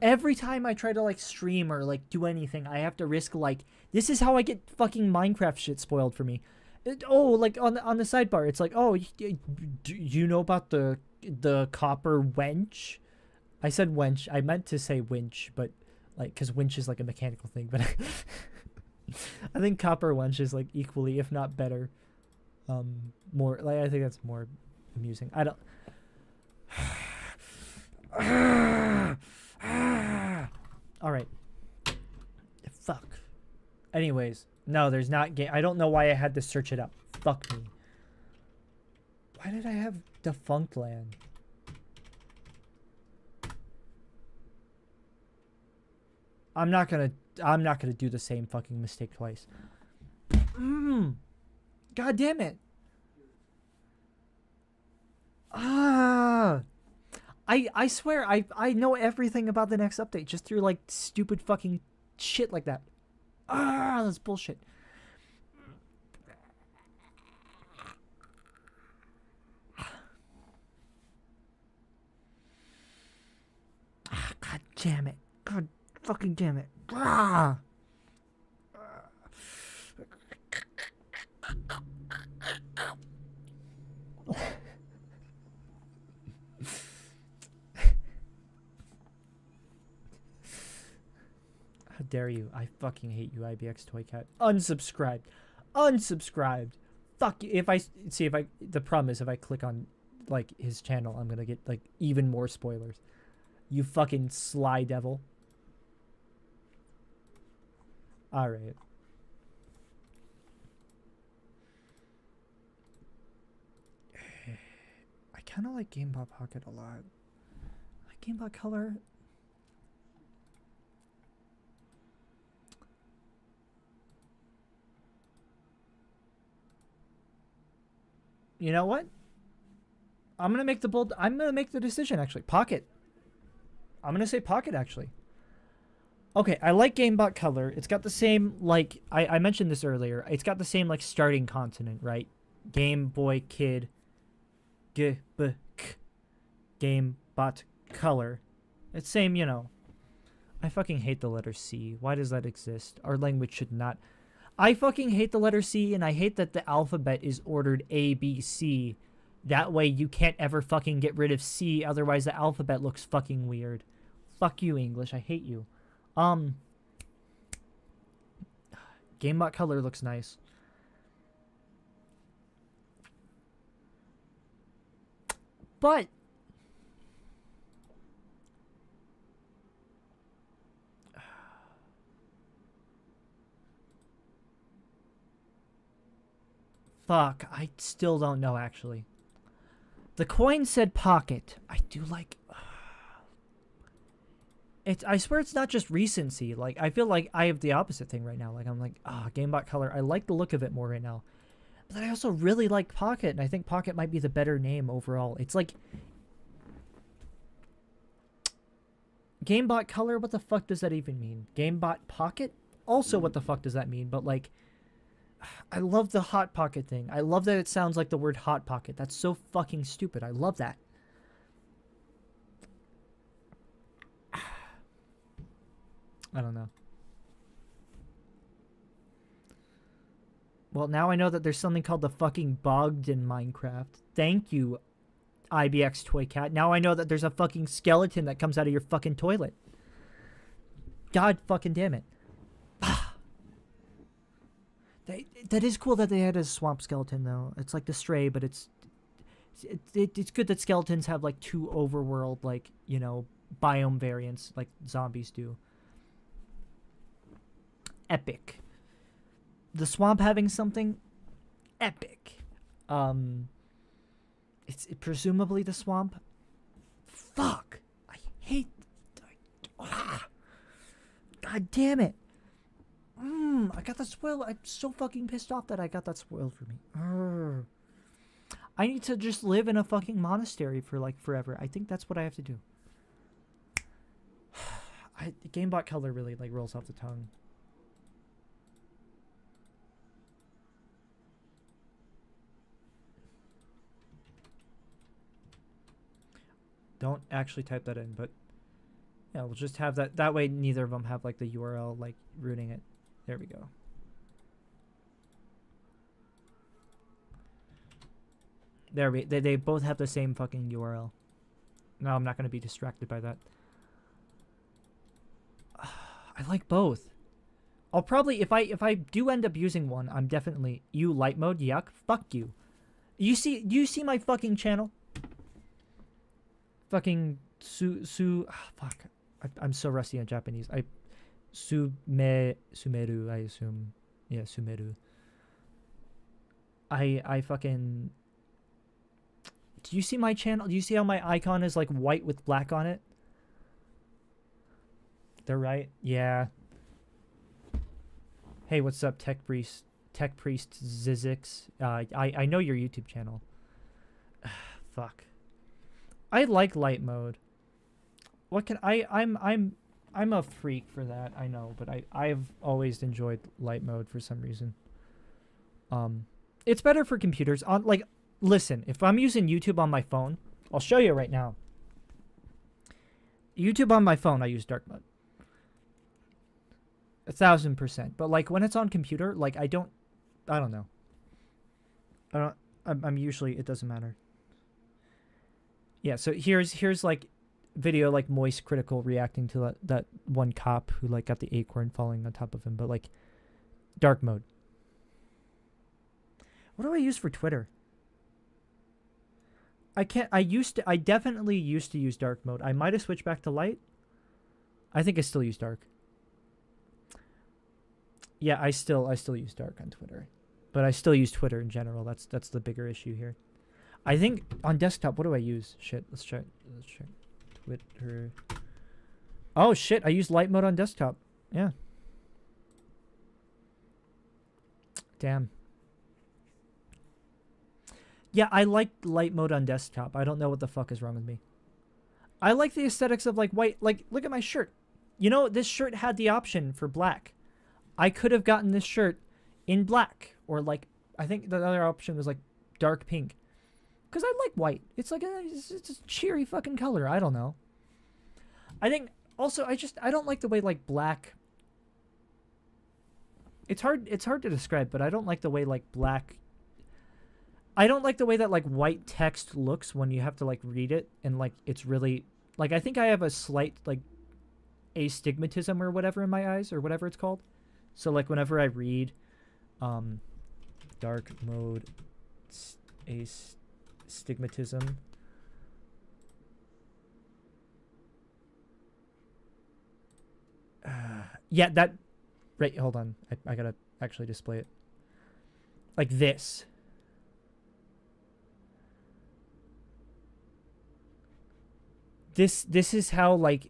Every time I try to, like, stream or, like, do anything, I have to risk, like, this is how I get fucking Minecraft shit spoiled for me. Like, on the sidebar, it's like, oh, do you know about the copper wench? I said wench. I meant to say winch, but, like, because winch is, like, a mechanical thing, but I think copper wench is, like, equally, if not better, more, like, I think that's more amusing. I don't... Alright. Fuck. Anyways, no, there's not game. I don't know why I had to search it up. Fuck me. Why did I have Defunct Land? I'm not gonna do the same fucking mistake twice. God damn it. I swear I know everything about the next update just through, like, stupid fucking shit like that. That's bullshit. damn it. God fucking damn it. Ah! How dare you? I fucking hate you, IBX Toy Cat. Unsubscribed. Unsubscribed. Fuck you. If I see if I the problem is if I click on like his channel, I'm gonna get like even more spoilers. You fucking sly devil. Alright. I kinda like GameBot Pocket a lot. Like GameBot Color. You know what? I'm gonna make the decision actually. Pocket. I'm gonna say Pocket actually. Okay, I like GameBot Color. It's got the same like I mentioned this earlier. It's got the same like starting consonant, right? Game Boy Kid. G B K. GameBot Color. It's same, you know. I fucking hate the letter C. Why does that exist? Our language should not. I fucking hate the letter C, and I hate that the alphabet is ordered A, B, C. That way you can't ever fucking get rid of C, otherwise the alphabet looks fucking weird. Fuck you, English. I hate you. GameBot Color looks nice. But fuck, I still don't know actually. The coin said Pocket. I do like it's I swear it's not just recency. Like I feel like I have the opposite thing right now. Like I'm like, GameBot Color. I like the look of it more right now. But I also really like Pocket, and I think Pocket might be the better name overall. It's like GameBot Color, what the fuck does that even mean? GameBot Pocket? Also, what the fuck does that mean? But like I love the Hot Pocket thing. I love that it sounds like the word Hot Pocket. That's so fucking stupid. I love that. I don't know. Well, now I know that there's something called the fucking bogged in Minecraft. Thank you, IBX Toy Cat. Now I know that there's a fucking skeleton that comes out of your fucking toilet. God fucking damn it. That is cool that they had a swamp skeleton, though. It's like the Stray, but it's good that skeletons have, like, two overworld, like, you know, biome variants, like zombies do. Epic. The swamp having something? Epic. It's presumably the swamp. Fuck. I hate... God damn it. I got that spoiled. I'm so fucking pissed off that I got that spoiled for me. Urgh. I need to just live in a fucking monastery for like forever. I think that's what I have to do. GameBot Color really like rolls off the tongue. Don't actually type that in, but yeah, we'll just have that. That way neither of them have like the URL like ruining it. There we go. They both have the same fucking URL. No, I'm not going to be distracted by that. I like both. I'll probably if I do end up using one, I'm definitely light mode. Yuck. Fuck you. You see my fucking channel? Fucking fuck. I'm so rusty on Japanese. Sumeru, I assume. Yeah, Sumeru. I fucking... Do you see my channel? Do you see how my icon is like white with black on it? They're right? Yeah. Hey, what's up, Tech Priest Zizix? I know your YouTube channel. Fuck. I like light mode. What can I'm a freak for that, I know, but I've always enjoyed light mode for some reason. It's better for computers. Listen, if I'm using YouTube on my phone, I'll show you right now. YouTube on my phone, I use dark mode. 1,000%. But like when it's on computer, like I don't know. I'm usually, it doesn't matter. Yeah, so here's like video like Moist Critical reacting to that one cop who like got the acorn falling on top of him, but like dark mode. What do I use for Twitter? I definitely used to use dark mode. I might have switched back to light. I think I still use dark. Yeah, I still use dark on Twitter. But I still use Twitter in general. That's the bigger issue here. I think on desktop, what do I use? Shit, let's check. Twitter. Oh shit, I use light mode on desktop. Yeah. Damn. Yeah, I like light mode on desktop. I don't know what the fuck is wrong with me. I like the aesthetics of like white. Like, look at my shirt. You know, this shirt had the option for black. I could have gotten this shirt in black, or like, I think the other option was like dark pink. Because I like white. It's like it's a cheery fucking color. I don't know. I think also I don't like the way like black. It's hard to describe, but I don't like the way like black. I don't like the way that like white text looks when you have to like read it, and like it's really like, I think I have a slight like astigmatism or whatever in my eyes, or whatever it's called. So like whenever I read dark mode astigmatism, yeah, that right, hold on, I gotta actually display it like this. This is how like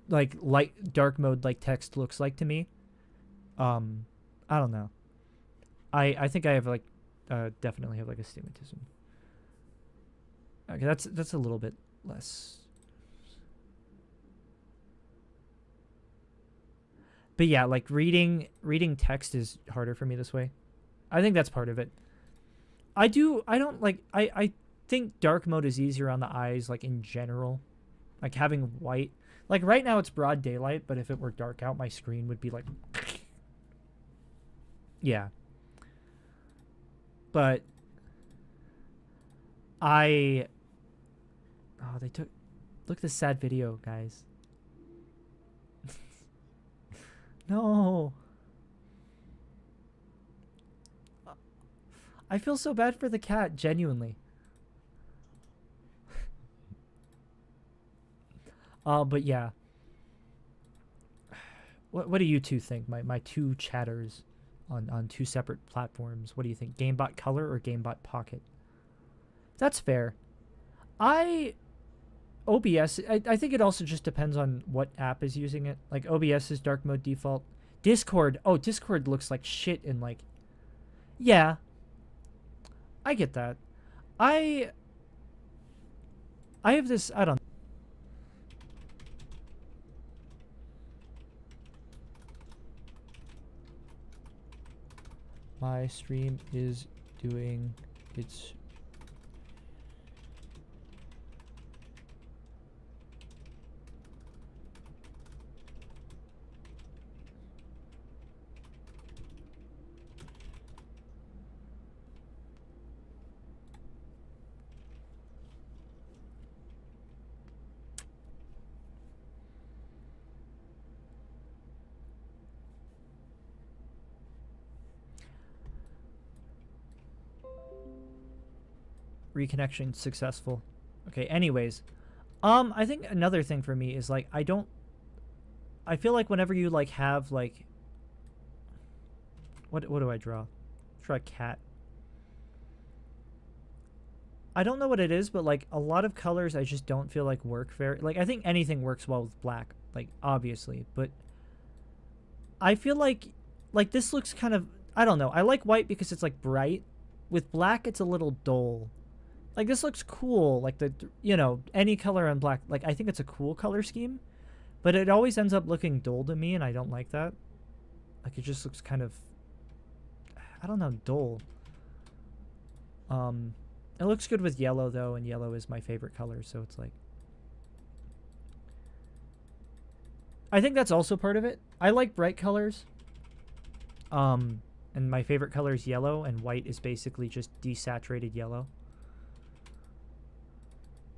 light dark mode like text looks like to me. I don't know. I think I have like definitely have like astigmatism. Okay, that's a little bit less. But yeah, like reading text is harder for me this way. I think that's part of it. I think dark mode is easier on the eyes, like in general. Like having white. Like right now it's broad daylight, but if it were dark out, my screen would be like yeah. But they took, look at this sad video, guys. No. I feel so bad for the cat, genuinely. But yeah. What do you two think? My two chatters on two separate platforms. What do you think? GameBot Color or GameBot Pocket? That's fair. OBS, I think it also just depends on what app is using it. Like OBS is dark mode default. Discord, Discord looks like shit in like, yeah. I get that. I have this, I don't know. My stream is doing its reconnection successful. Okay, anyways. I think another thing for me is like I feel like whenever you like have like what do I draw? Draw a cat. I don't know what it is, but like a lot of colors I just don't feel like work very, like I think anything works well with black, like obviously, but I feel like this looks kind of, I don't know. I like white because it's like bright. With black it's a little dull. Like this looks cool, like the, you know, any color on black, like I think it's a cool color scheme, but it always ends up looking dull to me, and I don't like that. Like it just looks kind of, I don't know, dull. It looks good with yellow though, and yellow is my favorite color, so it's like, I think that's also part of it. I like bright colors. And my favorite color is yellow, and white is basically just desaturated yellow.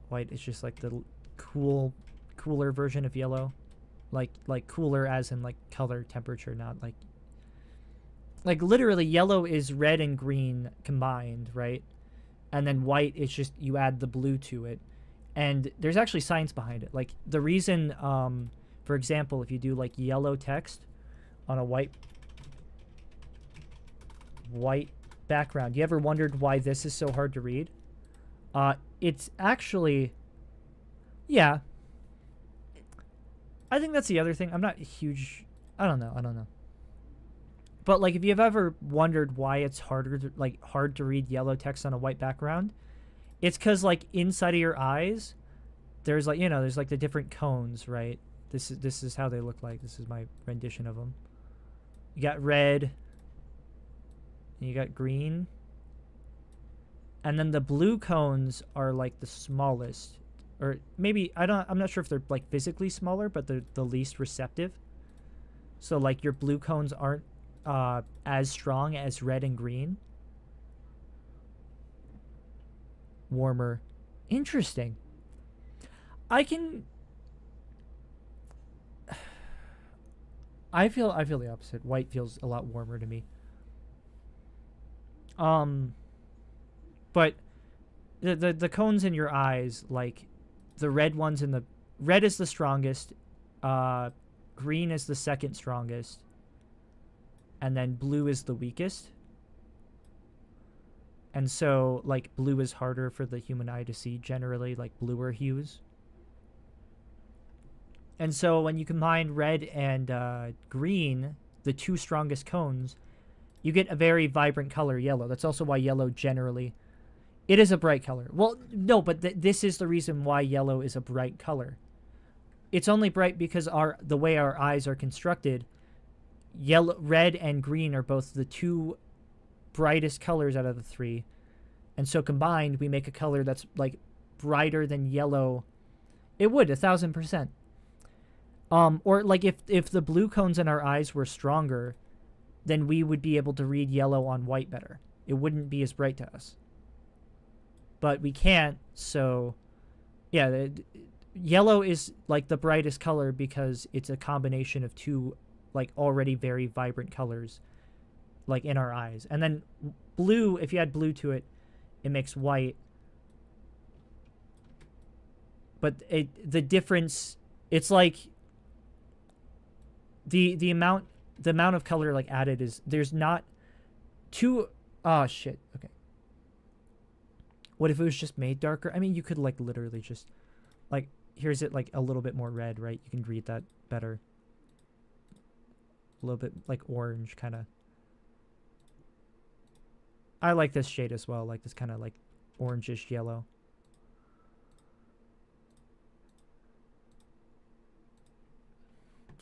White is just like the cooler version of yellow. Like cooler as in like color temperature, not like literally yellow is red and green combined, right? And then white is just you add the blue to it. And there's actually science behind it. Like the reason for example, if you do like yellow text on a white background, you ever wondered why this is so hard to read? It's actually, yeah. I think that's the other thing. I'm not huge. I don't know. But like, if you've ever wondered why it's hard to read yellow text on a white background, it's because like inside of your eyes, there's like there's like the different cones, right? This is how they look like. This is my rendition of them. You got red. And you got green. And then the blue cones are like the smallest, or maybe I'm not sure if they're like physically smaller, but they're the least receptive. So like your blue cones aren't as strong as red and green. Warmer. Interesting. I feel the opposite. White feels a lot warmer to me. But the cones in your eyes, like the red ones in the red is the strongest, green is the second strongest, and then blue is the weakest. And so like blue is harder for the human eye to see generally, like bluer hues. And so when you combine red and green, the two strongest cones, you get a very vibrant color, yellow. That's also why yellow generally, it is a bright color. Well, no, but this is the reason why yellow is a bright color. It's only bright because the way our eyes are constructed, red and green are both the two brightest colors out of the three. And so combined, we make a color that's like brighter than yellow. It would, 1,000%. Or like if the blue cones in our eyes were stronger, then we would be able to read yellow on white better. It wouldn't be as bright to us. But we can't, so yeah, yellow is like the brightest color because it's a combination of two like already very vibrant colors like in our eyes. And then blue, if you add blue to it, it makes white. But the difference, it's like the amount of color like added is there's not two. Oh shit. Okay. What if it was just made darker? I mean, you could like literally just like here's it like a little bit more red, right? You can read that better. A little bit like orange kind of. I like this shade as well, like this kind of like orangish yellow.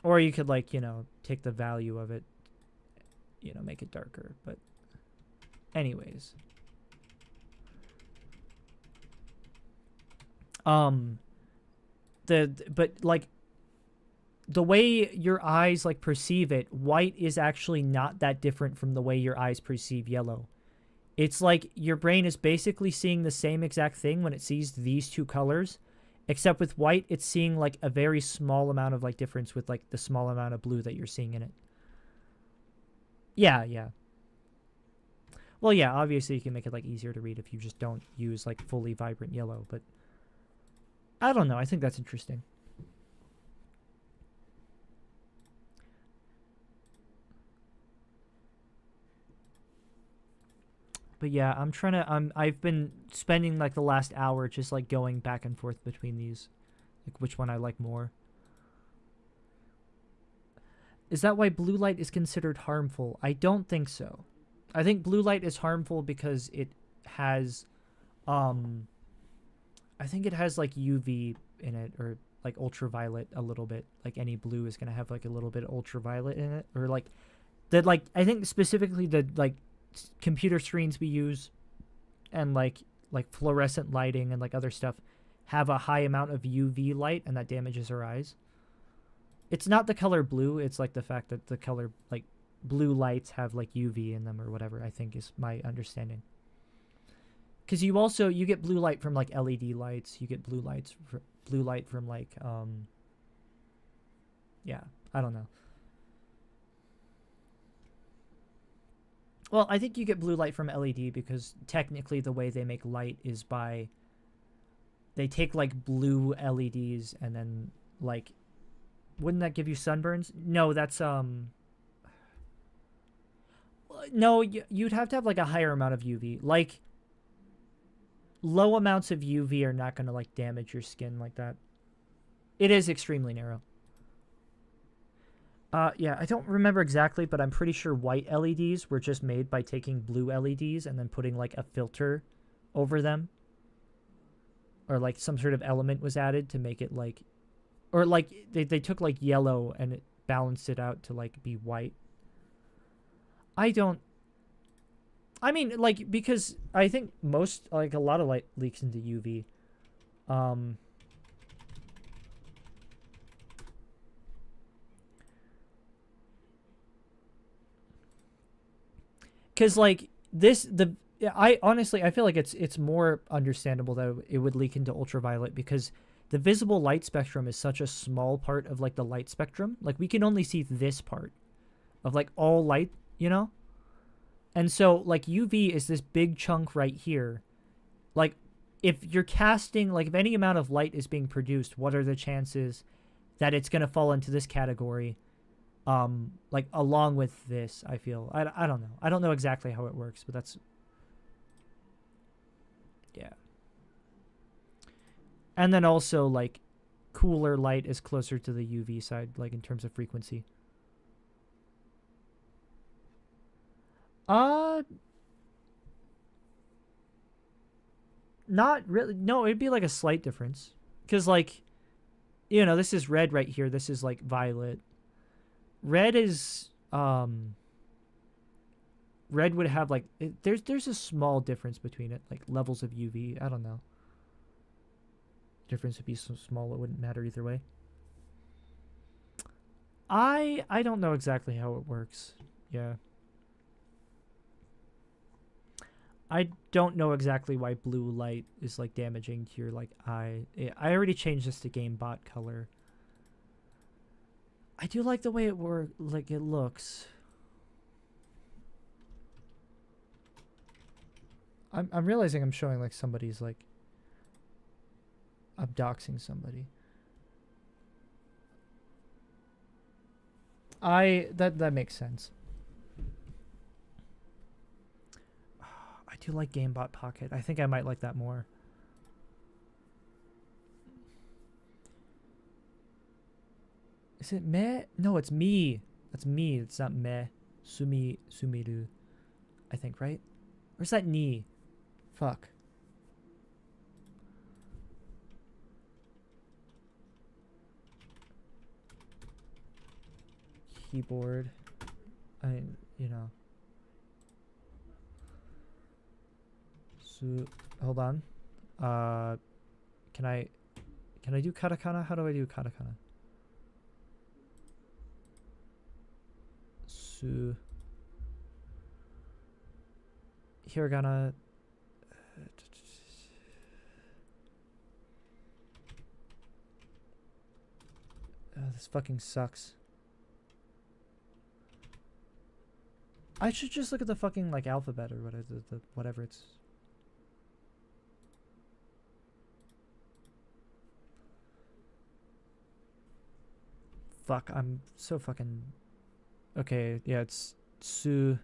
Or you could like, take the value of it, make it darker. But anyways. But like the way your eyes like perceive it, white is actually not that different from the way your eyes perceive yellow. It's like your brain is basically seeing the same exact thing when it sees these two colors, except with white, it's seeing like a very small amount of like difference with like the small amount of blue that you're seeing in it. Yeah, yeah. Well, yeah, obviously you can make it like easier to read if you just don't use like fully vibrant yellow, but I don't know. I think that's interesting. But yeah, I've been spending like the last hour just like going back and forth between these, like which one I like more. Is that why blue light is considered harmful? I don't think so. I think blue light is harmful because it has, I think it has like UV in it, or like ultraviolet a little bit. Like any blue is gonna have like a little bit of ultraviolet in it, or like that. Like I think specifically the like computer screens we use and like fluorescent lighting and like other stuff have a high amount of UV light, and that damages our eyes. It's not the color blue. It's like the fact that the color like blue lights have like UV in them or whatever. I think is my understanding. Because you get blue light from like LED lights. You get blue light from like yeah, I don't know. Well, I think you get blue light from LED because technically the way they make light is by they take like blue LEDs and then like wouldn't that give you sunburns? No, that's no, you'd have to have like a higher amount of UV. Like low amounts of UV are not going to like damage your skin like that. It is extremely narrow. Yeah, I don't remember exactly, but I'm pretty sure white LEDs were just made by taking blue LEDs and then putting like a filter over them. Or like some sort of element was added to make it like, or like they took like yellow and it balanced it out to like be white. I mean, like, because I think like a lot of light leaks into UV. Because like I honestly I feel like it's more understandable that it would leak into ultraviolet because the visible light spectrum is such a small part of like the light spectrum. Like we can only see this part of like all light, you know? And so like UV is this big chunk right here. Like if you're casting, like if any amount of light is being produced, what are the chances that it's going to fall into this category? Like along with this, I feel. I don't know. I don't know exactly how it works, but that's yeah. And then also like cooler light is closer to the UV side, like in terms of frequency. Not really. No, it'd be like a slight difference. Because like, you know, this is red right here. This is like violet. Red is red would have like there's a small difference between it, like levels of UV. I don't know. Difference would be so small it wouldn't matter either way. I don't know exactly how it works. Yeah. I don't know exactly why blue light is like damaging to your like eye. I already changed this to game bot color. I do like the way it looks. I'm realizing I'm showing like somebody's like I'm doxing somebody. That makes sense. I do like GameBot Pocket. I think I might like that more. Is it meh? No, it's me. That's me. It's not meh. Sumiru. I think, right? Or is that ni? Fuck. Keyboard. You know. So, hold on. Can I do katakana? How do I do katakana? So, hiragana. This fucking sucks. I should just look at the fucking like alphabet or whatever it's. Fuck, I'm so fucking. Okay, yeah, it's Sumiru.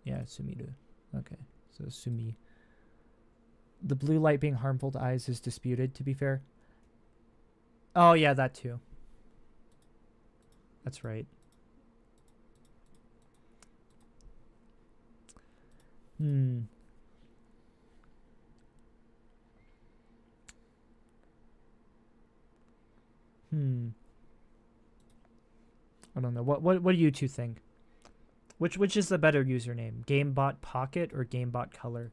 Yeah, Sumiru. Okay, so Sumi. The blue light being harmful to eyes is disputed, to be fair. Oh, yeah, that too. That's right. I don't know. What do you two think? Which is the better username? GameBot Pocket or GameBot Color?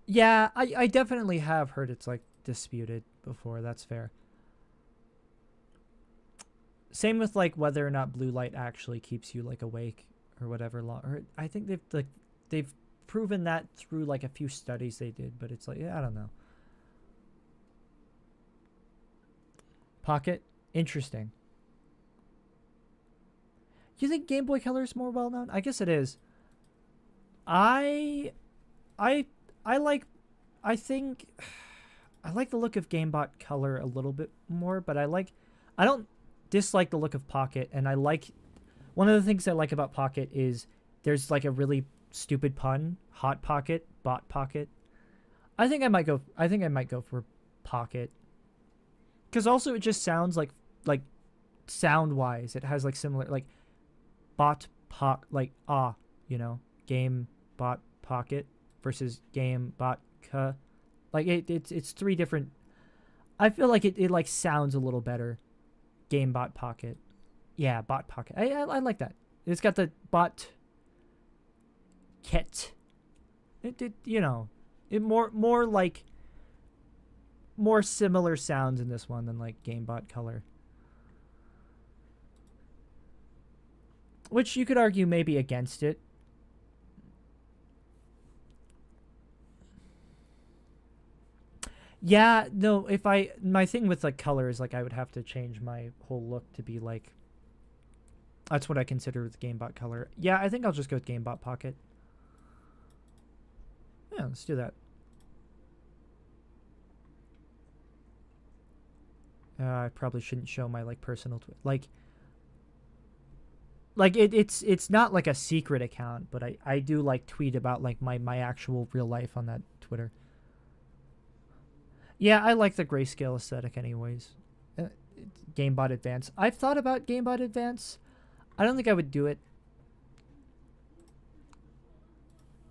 Yeah, I definitely have heard it's like disputed before. That's fair. Same with like whether or not blue light actually keeps you like awake or whatever. Or I think they've proven that through like a few studies they did, but it's like, yeah, I don't know. Pocket, interesting. You think Game Boy Color is more well known? I guess it is. I I I like I think I like the look of GameBot Color a little bit more, but I don't dislike the look of Pocket, and I like one of the things I like about Pocket is there's like a really stupid pun, Hot Pocket, Bot Pocket. I think I might go for Pocket. Cuz also it just sounds like sound-wise, it has like similar like bot poc like you know, game bot pocket versus game bot ka. Like it's three different. I feel like it like sounds a little better. Game bot pocket. Yeah, bot pocket. I like that. It's got the bot ket. It you know, it more like more similar sounds in this one than like game bot color. Which you could argue maybe against it. Yeah, no, if I my thing with like color is like I would have to change my whole look to be like that's what I consider with GameBot color. Yeah, I think I'll just go with GameBot Pocket. Yeah, let's do that. I probably shouldn't show my like personal like it's not like a secret account, but I do like tweet about like my actual real life on that Twitter. Yeah, I like the grayscale aesthetic anyways. GameBot Advance. I've thought about GameBot Advance. I don't think I would do it.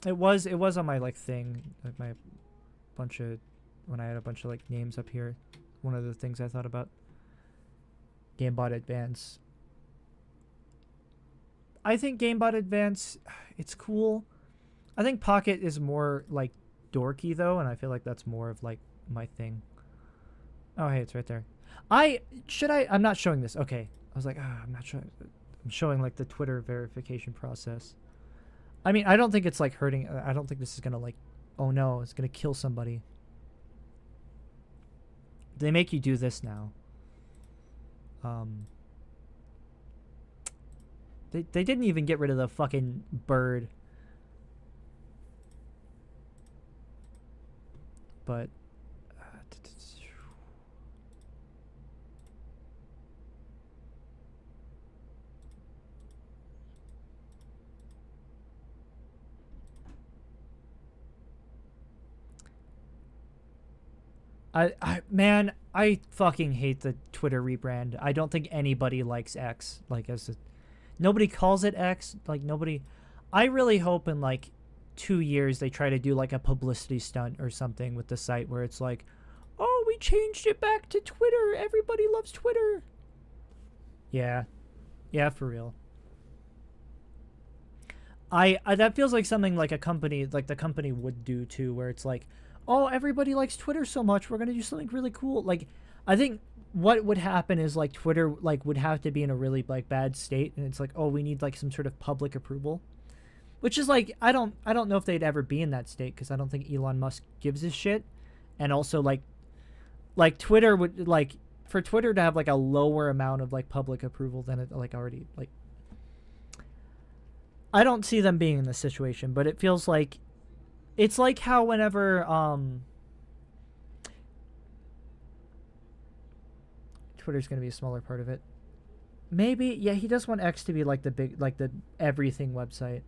It was on my like thing, like my bunch of when I had a bunch of like names up here. One of the things I thought about. GameBot Advance. I think GameBot Advance, it's cool. I think Pocket is more like dorky though, and I feel like that's more of like my thing. Oh hey, it's right there. I'm not showing this. Okay. I was like, I'm not showing. I'm showing like the Twitter verification process. I mean, I don't think it's like hurting. I don't think this is gonna like, oh no, it's gonna kill somebody. They make you do this now. They didn't even get rid of the fucking bird. But man, I fucking hate the Twitter rebrand. I don't think anybody likes X. Like nobody calls it X. Like nobody. I really hope in like 2 years they try to do like a publicity stunt or something with the site where it's like, oh, we changed it back to Twitter. Everybody loves Twitter. Yeah, for real. I that feels like something like a company like the company would do too, where it's like, oh, everybody likes Twitter so much, we're gonna do something really cool. Like, I think what would happen is like Twitter like would have to be in a really like bad state, and it's like, oh, we need like some sort of public approval, which is like I don't know if they'd ever be in that state because I don't think Elon Musk gives a shit, and also like Twitter would like for Twitter to have like a lower amount of like public approval than it like already like. I don't see them being in this situation, but it feels like it's like how whenever Twitter's gonna be a smaller part of it. Maybe, yeah, he does want X to be like the big like the everything website.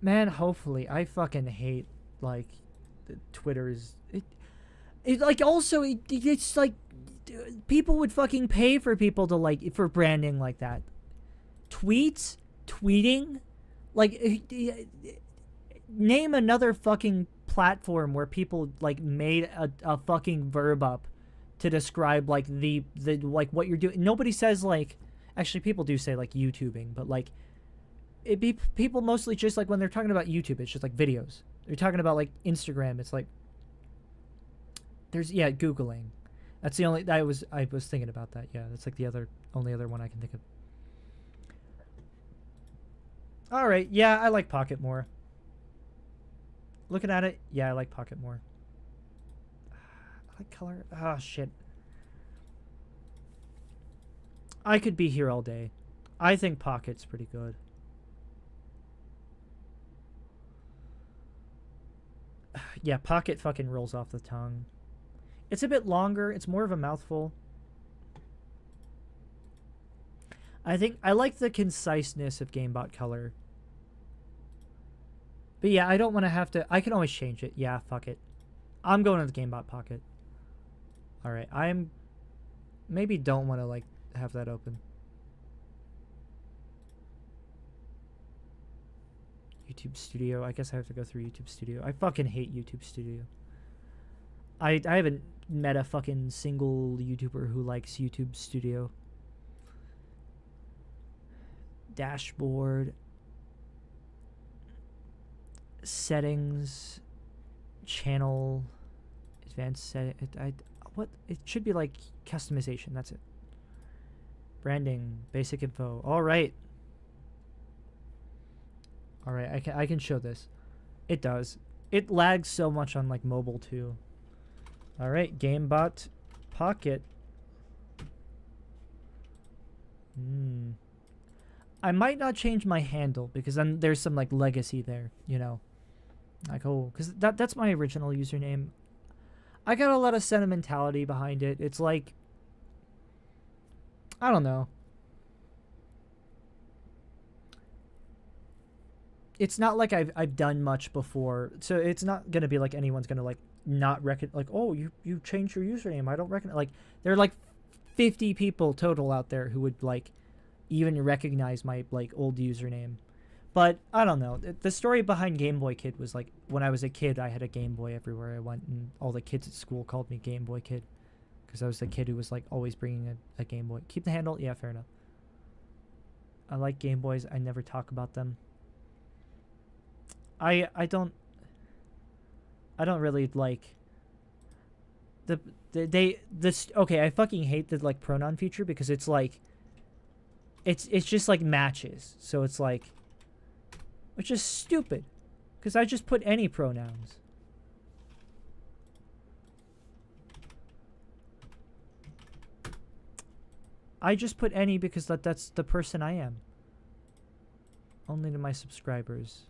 Man, hopefully. I fucking hate like Twitter's it like also it's like people would fucking pay for people to like for branding like that. Tweeting like name another fucking platform where people like made a fucking verb up to describe like the like what you're doing. Nobody says like actually people do say like YouTubing, but like it'd be people mostly just like when they're talking about YouTube, it's just like videos. They're talking about like Instagram, it's like there's Googling. That's the only I was thinking about that. Yeah, that's like the only other one I can think of. All right, yeah, I like Pocket more. Looking at it, yeah, I like Pocket more. I like color. Oh shit. I could be here all day. I think Pocket's pretty good. Yeah, Pocket fucking rolls off the tongue. It's a bit longer. It's more of a mouthful. I think I like the conciseness of GameBot Color. But yeah, I don't want to have to. I can always change it. Yeah, fuck it. I'm going to the GameBot Pocket. All right, I'm maybe don't want to like have that open. YouTube Studio. I guess I have to go through YouTube Studio. I fucking hate YouTube Studio. I haven't met a fucking single YouTuber who likes YouTube Studio. Dashboard. Settings. Channel. Advanced setting. What? It should be like customization. That's it. Branding. Basic info. All right. All right. I can show this. It does. It lags so much on like mobile too. All right. GameBot Pocket. I might not change my handle because then there's some like legacy there, you know. Like, oh, because that's my original username. I got a lot of sentimentality behind it. It's like, I don't know. It's not like I've done much before, so it's not gonna be like anyone's gonna like not reckon like, oh, you changed your username. I don't reckon like there are like 50 people total out there who would like even recognize my like old username. But I don't know. The story behind Game Boy Kid was like when I was a kid, I had a Game Boy everywhere I went, and all the kids at school called me Game Boy Kid because I was the kid who was like always bringing a Game Boy. Keep the handle? Yeah, fair enough. I like Game Boys. I never talk about them. I don't really like okay, I fucking hate the like pronoun feature because it's like it's just like matches. So it's like, which is stupid because I just put any pronouns. I just put any because that's the person I am. Only to my subscribers.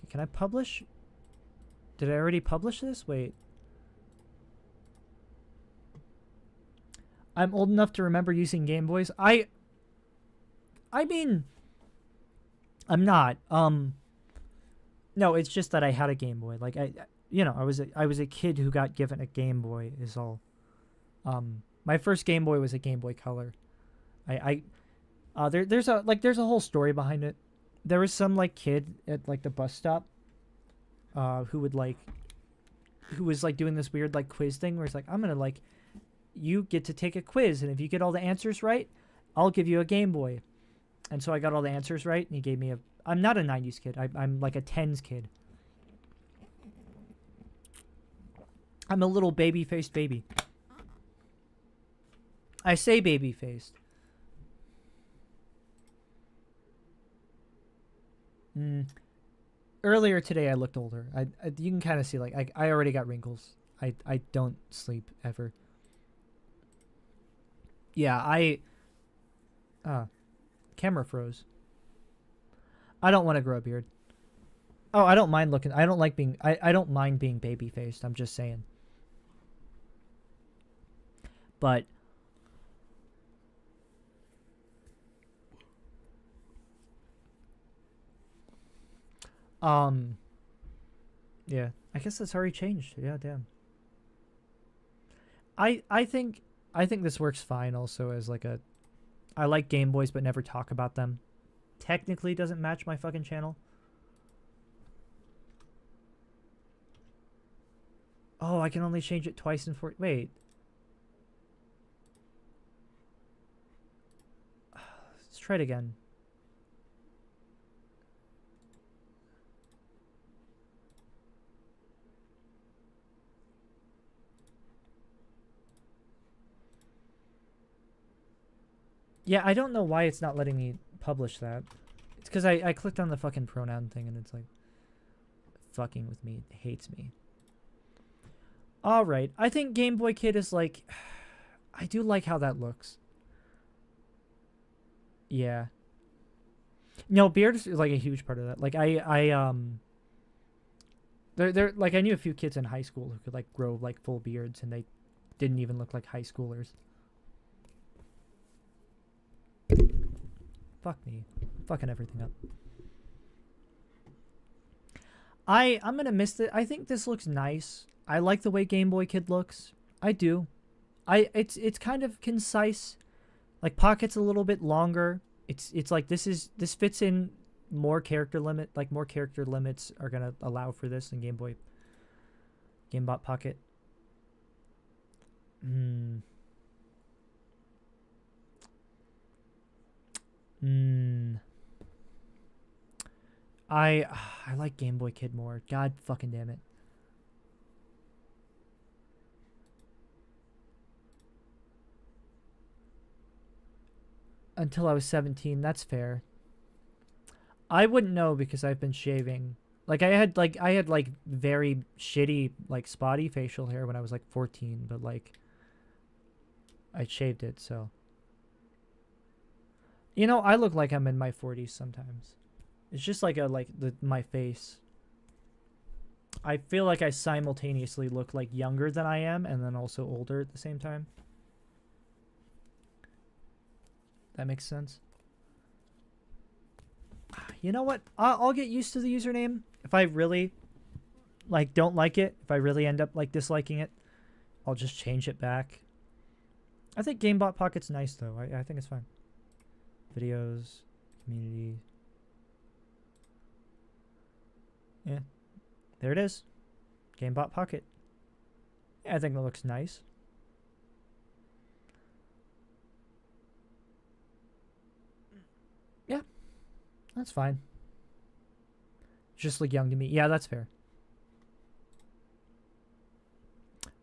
Can I publish? Did I already publish this? Wait. I'm old enough to remember using Game Boys. I mean, I'm not. No, it's just that I had a Game Boy. Like I was a kid who got given a Game Boy is all. My first Game Boy was a Game Boy Color. There's a whole story behind it. There was some like kid at like the bus stop who was like doing this weird like quiz thing where it's like, I'm gonna like, you get to take a quiz, and if you get all the answers right, I'll give you a Game Boy. And so I got all the answers right, and he gave me I'm not a 90s kid. I'm like a 10s kid. I'm a little baby-faced baby. I say baby-faced. Earlier today I looked older. You can kind of see like I already got wrinkles. I don't sleep ever. Yeah, camera froze. I don't want to grow a beard. Oh, I don't mind looking. I don't like being I don't mind being baby faced. I'm just saying. But yeah, I guess that's already changed. Yeah, damn. I think this works fine also as like a I like Game Boys but never talk about them. Technically doesn't match my fucking channel. Oh, I can only change it twice in 4. Wait. Let's try it again. Yeah, I don't know why it's not letting me publish that. It's because I clicked on the fucking pronoun thing and it's like fucking with me. It hates me. Alright, I think Game Boy Kid is like... I do like how that looks. Yeah. No, beard is like a huge part of that. Like they're like I knew a few kids in high school who could like grow like full beards and they didn't even look like high schoolers. Fuck me. Fucking everything up. I'm gonna miss it. I think this looks nice. I like the way Game Boy Kid looks. I do. It's kind of concise. Like Pocket's a little bit longer. It's like this fits in more character limit. Like more character limits are gonna allow for this in GameBot Pocket. I like Game Boy Kid more. God fucking damn it. Until I was 17, that's fair. I wouldn't know because I've been shaving. Like I had very shitty like spotty facial hair when I was like 14, but like I shaved it, so you know, I look like I'm in my 40s sometimes. It's just like my face. I feel like I simultaneously look like younger than I am and then also older at the same time. That makes sense. You know what? I'll get used to the username. If I really like don't like it, if I really end up like disliking it, I'll just change it back. I think GameBot Pocket's nice though. I think it's fine. Videos, community. Yeah. There it is. GameBot Pocket. Yeah, I think that looks nice. Yeah. That's fine. Just look young to me. Yeah, that's fair.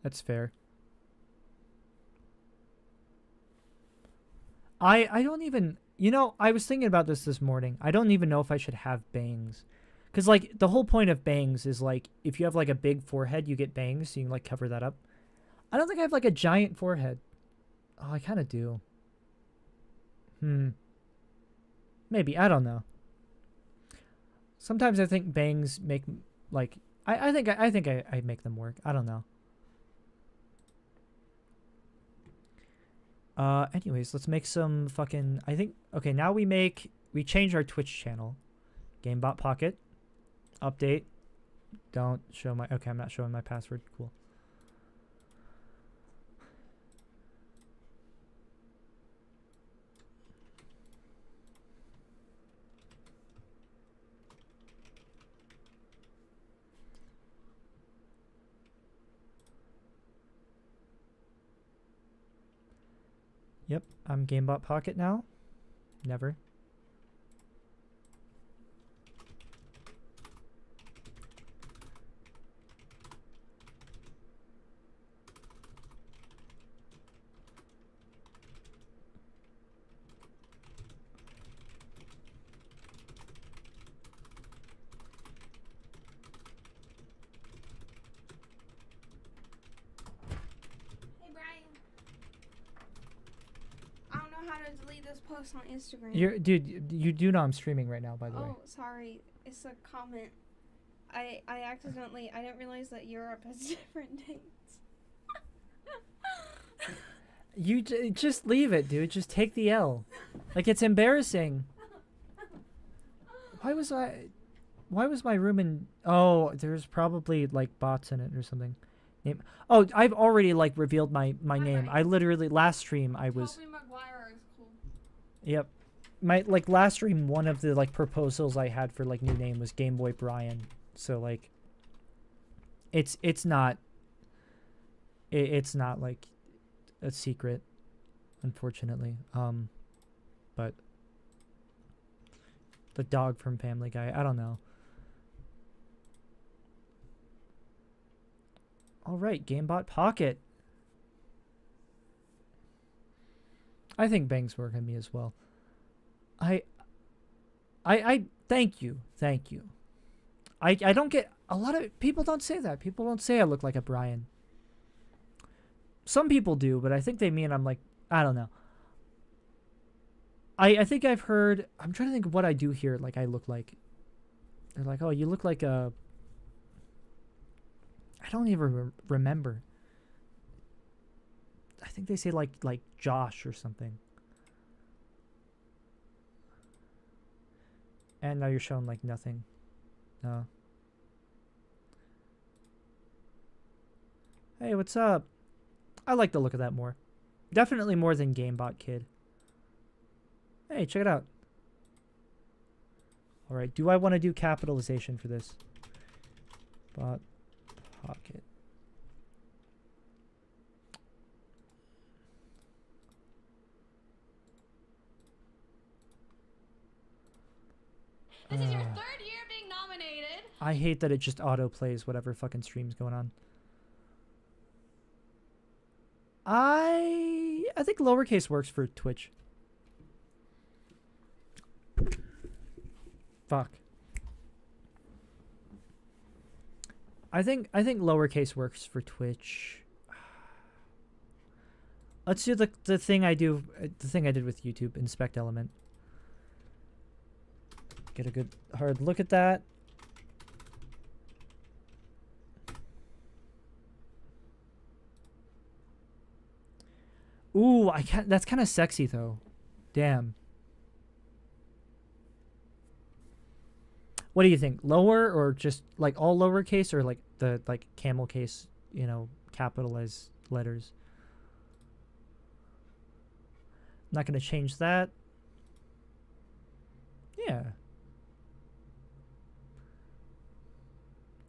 That's fair. I don't even... You know, I was thinking about this morning. I don't even know if I should have bangs. Because, like, the whole point of bangs is, like, if you have, like, a big forehead, you get bangs, so you can, like, cover that up. I don't think I have, like, a giant forehead. Oh, I kind of do. Maybe. I don't know. Sometimes I think bangs make, like... I think I make them work. I don't know. Anyways, let's make some fucking... I think... Okay, now we change our Twitch channel. GameBot Pocket. Update. Don't show my... Okay, I'm not showing my password. Cool. Yep, I'm GameBot Pocket now. Never. Post on Instagram. Dude, you do know I'm streaming right now, by the way. Oh, sorry. It's a comment. I accidentally... I didn't realize that Europe has different dates. You just leave it, dude. Just take the L. Like, it's embarrassing. Why was my room in... Oh, there's probably, like, bots in it or something. Name... Oh, I've already, like, revealed my name. I literally... Last stream, I was... Toby Maguire is cool. Yep. My, like, last stream, one of the, like, proposals I had for, like, new name was Game Boy Brian. So, like... It's not... It's not, like, a secret, unfortunately. But... The dog from Family Guy. I don't know. Alright, GameBot Pocket. I think bangs work on me as well. I thank you. Thank you. I don't get a lot of people don't say that. People don't say I look like a Brian. Some people do, but I think they mean I'm like, I don't know. I think I've heard, I'm trying to think of what I do here like I look like. They're like, "Oh, you look like a," I don't even remember. I think they say like Josh or something. And now you're showing like nothing. No. Hey, what's up? I like the look of that more. Definitely more than GameBot Kid. Hey, check it out. Alright, do I want to do capitalization for this? Bot Pocket. This is your third year being nominated. I hate that it just auto plays whatever fucking stream's going on. I think lowercase works for Twitch. Fuck. I think lowercase works for Twitch. Let's do the thing I did with YouTube, inspect element. Get a good hard look at that. Ooh, I can't. That's kind of sexy though. Damn. What do you think? Lower or just like all lowercase or like the like camel case, you know, capitalized letters? Not gonna change that. Yeah.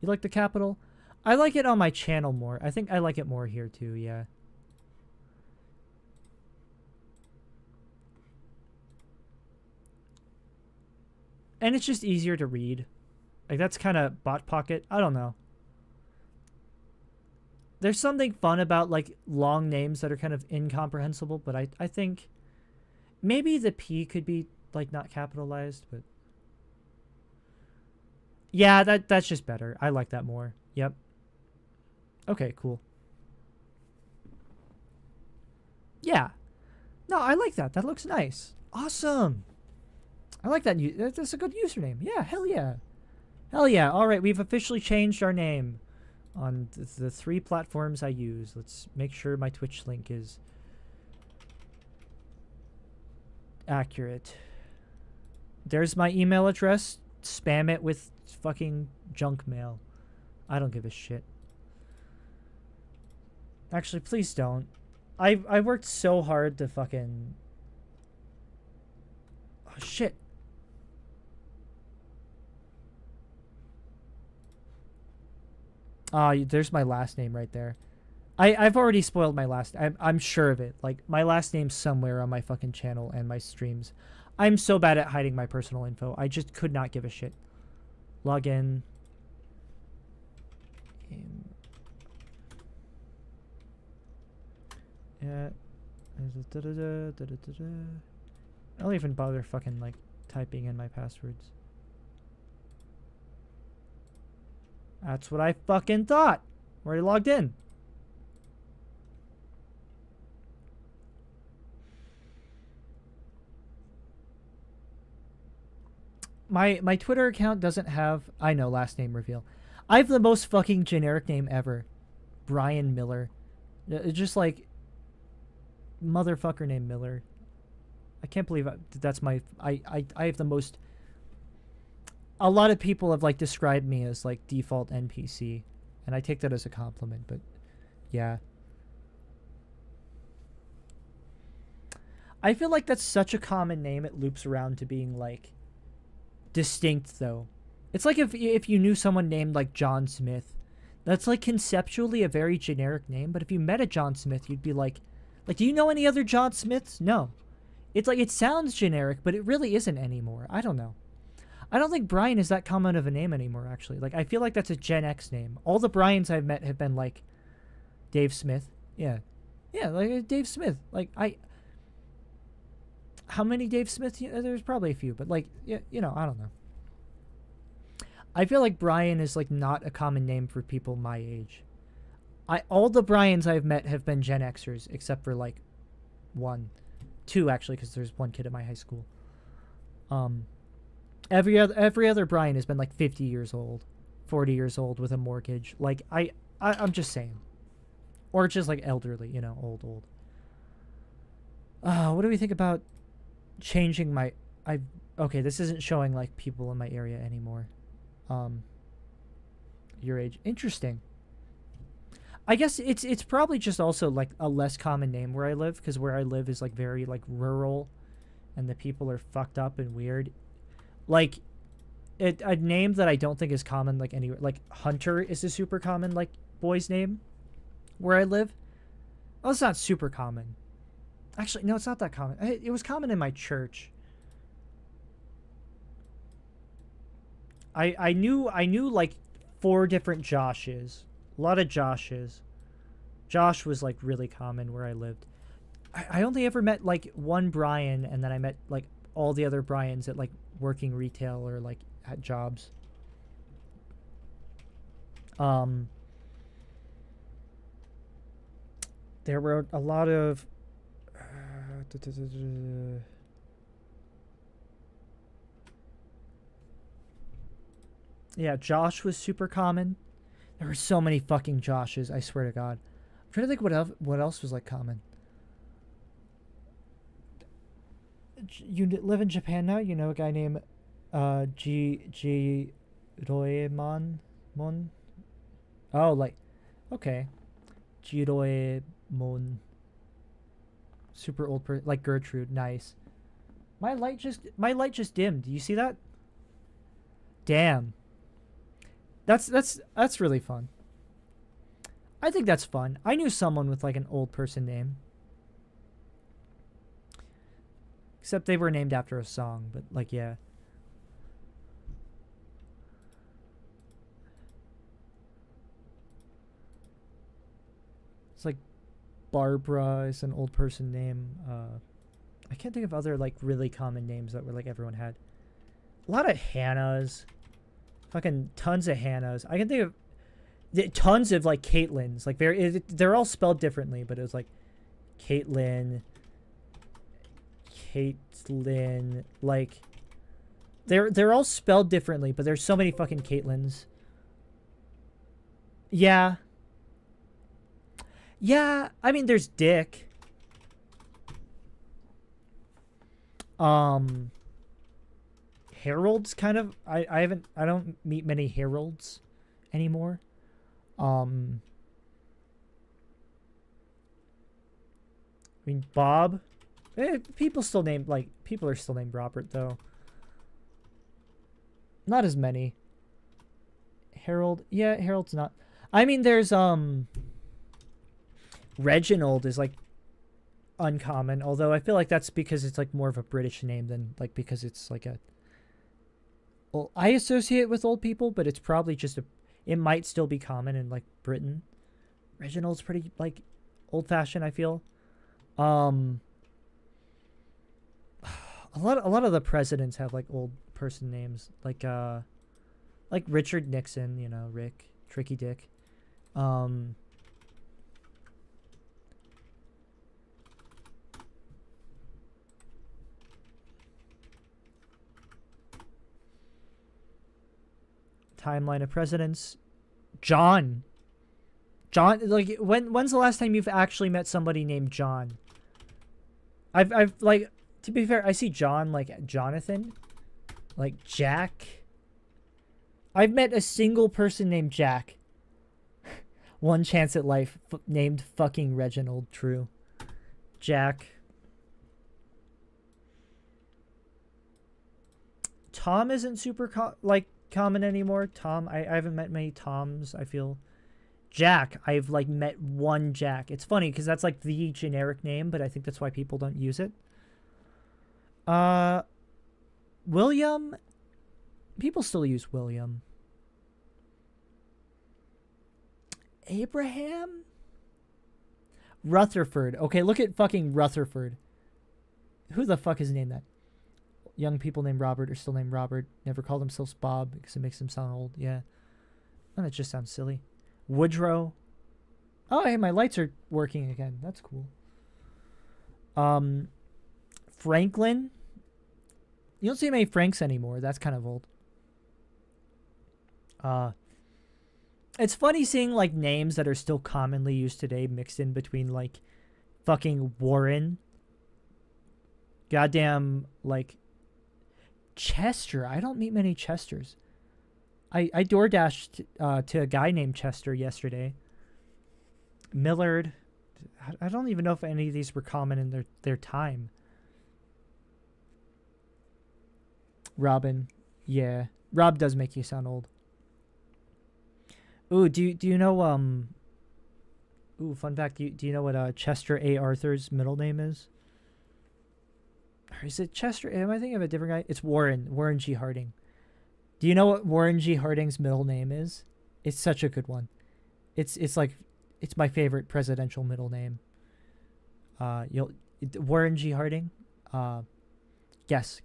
You like the capital? I like it on my channel more. I think I like it more here too, yeah. And it's just easier to read. Like, that's kind of bot pocket. I don't know. There's something fun about, like, long names that are kind of incomprehensible, but I think maybe the P could be, like, not capitalized, but... Yeah, that's just better. I like that more. Yep. Okay, cool. Yeah. No, I like that. That looks nice. Awesome. I like that. That's a good username. Yeah, hell yeah. Hell yeah. All right, we've officially changed our name on the 3 platforms I use. Let's make sure my Twitch link is accurate. There's my email address. Spam it with fucking junk mail. I don't give a shit. Actually, please don't. I worked so hard to fucking... Oh, shit. There's my last name right there. I've already spoiled my last... I'm sure of it. Like, my last name's somewhere on my fucking channel and my streams. I'm so bad at hiding my personal info. I just could not give a shit. Log in. Yeah. I don't even bother fucking, like, typing in my passwords. That's what I fucking thought. Already logged in. My Twitter account doesn't have... I know, last name reveal. I have the most fucking generic name ever. Brian Miller. It's just like... Motherfucker named Miller. I can't believe that's my... I have the most... A lot of people have, like, described me as, like, default NPC. And I take that as a compliment, but... Yeah. I feel like that's such a common name, it loops around to being, like... distinct, though. It's like if you knew someone named, like, John Smith. That's, like, conceptually a very generic name, but if you met a John Smith, you'd be like, do you know any other John Smiths? No. It's like, it sounds generic, but it really isn't anymore. I don't know. I don't think Brian is that common of a name anymore, actually. Like, I feel like that's a Gen X name. All the Brians I've met have been, like, Dave Smith. Yeah. Yeah, like, Dave Smith. Like, how many Dave Smith? There's probably a few, but like, yeah, I don't know. I feel like Brian is like not a common name for people my age. All the Brians I've met have been Gen Xers, except for like two actually, because there's one kid at my high school. Every other Brian has been like 50 years old, 40 years old with a mortgage. Like I'm just saying, or just like elderly, old. What do we think about changing my? Okay, this isn't showing like people in my area anymore. Your age, interesting. I guess it's probably just also like a less common name where I live, because where I live is like very like rural, and the people are fucked up and weird. Like, a name that I don't think is common like anywhere. Like Hunter is a super common like boy's name where I live. Oh, it's not super common. Actually, no, it's not that common. It was common in my church. I knew like 4 different Joshes. A lot of Joshes. Josh was like really common where I lived. I only ever met like one Brian, and then I met like all the other Brians at like working retail or like at jobs. There were a lot of yeah, Josh was super common. There were so many fucking Joshes, I swear to God. I'm trying to think what else was like common. You live in Japan now? You know a guy named G Roemon Mon? Oh, like, okay. Jiroemon. Super old person, like Gertrude. Nice. My light just dimmed. Do you see that? Damn. That's really fun. I think that's fun. I knew someone with like an old person name. Except they were named after a song, but like, yeah. It's like Barbara is an old person name. I can't think of other like really common names that were like everyone had. A lot of Hannahs. Fucking tons of Hannahs. I can think of tons of like Caitlins. Like they're all spelled differently, but it was like Caitlin. Like they're all spelled differently, but there's so many fucking Caitlins. Yeah. Yeah, I mean there's Dick. Harold's kind of I don't meet many Harolds anymore. I mean Bob. People are still named Robert though. Not as many. Harold, yeah, Harold's not. I mean there's Reginald is like uncommon, although I feel like that's because it's like more of a British name than like because it's like a. Well, I associate it with old people, but it's probably just it might still be common in like Britain. Reginald's pretty like old fashioned, I feel. A lot of the presidents have like old person names, like Richard Nixon, Rick, Tricky Dick. Timeline of presidents. John, like when's the last time you've actually met somebody named John? I've like, to be fair, I see John like Jonathan, like Jack. I've met a single person named Jack. One chance at life, named fucking Reginald. True. Jack. Tom isn't super common anymore. Tom, I haven't met many Toms, I feel. Jack, I've like met one Jack. It's funny because that's like the generic name, but I think that's why people don't use it. William, people still use William. Abraham? Rutherford. Okay, look at fucking Rutherford. Who the fuck is named that? Young people named Robert are still named Robert. Never call themselves Bob because it makes them sound old. Yeah. And it just sounds silly. Woodrow. Oh, hey, my lights are working again. That's cool. Franklin. You don't see many Franks anymore. That's kind of old. It's funny seeing like names that are still commonly used today mixed in between like fucking Warren. Goddamn like Chester. I don't meet many Chesters. I DoorDashed to a guy named Chester yesterday. Millard. I don't even know if any of these were common in their time. Robin. Yeah. Rob does make you sound old. Ooh, do you know ooh, fun fact, do you know what Chester A. Arthur's middle name is? Or is it Chester? Am I thinking of a different guy? It's Warren G. Harding. Do you know what Warren G. Harding's middle name is? It's such a good one. It's like it's my favorite presidential middle name. Warren G. Harding. Guess.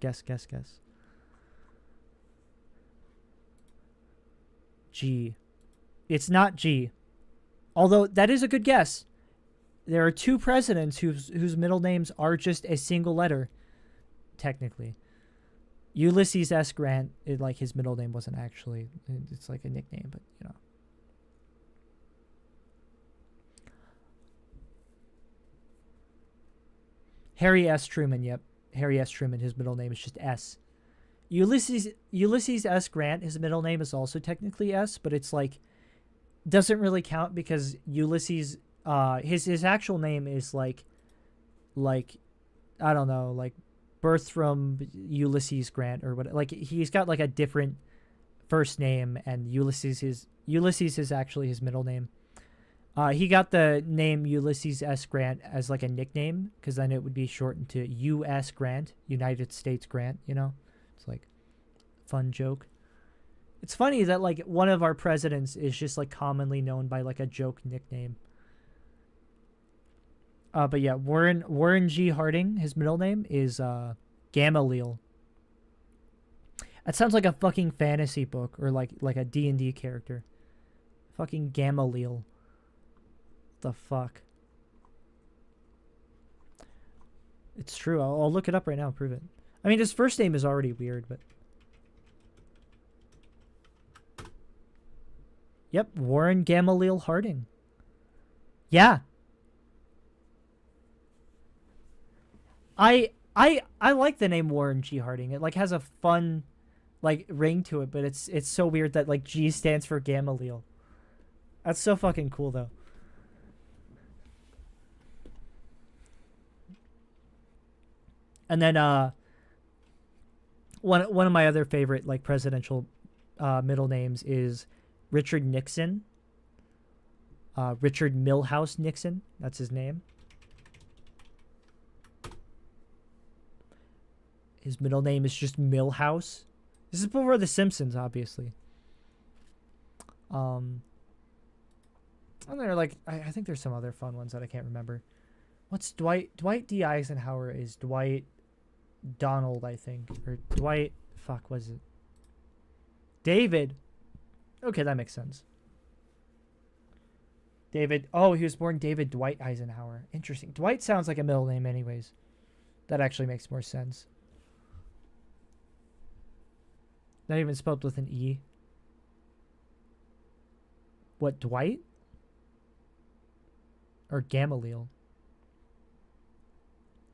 G. It's not G. Although that is a good guess. There are two presidents whose middle names are just a single letter, technically. Ulysses S. Grant, like his middle name wasn't actually, it's like a nickname, but you know. Harry S. Truman, yep. Harry S. Truman, his middle name is just S. Ulysses S. Grant, his middle name is also technically S, but it's like doesn't really count because Ulysses his actual name is like I don't know, like Bertram Ulysses Grant or what, like he's got like a different first name, and Ulysses is actually his middle name. He got the name Ulysses S. Grant as like a nickname because then it would be shortened to U.S. Grant, United States Grant, you know? It's like fun joke. It's funny that like one of our presidents is just like commonly known by like a joke nickname. But yeah, Warren G. Harding, his middle name is Gamaliel. That sounds like a fucking fantasy book or like a D&D character. Fucking Gamaliel. The fuck? It's true. I'll look it up right now and prove it. I mean, his first name is already weird, but... Yep, Warren Gamaliel Harding. Yeah. I like the name Warren G. Harding. It like has a fun like ring to it, but it's so weird that like G stands for Gamaliel. That's so fucking cool though. And then one of my other favorite like presidential middle names is Richard Nixon. Richard Milhouse Nixon, that's his name. His middle name is just Milhouse. This is before The Simpsons, obviously. And there are like I think there's some other fun ones that I can't remember. What's Dwight D. Eisenhower is Dwight Donald, I think. Or Dwight fuck was it? David. Okay, that makes sense. David. Oh, he was born David Dwight Eisenhower. Interesting. Dwight sounds like a middle name anyways. That actually makes more sense. Not even spelled with an E. What, Dwight? Or Gamaliel?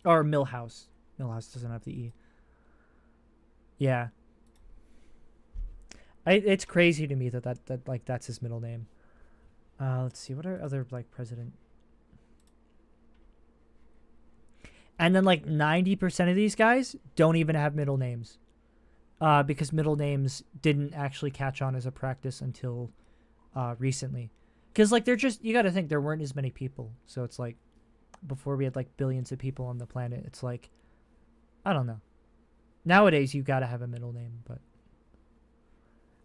Or Milhouse. Milhouse doesn't have the E. Yeah. It's crazy to me that like that's his middle name. Let's see, what are other like president? And then like 90% of these guys don't even have middle names. Because middle names didn't actually catch on as a practice until recently. Because like they're just, you got to think there weren't as many people. So it's like before we had like billions of people on the planet, it's like, I don't know. Nowadays you got to have a middle name, but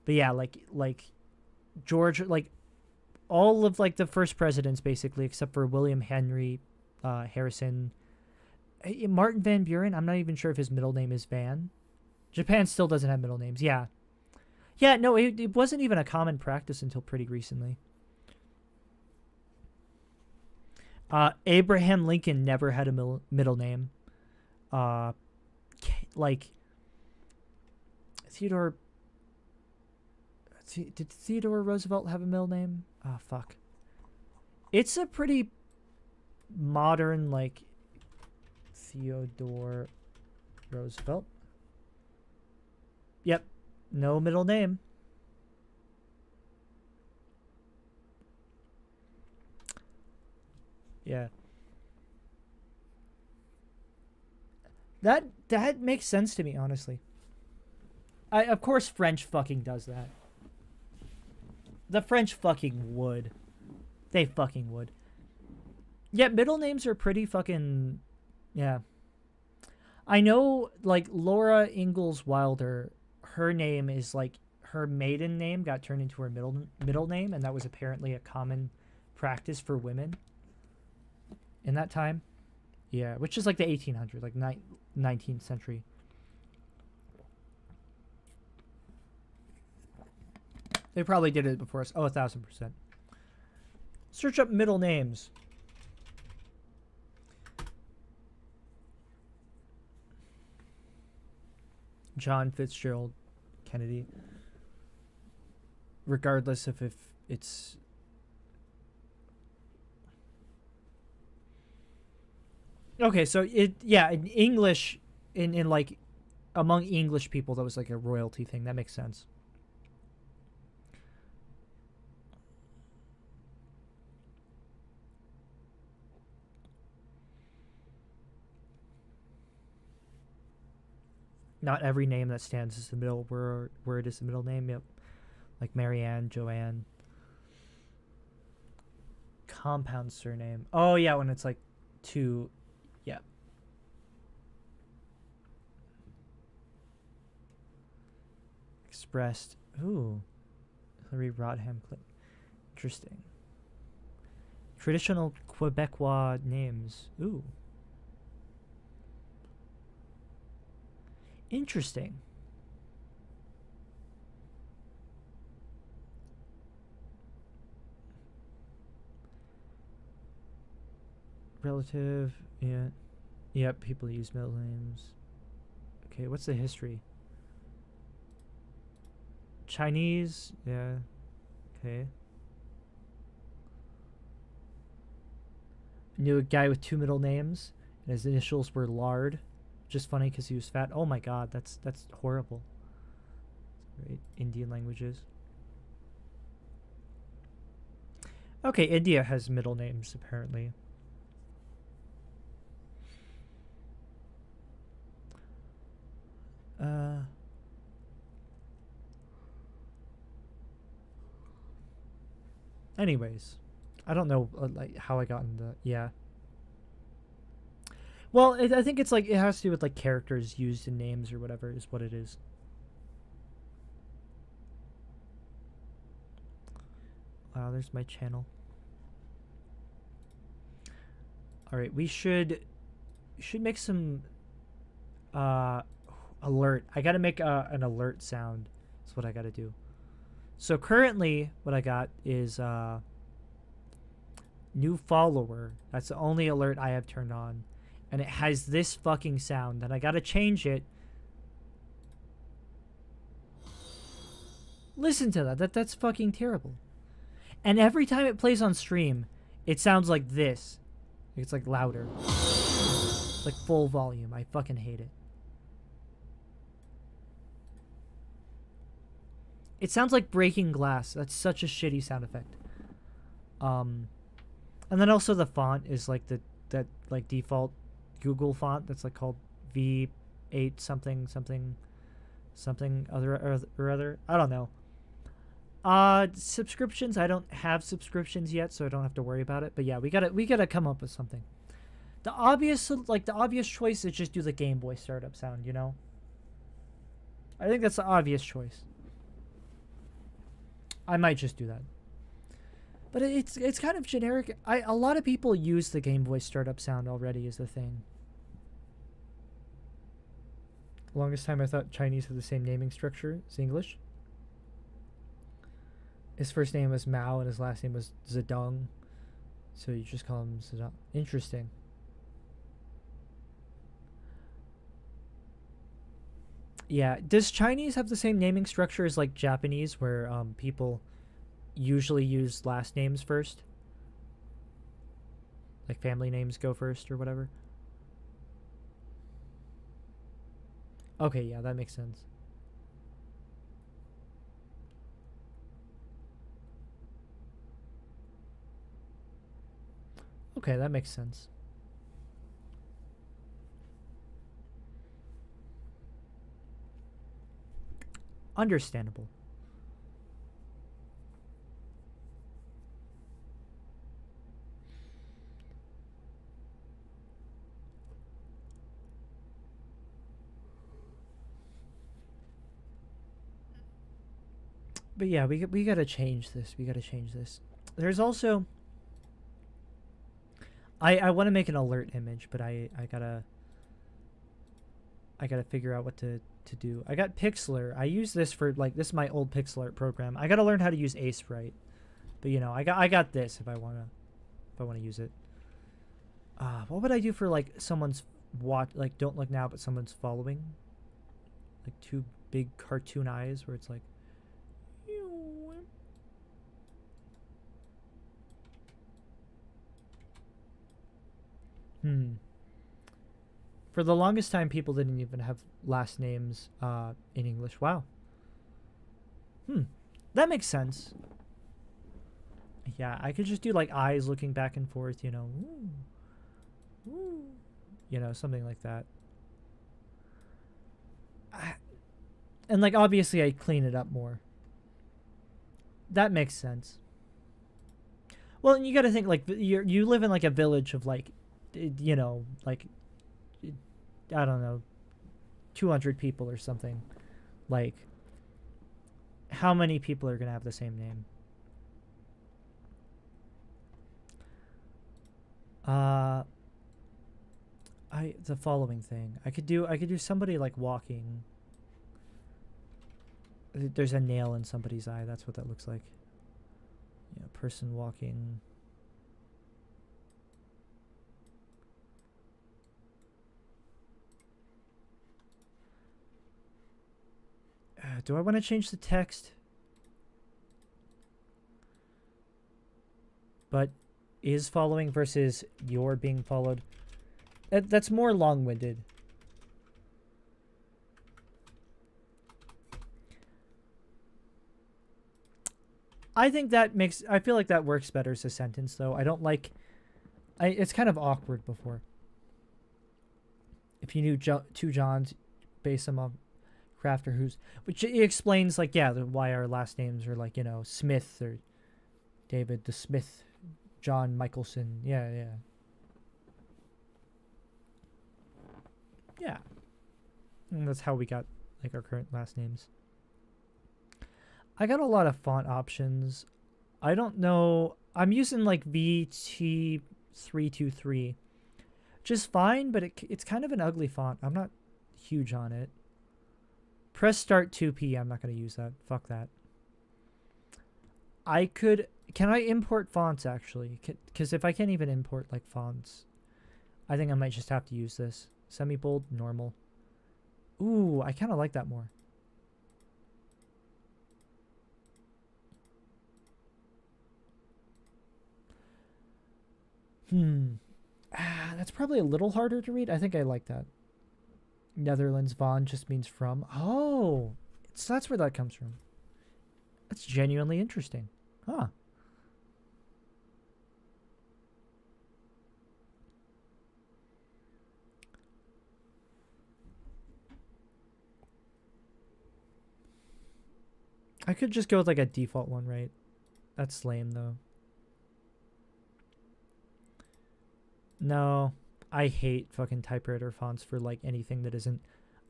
yeah, like George, like all of like the first presidents basically, except for William Henry Harrison, Martin Van Buren. I'm not even sure if his middle name is Van. Japan still doesn't have middle names. Yeah. Yeah, no, it wasn't even a common practice until pretty recently. Abraham Lincoln never had a middle name. Like Theodore. Did Theodore Roosevelt have a middle name? Oh, fuck. It's a pretty modern, like, Theodore Roosevelt. Yep. No middle name. Yeah. That makes sense to me, honestly. Of course French fucking does that. The French fucking would. They fucking would. Yeah, middle names are pretty fucking... Yeah. I know, like, Laura Ingalls Wilder, her name is, like, her maiden name got turned into her middle name, and that was apparently a common practice for women in that time. Yeah, which is, like, the 1800s, like, 19th century. They probably did it before us. Oh, 1,000%. Search up middle names. John Fitzgerald Kennedy. Regardless of if it's... Okay, so yeah, in English, in like, among English people, that was like a royalty thing. That makes sense. Not every name that stands as the middle word is the middle name. Yep. Like Marianne, Joanne. Compound surname. Oh, yeah, when it's like two. Yeah. Expressed. Ooh. Hillary Rodham. Interesting. Traditional Quebecois names. Ooh. Interesting. Relative, yeah. Yep, people use middle names. Okay, what's the history? Chinese, yeah. Okay. Knew a guy with 2 middle names, and his initials were Lard. Just funny because he was fat. Oh my god, that's horrible. Right, Indian languages. Okay, India has middle names apparently. Anyways, I don't know like how I got in the yeah. Well, I think it's like it has to do with like characters used in names or whatever is what it is. Wow, there's my channel. All right, we should make some alert. I got to make an alert sound. That's what I got to do. So currently what I got is new follower. That's the only alert I have turned on. And it has this fucking sound, and I gotta change it. Listen to that. That's fucking terrible. And every time it plays on stream, it sounds like this. It's like louder. Like full volume. I fucking hate it. It sounds like breaking glass. That's such a shitty sound effect. And then also the font is like that like default Google font that's like called V8 something other. I don't know. Subscriptions. I don't have subscriptions yet, so I don't have to worry about it. But yeah, we gotta come up with something. The obvious choice is just do the Game Boy startup sound. You know. I think that's the obvious choice. I might just do that. But it's kind of generic. A lot of people use the Game Boy startup sound already as the thing. Longest time I thought Chinese had the same naming structure as English. His first name was Mao and his last name was Zedong. So you just call him Zedong. Interesting. Yeah. Does Chinese have the same naming structure as like Japanese where people usually use last names first? Like family names go first or whatever? Okay, yeah, that makes sense. Okay, that makes sense. Understandable. But yeah, we gotta change this. We gotta change this. There's also I want to make an alert image, but I gotta figure out what to do. I got Pixlr. I use this for like this is my old pixel art program. I gotta learn how to use Ace Sprite, but you know I got this if I wanna use it. What would I do for like someone's watch like don't look now, but someone's following? Like two big cartoon eyes where it's like. For the longest time, people didn't even have last names in English. Wow. That makes sense. Yeah, I could just do like eyes looking back and forth, you know. Ooh. Ooh. You know, something like that. And like obviously I clean it up more. That makes sense. Well, and you got to think like you live in like a village of like you know, like I don't know, 200 people or something. Like how many people are going to have the same name? The following thing. I could do somebody like walking. There's a nail in somebody's eye. That's what that looks like. Yeah, person walking. Do I want to change the text? But is following versus you're being followed. That's more long-winded. I think that makes... I feel like that works better as a sentence, though. I don't like... it's kind of awkward before. If you knew two Johns, base them on Crafter, who's... Which it explains, like, yeah, why our last names are, like, you know, Smith or David the Smith, John Michelson. Yeah, yeah. Yeah. And that's how we got, like, our current last names. I got a lot of font options. I don't know. I'm using like VT323. Just fine, but it's kind of an ugly font. I'm not huge on it. Press start 2P. I'm not going to use that. Fuck that. I could... Can I import fonts, actually? Because if I can't even import, like, fonts, I think I might just have to use this. Semi-bold, normal. Ooh, I kind of like that more. That's probably a little harder to read. I think I like that. Netherlands, Von just means from. Oh, so that's where that comes from. That's genuinely interesting. Huh. I could just go with like a default one, right? That's lame though. No, I hate fucking typewriter fonts for like anything that isn't.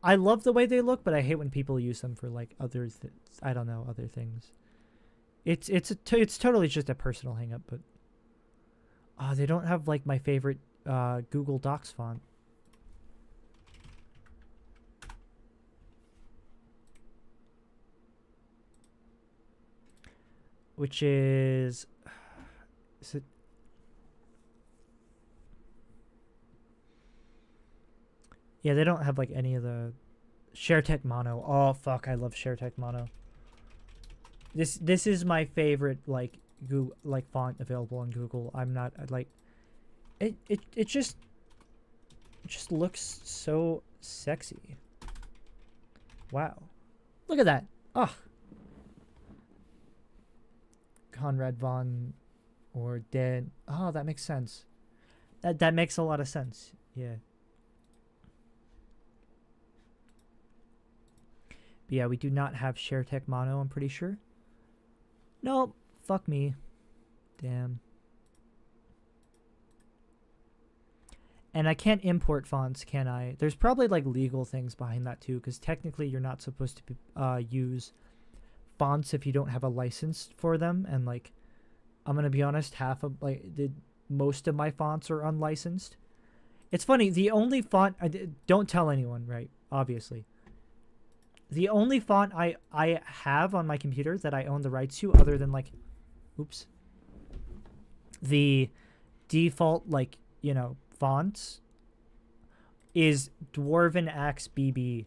I love the way they look, but I hate when people use them for like other. I don't know, other things. It's totally just a personal hang up, but they don't have like my favorite Google Docs font. which is it? Yeah, they don't have like any of the ShareTech Mono. Oh fuck, I love ShareTech Mono. This is my favorite like Google, like font available on Google. I'm not like it just looks so sexy. Wow. Look at that. Oh. Conrad von or Dan. Oh, that makes sense. That makes a lot of sense. Yeah. But yeah, we do not have ShareTech Mono, I'm pretty sure. Nope. Fuck me. Damn. And I can't import fonts, can I? There's probably like legal things behind that too, because technically you're not supposed to use fonts if you don't have a license for them. And like, I'm gonna be honest, most of my fonts are unlicensed. It's funny. The only font don't tell anyone, right? Obviously. The only font I have on my computer that I own the rights to, other than like, oops, the default like fonts, is Dwarven Axe BB,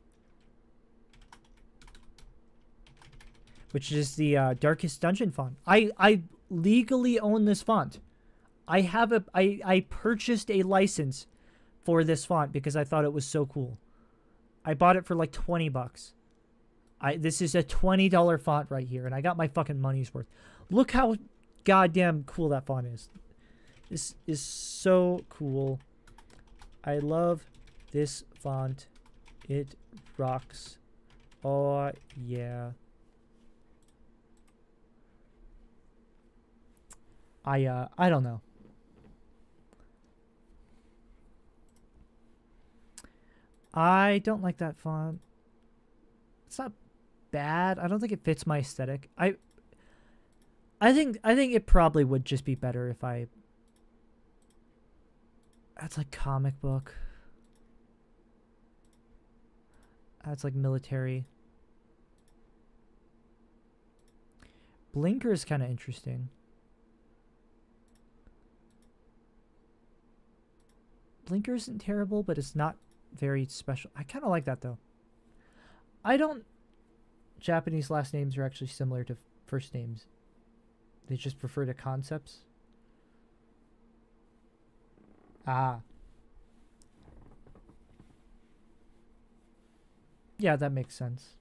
which is the Darkest Dungeon font. I legally own this font. I purchased a license for this font because I thought it was so cool. I bought it for like $20. This is a $20 font right here, and I got my fucking money's worth. Look how goddamn cool that font is. This is so cool. I love this font. It rocks. Oh yeah. I don't know. I don't like that font. It's not bad. I don't think it fits my aesthetic. I think it probably would just be better if I. That's like comic book. That's like military. Blinker is kind of interesting. Blinker isn't terrible, but it's not very special. I kind of like that though. Japanese last names are actually similar to first names. They just refer to concepts. Ah. Yeah, that makes sense.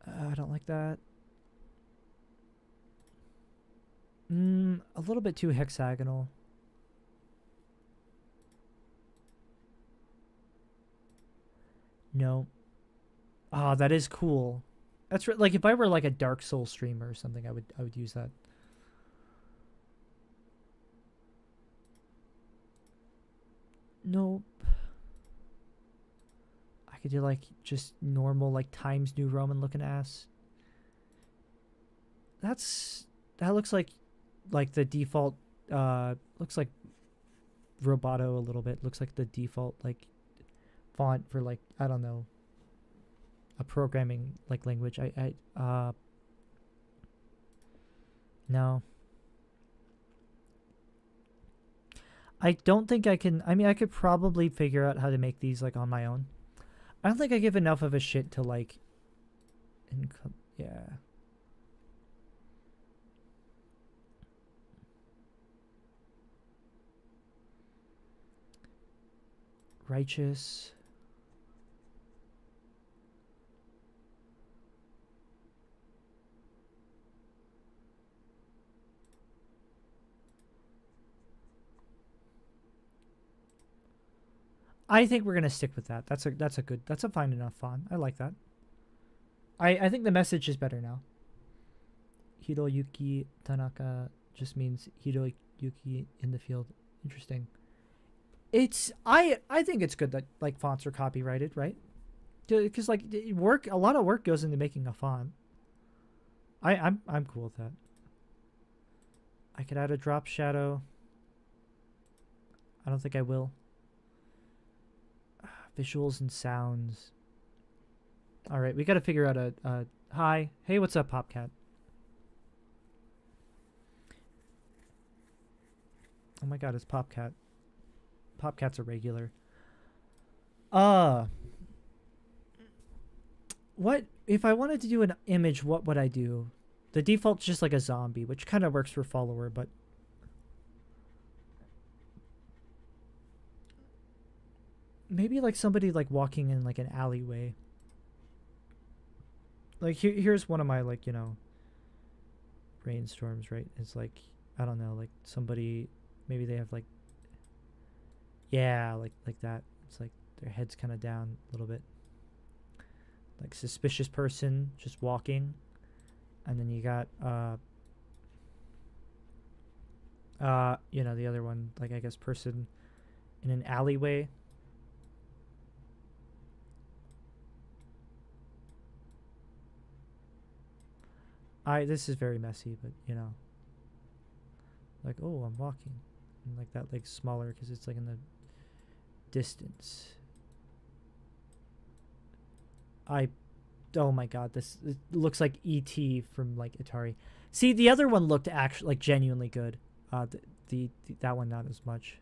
I don't like that. A little bit too hexagonal. No. Ah, that is cool. That's like if I were like a Dark Souls streamer or something, I would use that. Nope. I could do like just normal like Times New Roman looking ass. That looks like the default looks like Roboto a little bit. Looks like the default like font for like I don't know a programming like language. No. I don't think I can. I mean, I could probably figure out how to make these like on my own. I don't think I give enough of a shit to like yeah. Righteous. I think we're gonna stick with that. That's a fine enough font. I like that. I think the message is better now. Hiroyuki Tanaka just means Hiroyuki in the field. Interesting. I think it's good that like fonts are copyrighted, right? Because like a lot of work goes into making a font. I'm cool with that. I could add a drop shadow. I don't think I will. Visuals and sounds. All right, we got to figure out a hi. Hey, what's up, Popcat? Oh my god, it's Popcat. Popcat's a regular. What if I wanted to do an image, what would I do? The default's just like a zombie, which kind of works for follower, but maybe like somebody like walking in like an alleyway. Like here's one of my like, you know, brainstorms, right? It's like, I don't know, like somebody, maybe they have like, yeah, like that. It's like their head's kind of down a little bit. Like suspicious person just walking. And then you got you know, the other one, like I guess person in an alleyway. This is very messy, but you know, like, oh, I'm walking, and like that, like smaller because it's like in the distance. Oh my god, this it looks like ET from like Atari. See, the other one looked actually like genuinely good. The that one not as much.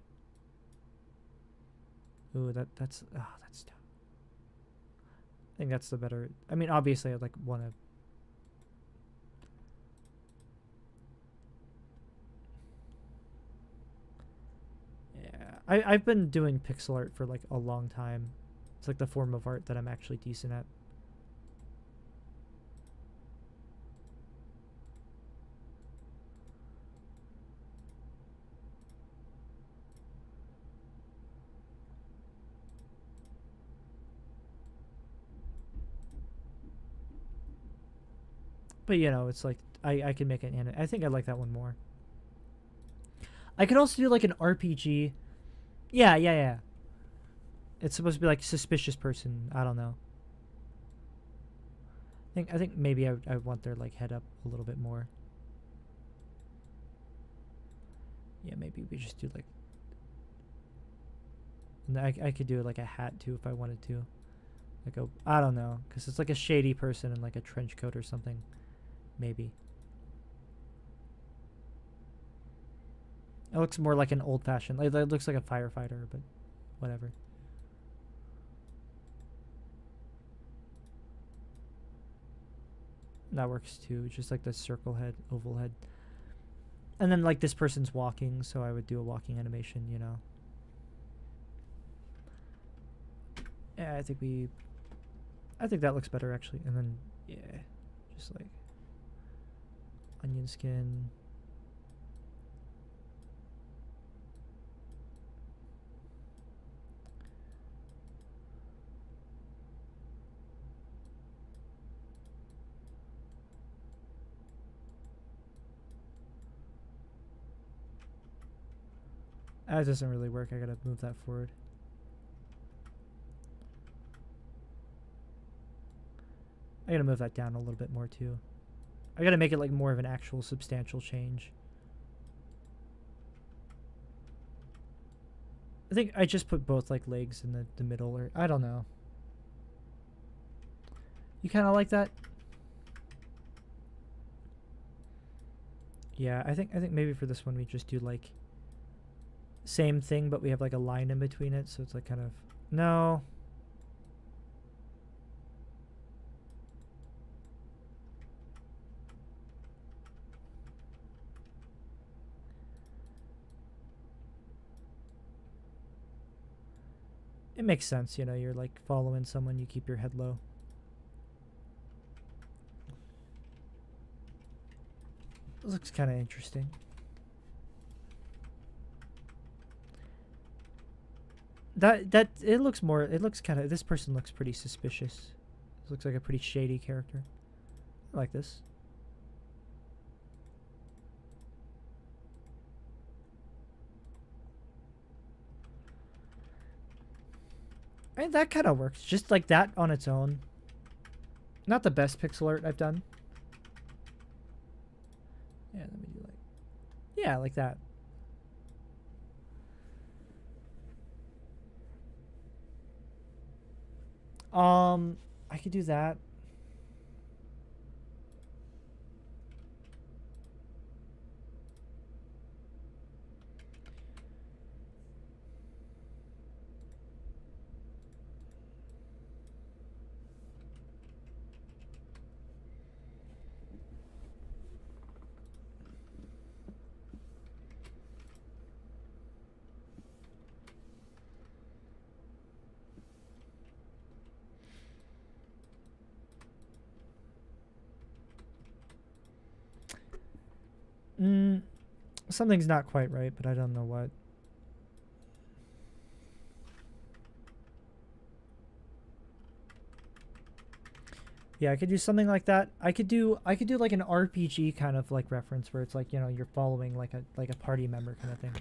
Ooh, that's tough. I think that's the better. I mean, obviously, I'd like want to. Yeah, I've been doing pixel art for like a long time. It's like the form of art that I'm actually decent at. But you know, it's like I can make an anime. I think I like that one more. I could also do like an RPG. Yeah. It's supposed to be like suspicious person. I don't know. I think maybe I want their like head up a little bit more. Yeah, maybe we just do like. And I could do like a hat too if I wanted to. Like I don't know, because it's like a shady person in like a trench coat or something. Maybe. It looks more like an old-fashioned. Like, it looks like a firefighter, but whatever. That works too. Just like the circle head, oval head. And then like this person's walking, so I would do a walking animation, you know. Yeah, I think that looks better actually. And then yeah, just like onion skin. That doesn't really work. I gotta move that forward. I gotta move that down a little bit more too. I gotta make it like more of an actual substantial change. I think I just put both like legs in the middle, or I don't know. You kind of like that? Yeah, I think maybe for this one we just do like same thing, but we have like a line in between it, so it's like kind of no. It makes sense, you know, you're like following someone, you keep your head low. It looks kind of interesting. That it looks kind of, this person looks pretty suspicious. This looks like a pretty shady character. I like this. And that kind of works. Just like that on its own. Not the best pixel art I've done. Yeah, let me do like... Yeah, like that. I could do that. Something's not quite right, but I don't know what. Yeah, I could do something like that. I could do like an RPG kind of like reference where it's like, you know, you're following like a party member kind of thing.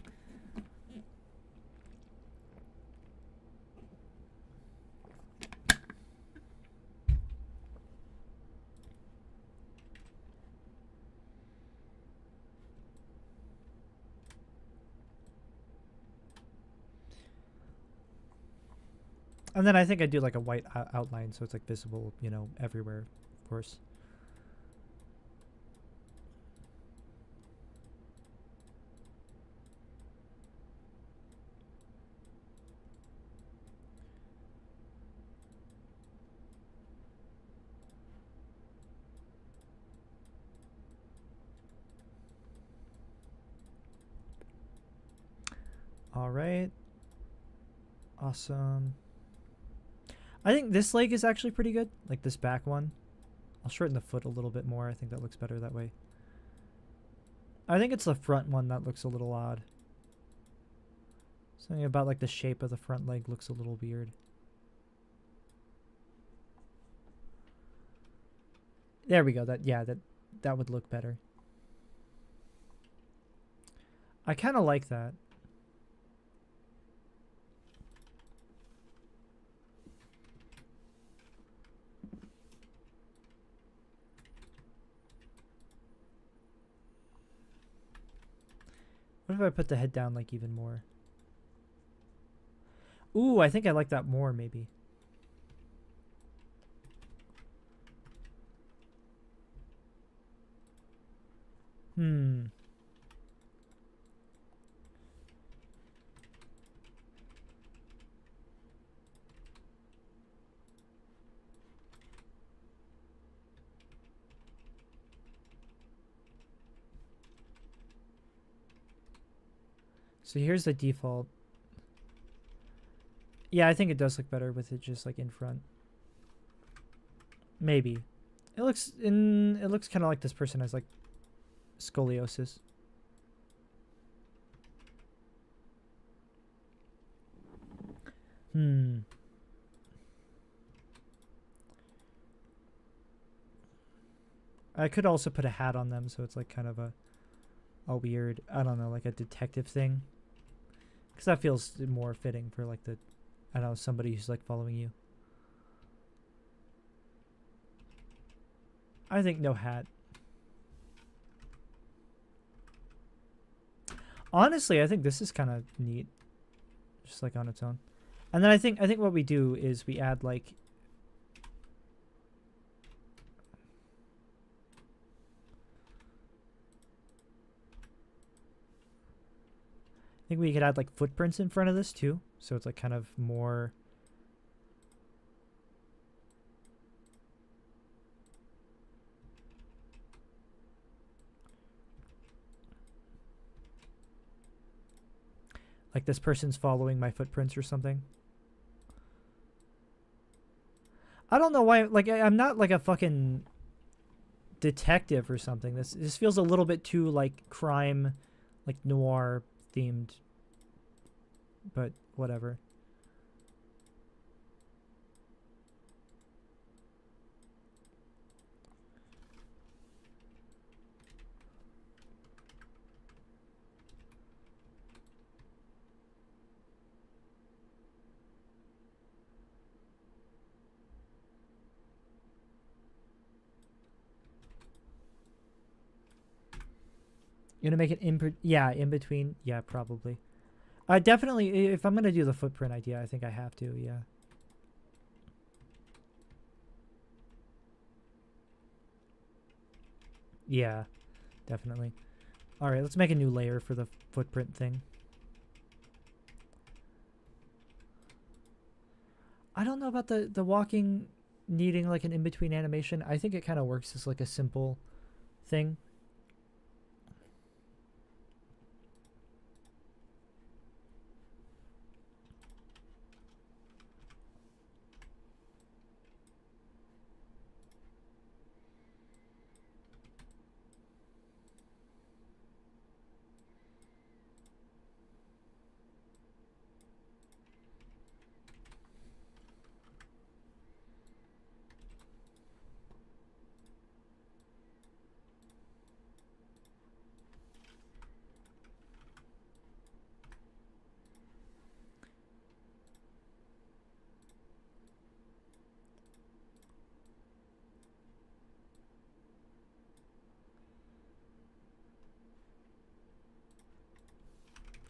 And then I think I do like a white outline so it's like visible, you know, everywhere, of course. All right. Awesome. I think this leg is actually pretty good, like this back one. I'll shorten the foot a little bit more. I think that looks better that way. I think it's the front one that looks a little odd. Something about like the shape of the front leg looks a little weird. There we go. That would look better. I kind of like that. What if I put the head down like even more? Ooh, I think I like that more maybe. So here's the default. Yeah, I think it does look better with it just like in front. Maybe. It looks kind of like this person has like scoliosis. I could also put a hat on them so it's like kind of a weird, I don't know, like a detective thing. Because that feels more fitting for like the, I don't know, somebody who's like following you. I think no hat. Honestly, I think this is kind of neat. Just like on its own. And then I think what we do is we add like I think we could add like footprints in front of this too. So it's like kind of more like this person's following my footprints or something. I don't know why, like I'm not like a fucking detective or something. This feels a little bit too like crime, like noir themed. But whatever. You're gonna make it in between. Yeah, probably. Definitely, if I'm gonna do the footprint idea, I think I have to. Yeah. Yeah, definitely. All right, let's make a new layer for the footprint thing. I don't know about the walking needing like an in-between animation. I think it kind of works as like a simple thing.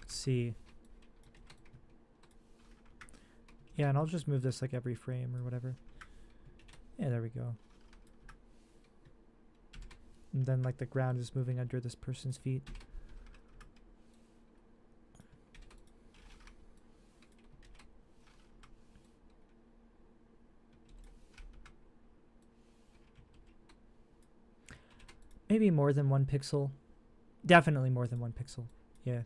Let's see. Yeah, and I'll just move this like every frame or whatever. Yeah, there we go. And then like the ground is moving under this person's feet. Maybe more than 1 pixel. Definitely more than 1 pixel. Yeah.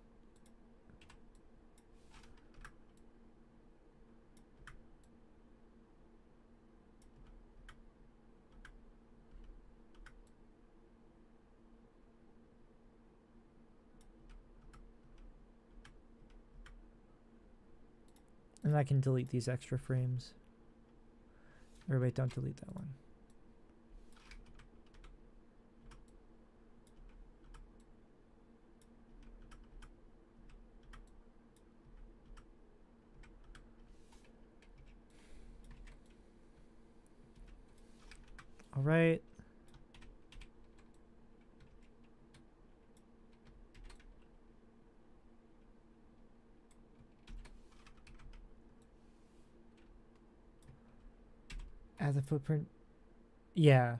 And I can delete these extra frames. Or wait, don't delete that one. All right. Add the footprint. Yeah.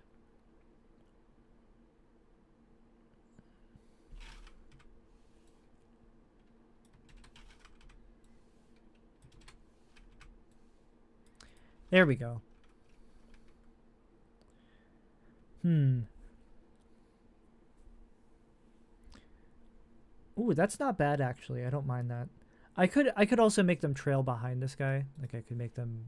There we go. Ooh, that's not bad actually. I don't mind that. I could also make them trail behind this guy. Like I could make them.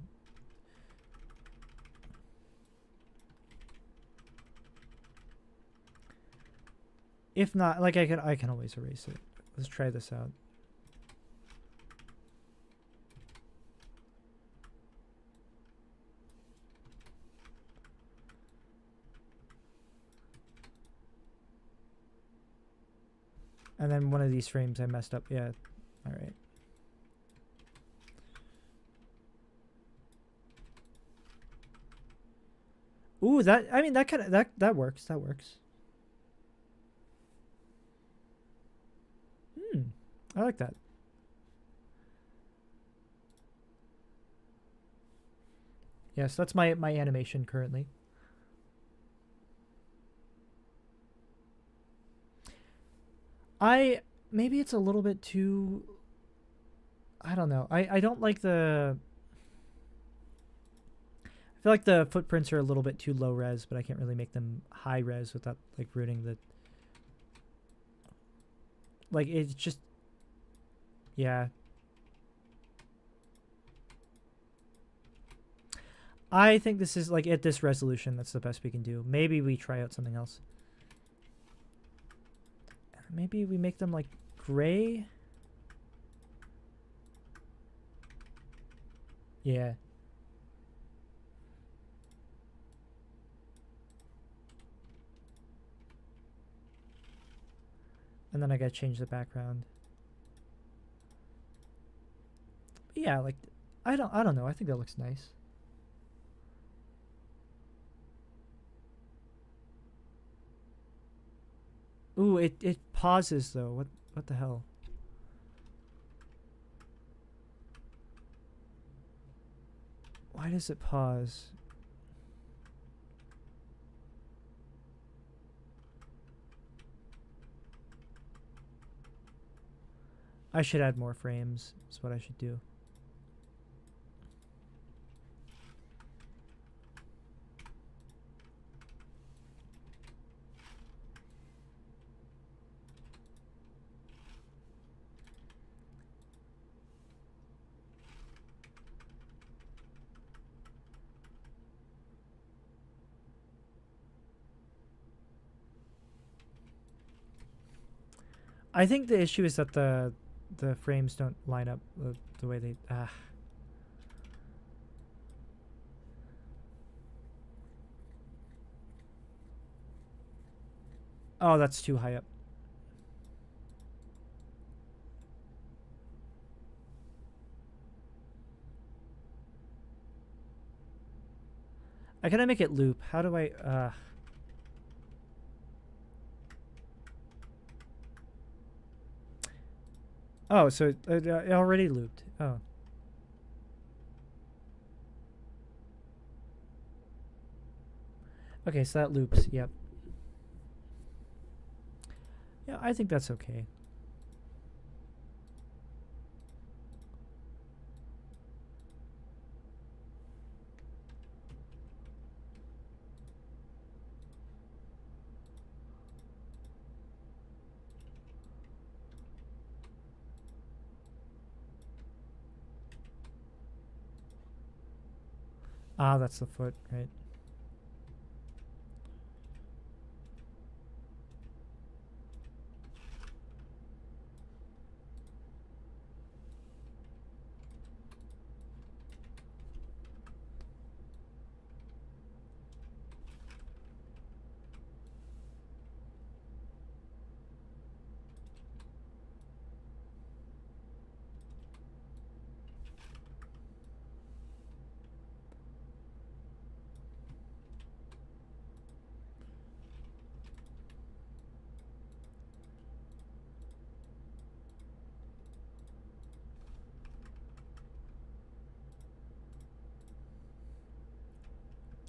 If not, like I can always erase it. Let's try this out. And then one of these frames I messed up. Yeah. All right. Ooh, I mean that kind of that works. That works. I like that. Yes, that's my animation currently. Maybe it's a little bit too. I don't know. I don't like the. I feel like the footprints are a little bit too low res, but I can't really make them high res without like ruining the. Like it's just. Yeah. I think this is like at this resolution, that's the best we can do. Maybe we try out something else. Maybe we make them like gray. Yeah. And then I gotta change the background. But yeah, like I don't know. I think that looks nice. Ooh, it pauses though. What the hell? Why does it pause? I should add more frames. Is what I should do. I think the issue is that the frames don't line up the way they. Oh, that's too high up. I gotta make it loop. How do I? Oh, so it already looped. Oh. Okay, so that loops. Yep. Yeah, I think that's okay. Ah, that's the foot, right?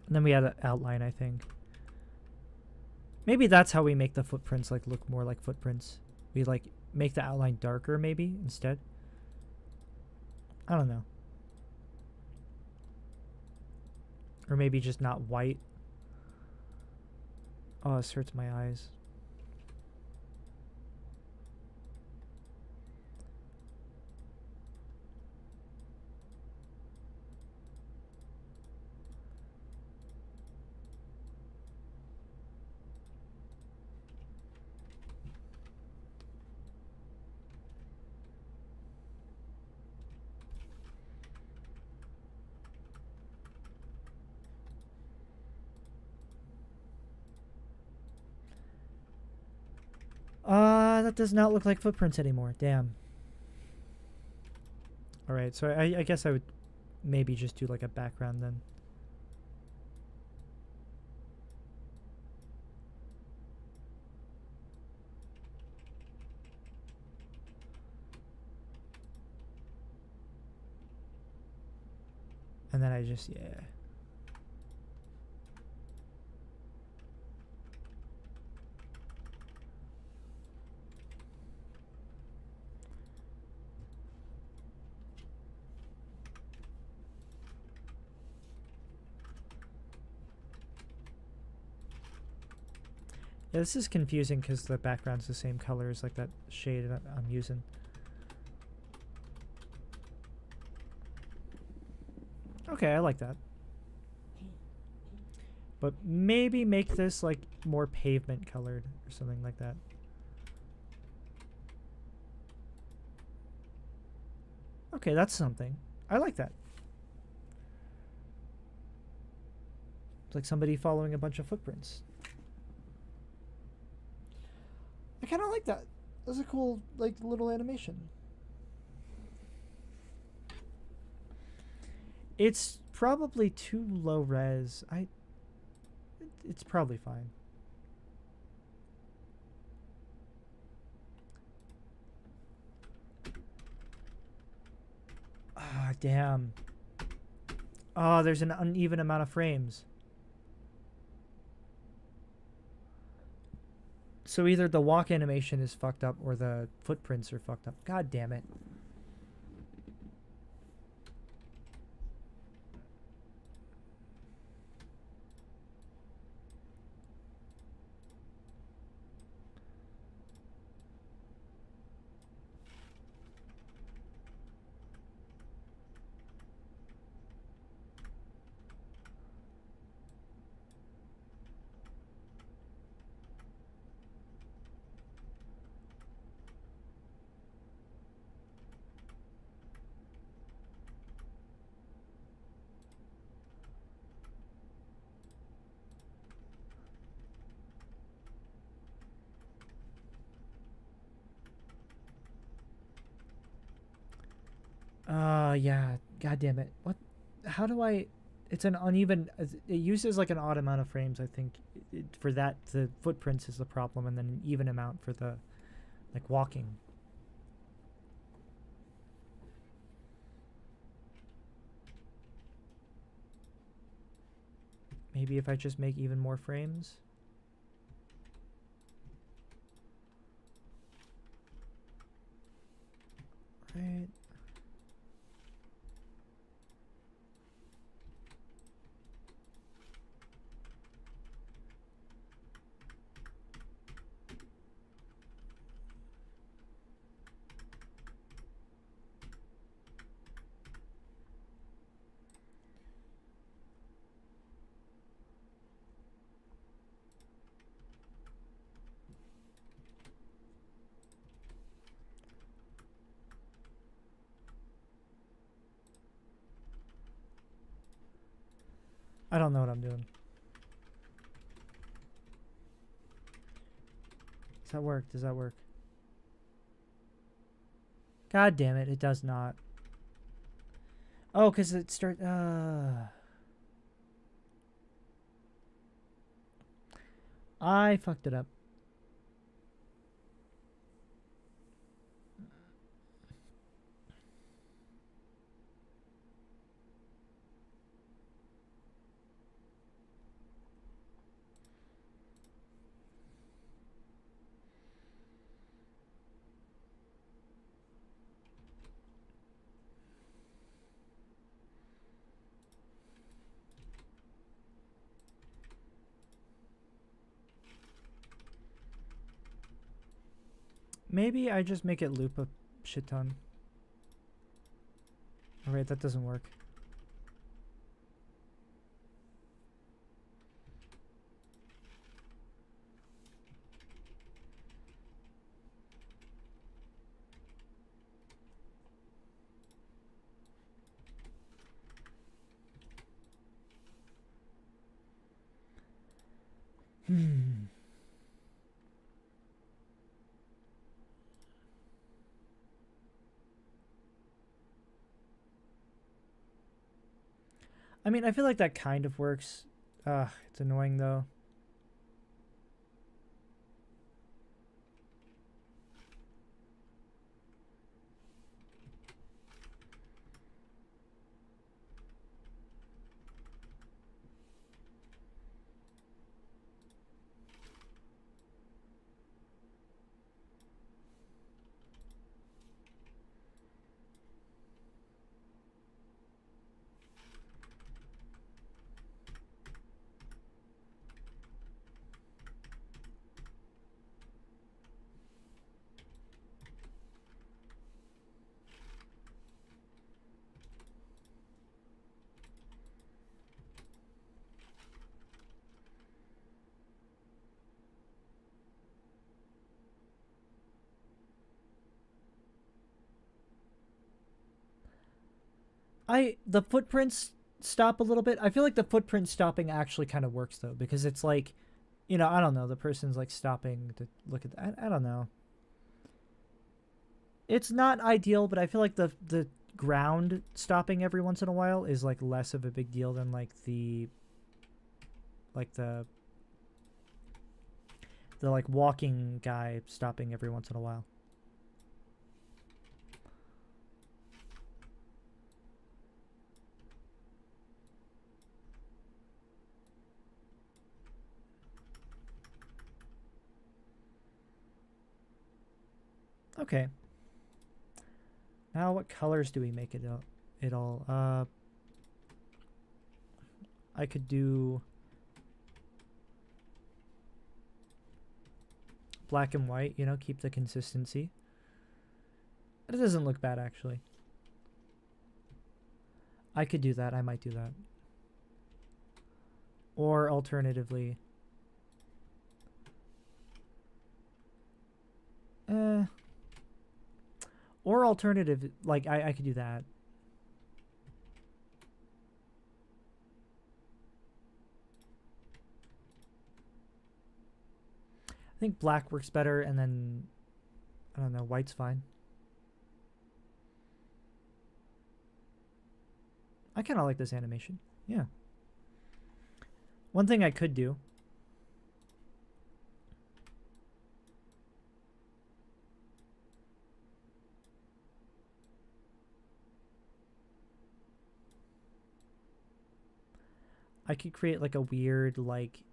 And then we add an outline, I think. Maybe that's how we make the footprints like look more like footprints. We like make the outline darker maybe instead. I don't know. Or maybe just not white. Oh, this hurts my eyes. That does not look like footprints anymore. Damn. Alright, so I guess I would maybe just do like a background then. And then I just, yeah. Yeah, this is confusing because the background's the same color as like that shade that I'm using. Okay, I like that. But maybe make this like more pavement colored or something like that. Okay, that's something. I like that. It's like somebody following a bunch of footprints. I kind of like that. That's a cool, like, little animation. It's probably too low res. It's probably fine. Ah, damn. Oh, there's an uneven amount of frames. So either the walk animation is fucked up or the footprints are fucked up. God damn it. Yeah. God damn it. What? How do I? It's an uneven. It uses like an odd amount of frames. I think for that the footprints is the problem, and then an even amount for the like walking. Maybe if I just make even more frames. Right. I don't know what I'm doing. Does that work? Does that work? God damn it, it does not. Oh, because it start. I fucked it up. Maybe I just make it loop a shit ton. Alright, that doesn't work. I mean, I feel like that kind of works. It's annoying though. The footprints stop a little bit. I feel like the footprint stopping actually kind of works though, because it's like, you know, I don't know, the person's like stopping to look at that. I don't know. It's not ideal, but I feel like the ground stopping every once in a while is like less of a big deal than like the like walking guy stopping every once in a while. Okay. Now what colors do we make it all? I could do black and white, you know, keep the consistency. It doesn't look bad, actually. I could do that. I might do that. Or alternatively... or alternative, like, I could do that. I think black works better, and then, I don't know, white's fine. I kind of like this animation. Yeah. One thing I could do... I could create like a weird, like...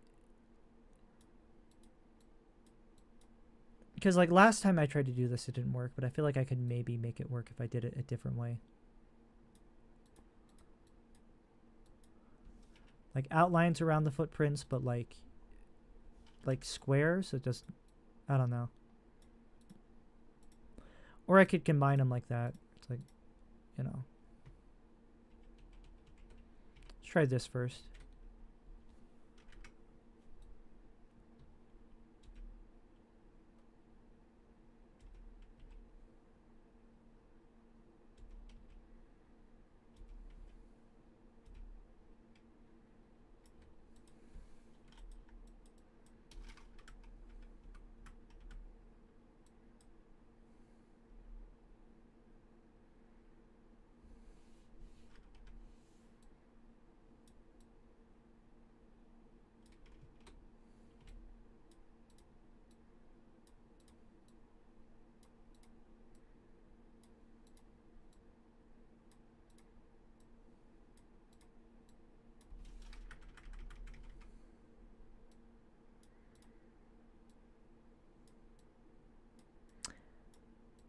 Because like last time I tried to do this, it didn't work, but I feel like I could maybe make it work if I did it a different way. Like outlines around the footprints, but like square, so it just, I don't know. Or I could combine them like that. It's like, you know. Let's try this first.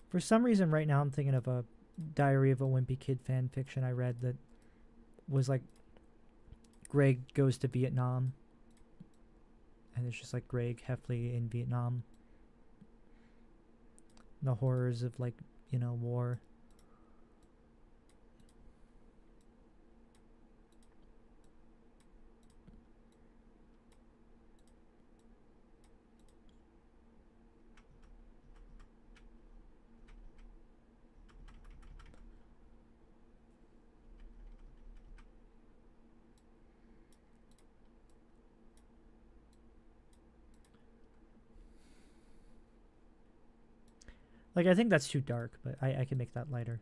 For some reason right now I'm thinking of a Diary of a Wimpy Kid fan fiction I read that was like Greg goes to Vietnam, and it's just like Greg Heffley in Vietnam. The horrors of, like, you know, war. Like, I think that's too dark, but I can make that lighter.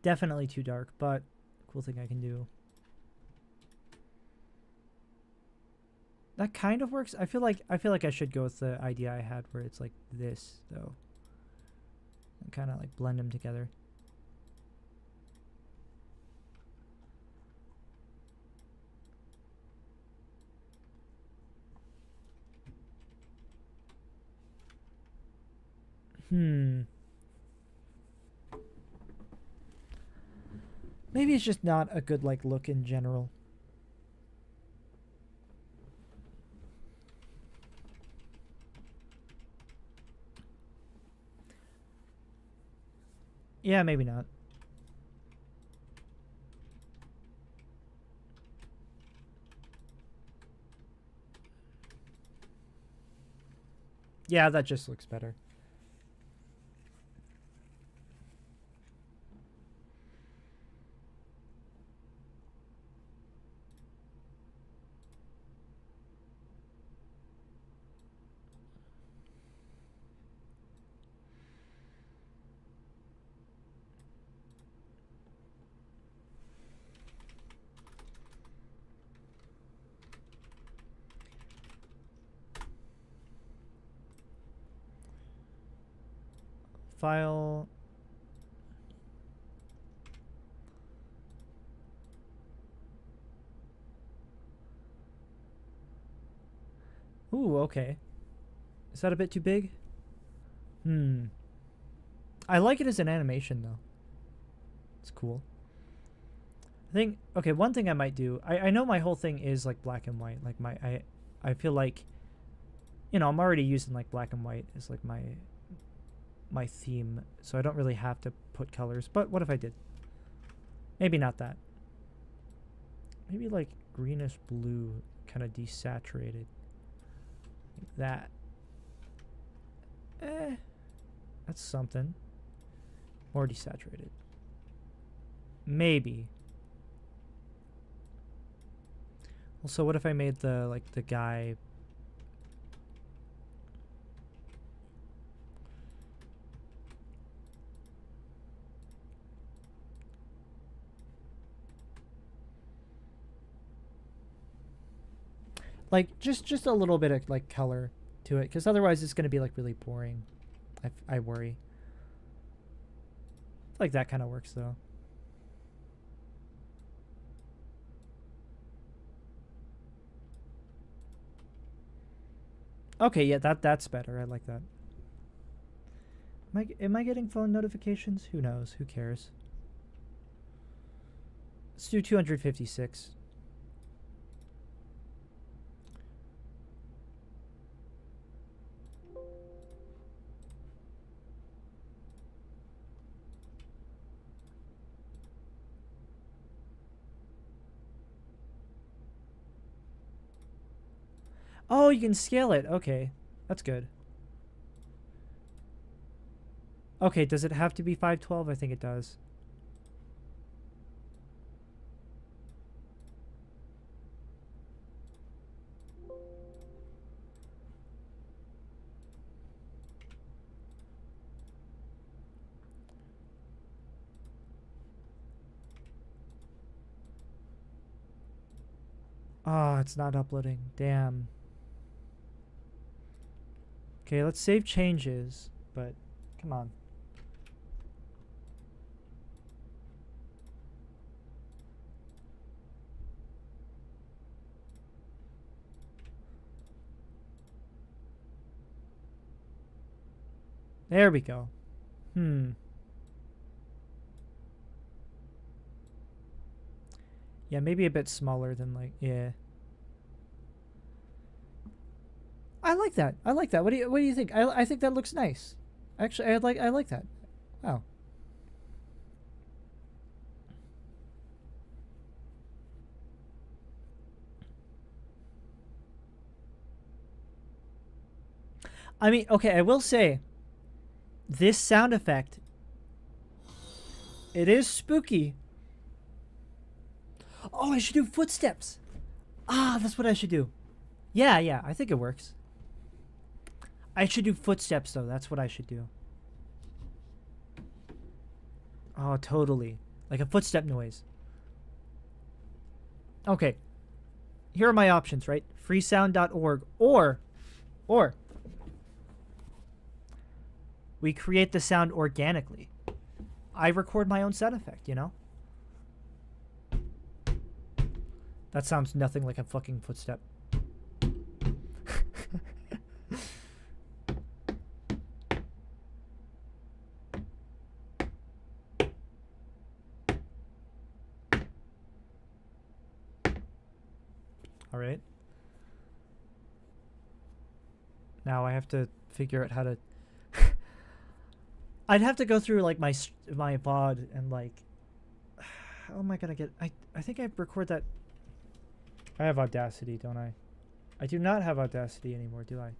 Definitely too dark, but cool thing I can do. That kind of works. I feel like I should go with the idea I had where it's like this though. And kind of like blend them together. Maybe it's just not a good like look in general. Yeah, maybe not. Yeah, that just looks better. File. okay. Is that a bit too big? I like it as an animation though. It's cool. I think, okay, one thing I might do, I know my whole thing is like black and white. Like I feel like, you know, I'm already using like black and white as like my theme, so I don't really have to put colors. But what if I did? Maybe not that. Maybe like greenish blue, kind of desaturated. Like that. That's something. More desaturated. Maybe. Also, what if I made the like the guy like just a little bit of like color to it, because otherwise it's gonna be like really boring. I worry. Like that kind of works though. Okay, yeah, that's better. I like that. Am I getting phone notifications? Who knows? Who cares? Let's do 256. Oh, you can scale it. Okay. That's good. Okay, does it have to be 512? I think it does. Oh, it's not uploading. Damn. Okay, let's save changes, but come on. There we go. Yeah, maybe a bit smaller than like, yeah. I like that. I like that. What do you think? I think that looks nice. Actually, I like that. Wow. I mean, okay, I will say this sound effect, it is spooky. Oh, I should do footsteps. Ah, that's what I should do. Yeah, I think it works. I should do footsteps, though. That's what I should do. Oh, totally. Like a footstep noise. Okay. Here are my options, right? freesound.org or we create the sound organically. I record my own sound effect, you know? That sounds nothing like a fucking footstep. All right. Now I have to figure out how to I'd have to go through like my VOD and like how am I going to get I think I record that. I have Audacity, don't I? I do not have Audacity anymore, do I?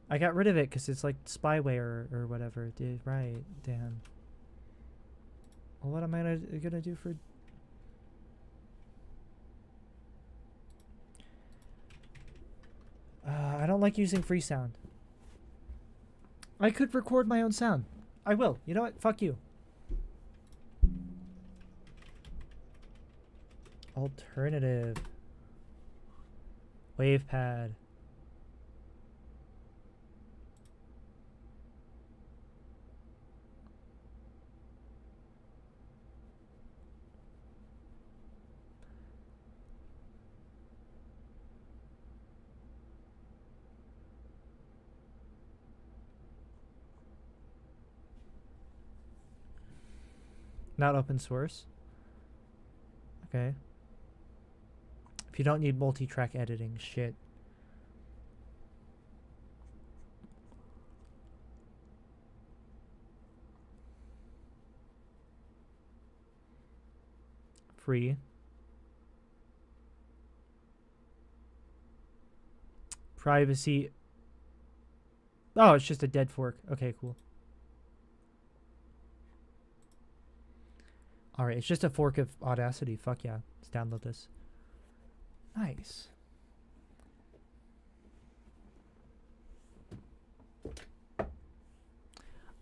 I got rid of it because it's like spyware or whatever. Dude, right, damn. Well, what am I gonna do for... I don't like using free sound. I could record my own sound. I will. You know what? Fuck you. Alternative. WavePad. Not open source. Okay. If you don't need multi-track editing, shit. Free. Privacy. Oh, it's just a dead fork. Okay, cool. Alright, it's just a fork of Audacity. Fuck yeah. Let's download this. Nice.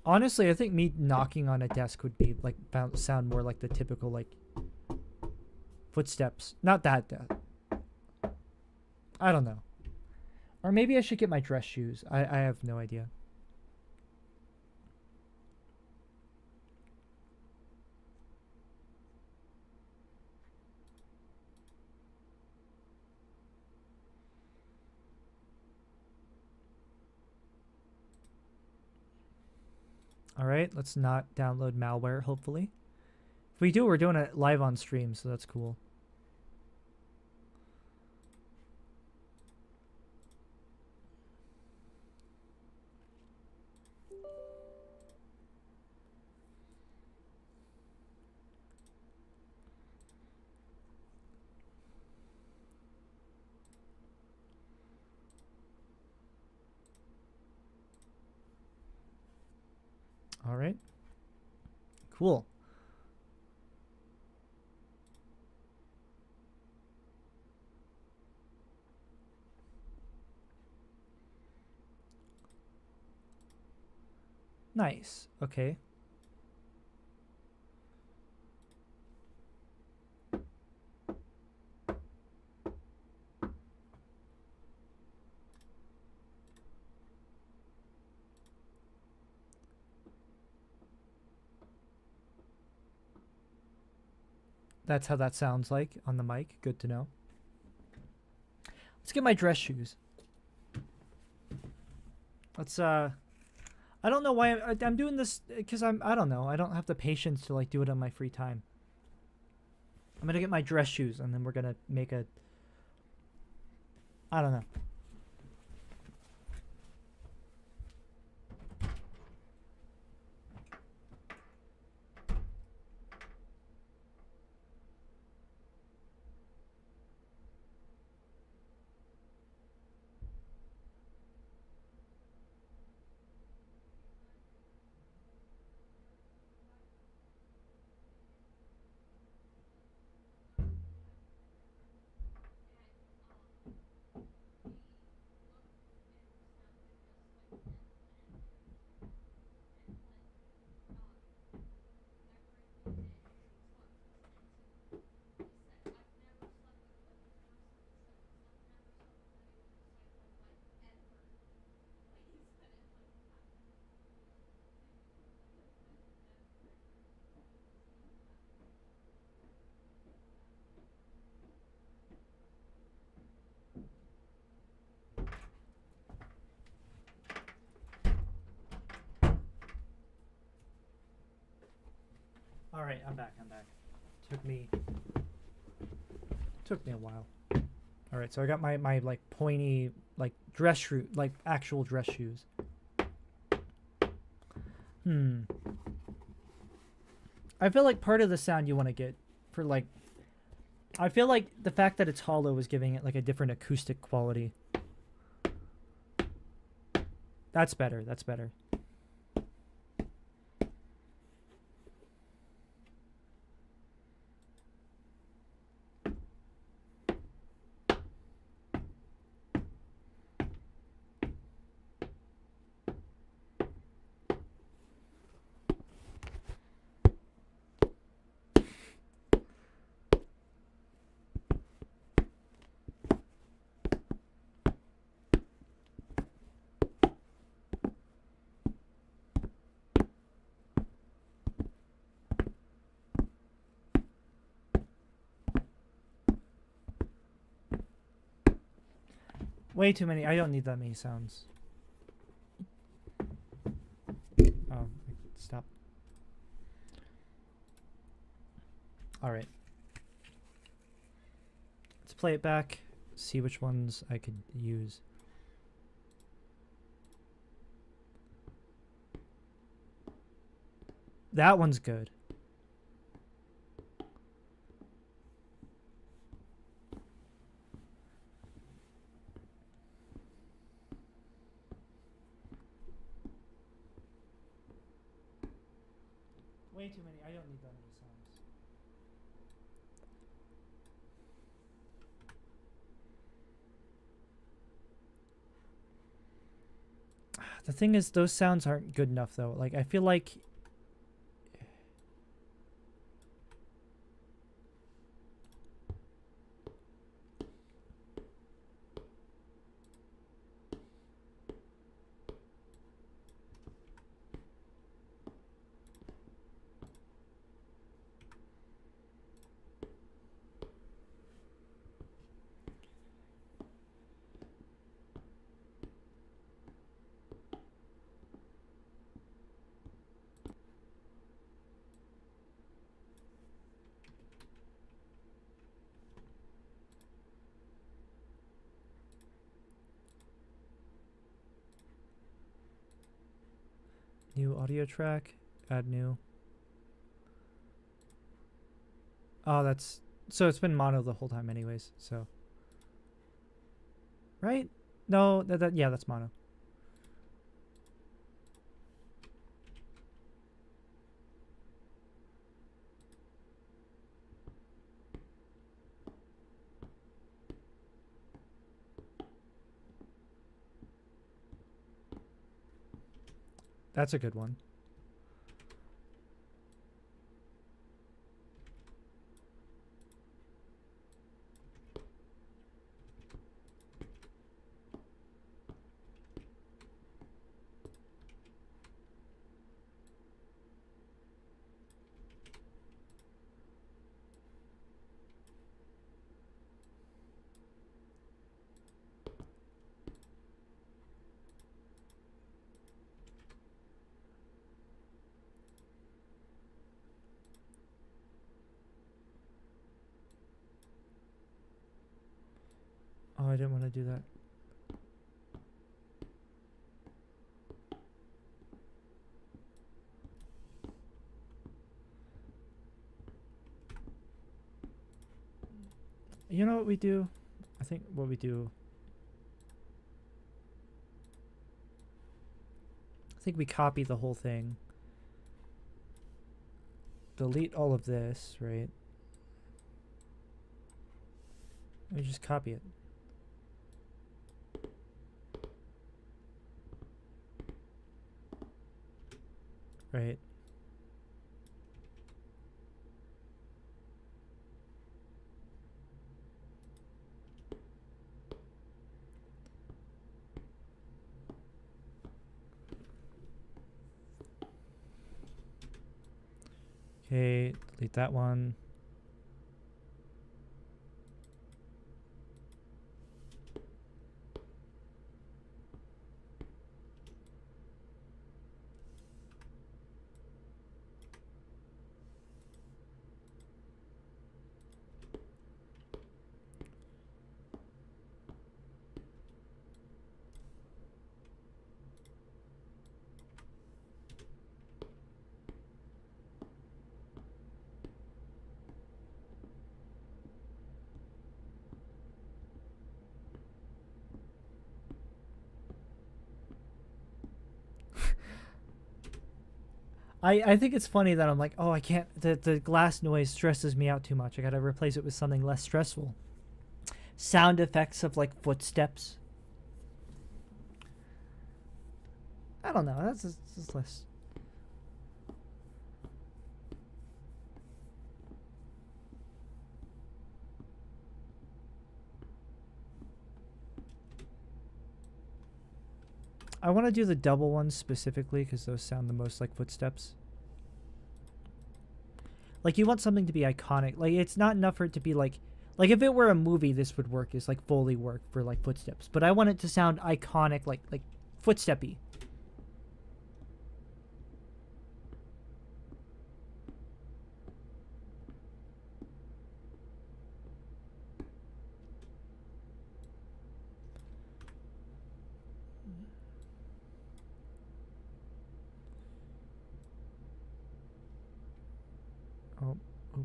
Honestly, I think me knocking on a desk would be like sound more like the typical like footsteps. Not that. I don't know. Or maybe I should get my dress shoes. I have no idea. All right, let's not download malware, hopefully. If we do, we're doing it live on stream, so that's cool. All right. Cool. Nice. Okay. That's how that sounds like on the mic. Good to know. Let's get my dress shoes. Let's I don't know why I'm doing this because I don't know. I don't have the patience to like do it on my free time. I'm going to get my dress shoes and then we're going to make a I don't know. All right, I'm back. Took me a while. All right, so I got my like pointy like dress shoe, like actual dress shoes. I feel like part of the sound you want to get for like I feel like the fact that it's hollow is giving it like a different acoustic quality. That's better. That's better. Way too many. I don't need that many sounds. Oh, stop. All right. Let's play it back. See which ones I could use. That one's good. Way too many. I don't need that many songs. The thing is, those sounds aren't good enough, though. Like, I feel like... New audio track. Add new. Oh, that's... So it's been mono the whole time anyways, so... Right? No, yeah, that's mono. That's a good one. Oh, I didn't want to do that. You know what we do? I think what we do... I think we copy the whole thing. Delete all of this, right? We just copy it. Right. Okay, delete that one. I think it's funny that I'm like, oh, I can't, the glass noise stresses me out too much. I gotta replace it with something less stressful. Sound effects of like footsteps. I don't know, that's just less. I want to do the double ones specifically because those sound the most like footsteps. Like, you want something to be iconic. Like, it's not enough for it to be like if it were a movie, this would work. It's like Foley work for like footsteps. But I want it to sound iconic, like footsteppy.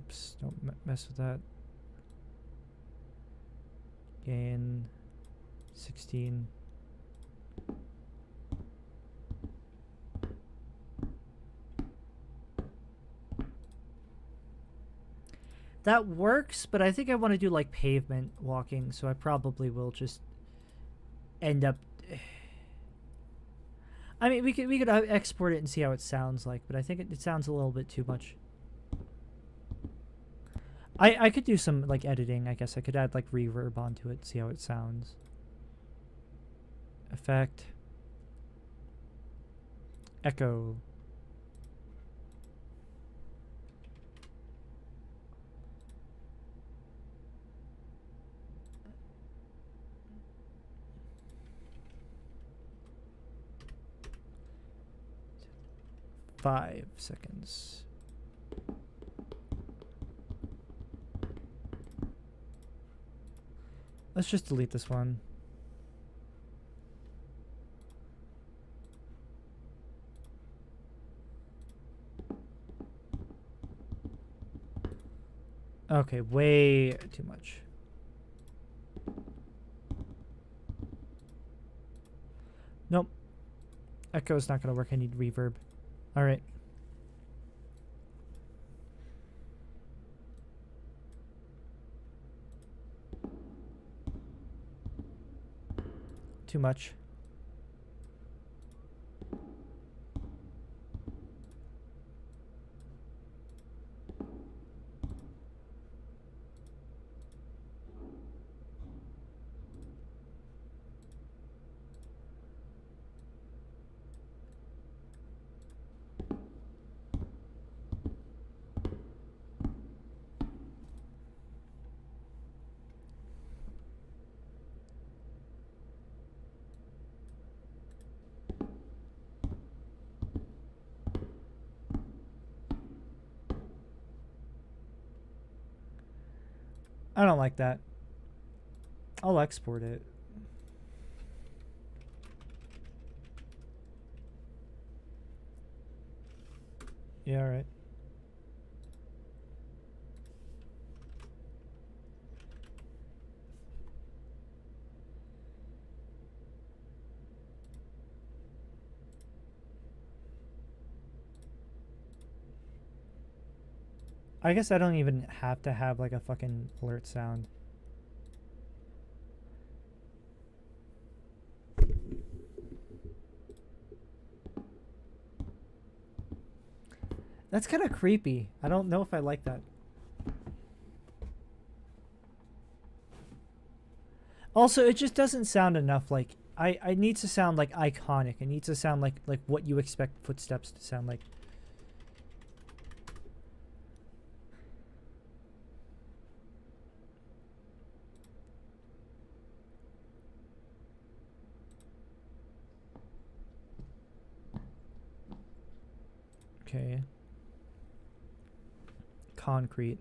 Oops, don't mess with that. Gain 16. That works, but I think I want to do like pavement walking, so I probably will just end up. I mean, we could export it and see how it sounds like, but I think it sounds a little bit too much. I could do some like editing. I guess I could add like reverb onto it, see how it sounds. Effect. Echo. Five seconds. Let's just delete this one. Okay, way too much. Nope. Echo's not gonna work. I need reverb. Alright. Too much. I don't like that. I'll export it. Yeah, alright. I guess I don't even have to have like a fucking alert sound. That's kind of creepy. I don't know if I like that. Also, it just doesn't sound enough like I need to sound like iconic. It needs to sound like what you expect footsteps to sound like. Okay. Concrete.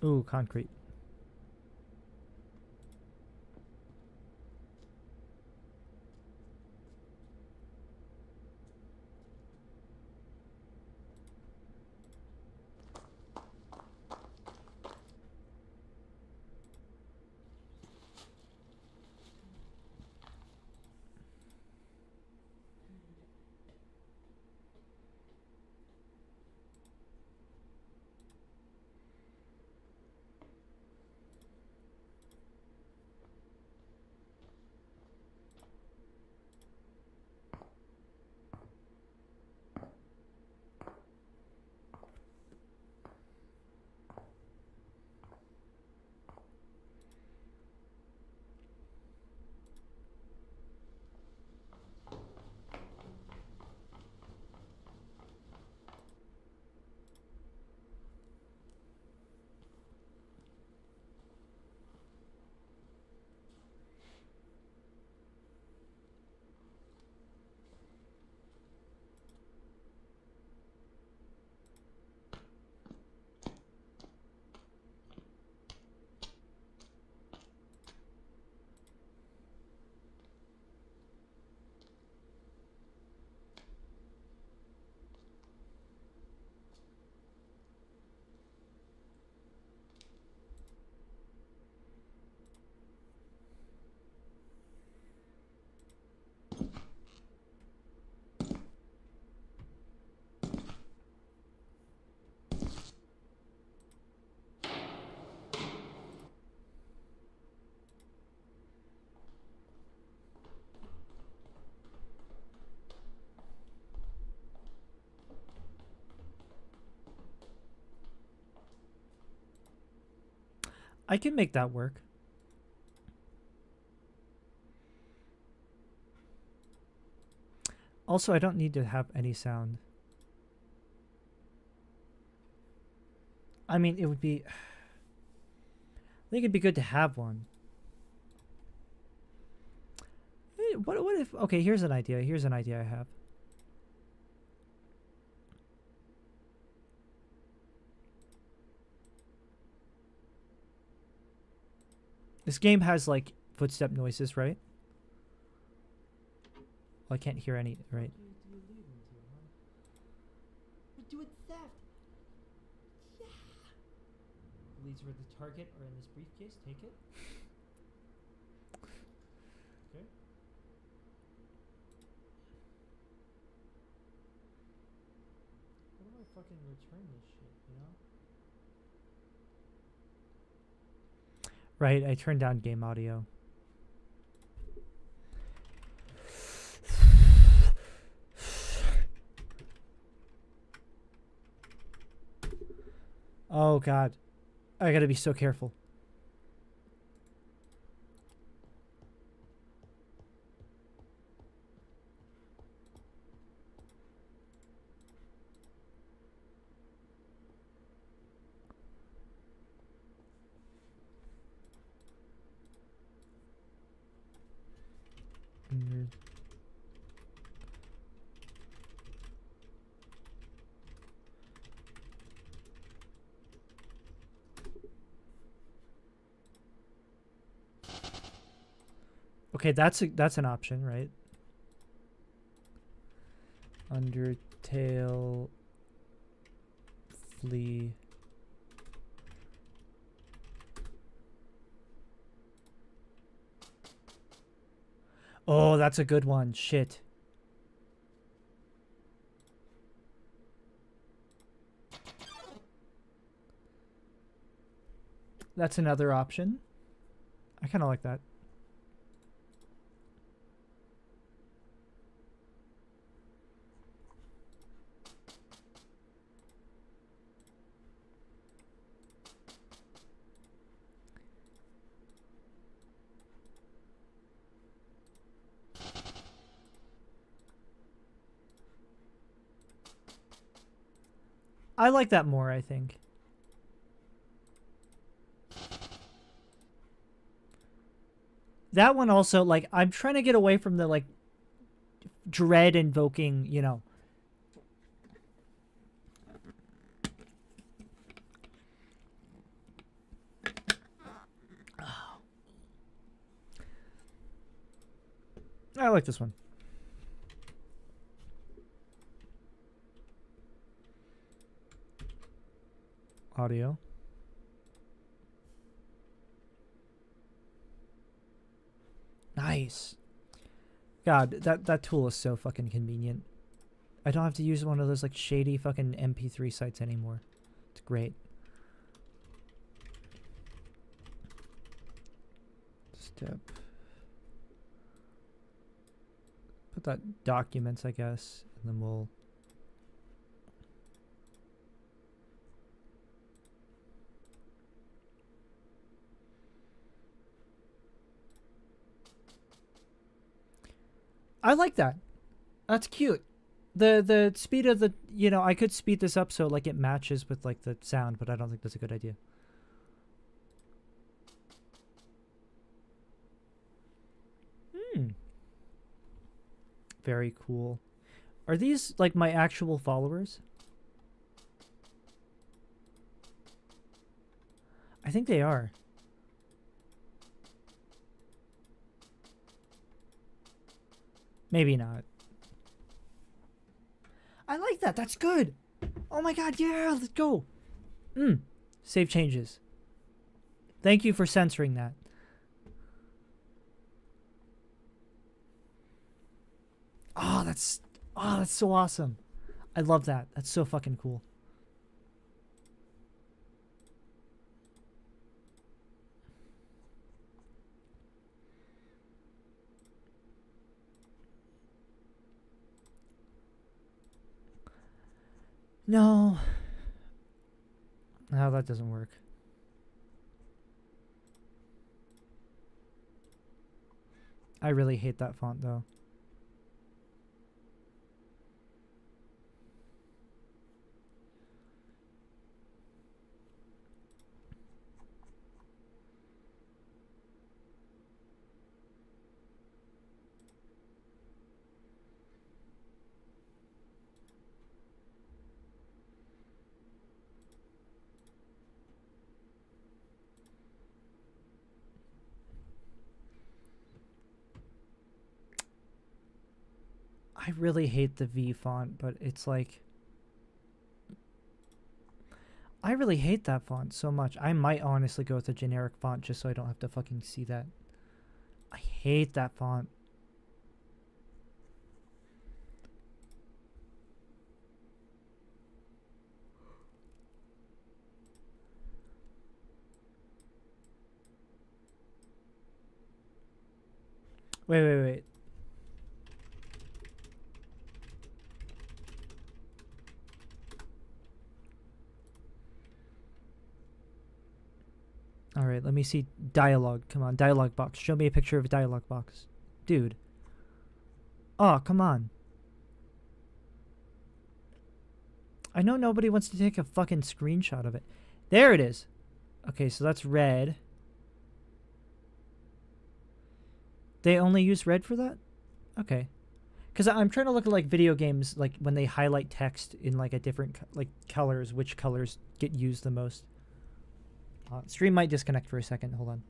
Ooh, concrete. I can make that work. Also, I don't need to have any sound. I mean, it would be... I think it'd be good to have one. What if... Okay, here's an idea. Here's an idea I have. This game has, like, footstep noises, right? Well, I can't hear any, right? We're doing theft. Yeah. Leads where the target are in this briefcase. Take it. Okay. How do I fucking return this shit, you know? Right, I turned down game audio. Oh god. I gotta be so careful. Okay, that's an option, right? Undertale flee. Oh, that's a good one. Shit. That's another option. I kind of like that. I like that more, I think. That one also, like, I'm trying to get away from the, like, dread invoking, you know. I like this one. Audio. Nice. God, that tool is so fucking convenient. I don't have to use one of those like shady fucking MP3 sites anymore. It's great. Step. Put that documents, I guess, and then we'll... I like that. That's cute. The speed of the, you know, I could speed this up so like it matches with like the sound, but I don't think that's a good idea. Very cool. Are these like my actual followers? I think they are. Maybe not. I like that. That's good. Oh my god, yeah, let's go. Save changes. Thank you for censoring that. Oh, that's so awesome. I love that. That's so fucking cool. No. No, that doesn't work. I really hate that font though. I really hate the V font, but it's like... I really hate that font so much. I might honestly go with a generic font just so I don't have to fucking see that. I hate that font. Wait. Alright, let me see dialogue. Come on, dialogue box. Show me a picture of a dialogue box. Dude. Oh, come on. I know nobody wants to take a fucking screenshot of it. There it is. Okay, so that's red. They only use red for that? Okay. Because I'm trying to look at like video games, like when they highlight text in like a different like colors, which colors get used the most. Stream might disconnect for a second. Hold on.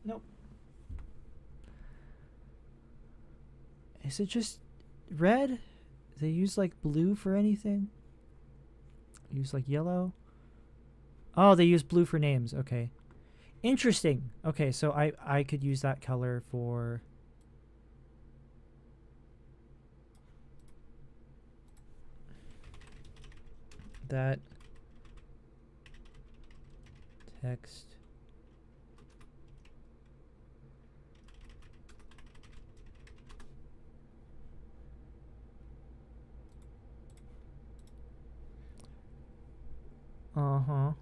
Nope. Is it just red? They use like blue for anything? Use like yellow? Oh, they use blue for names. Okay. Interesting. Okay, so I could use that color for... that text. Uh-huh.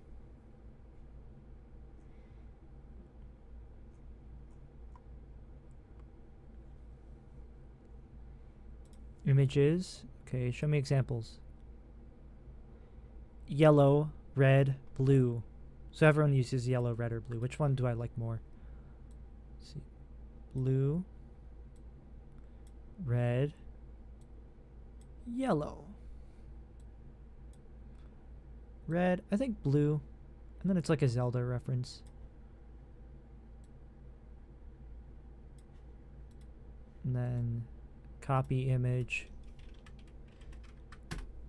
Images. Okay, show me examples. Yellow, red, blue. So everyone uses yellow, red, or blue. Which one do I like more? Let's see. Blue, red, yellow. Red, I think blue. And then it's like a Zelda reference. And then copy image.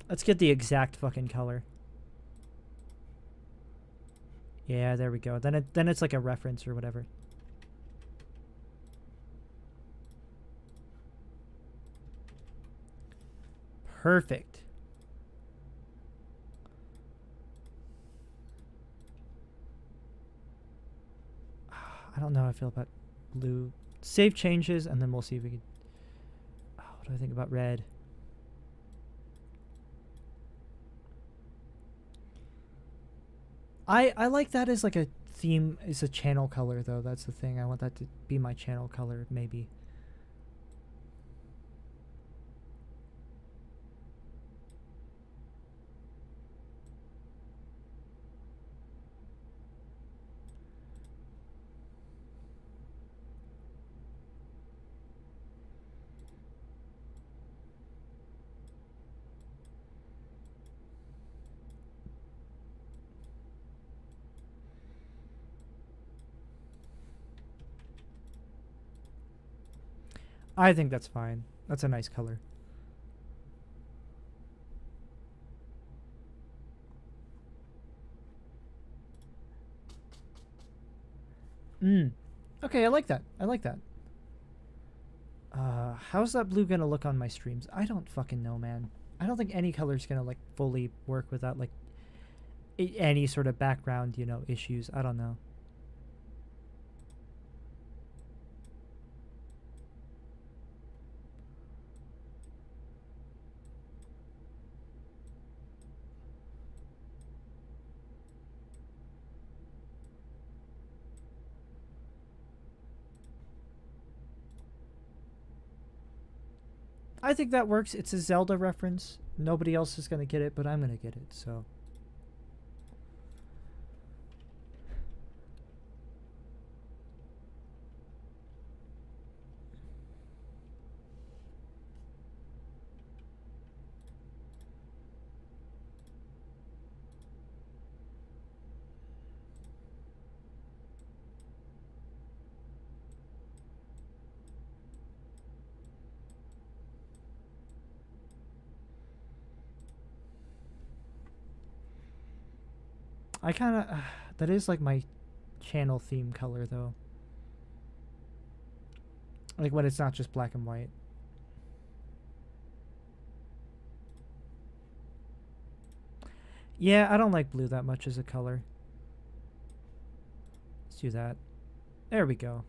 Let's get the exact fucking color. Yeah, there we go. Then it's like a reference or whatever. Perfect. I don't know how I feel about blue. Save changes and then we'll see if we can... Oh, what do I think about red? I like that as like a theme, as a channel color though. That's the thing. I want that to be my channel color maybe. I think that's fine. That's a nice color. Okay, I like that. I like that. How's that blue gonna look on my streams? I don't fucking know, man. I don't think any color's gonna like fully work without like any sort of background, you know, issues. I don't know. I think that works. It's a Zelda reference. Nobody else is gonna get it, but I'm gonna get it, so. I kind of that is like my channel theme color though. Like when it's not just black and white. Yeah, I don't like blue that much as a color. Let's do that. There we go.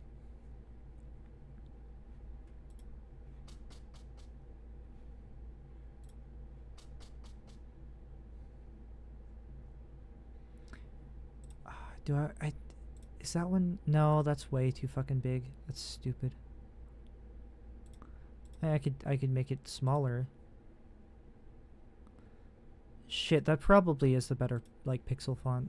Do I is that one? No, that's way too fucking big. That's stupid. I could make it smaller. Shit, that probably is the better like pixel font.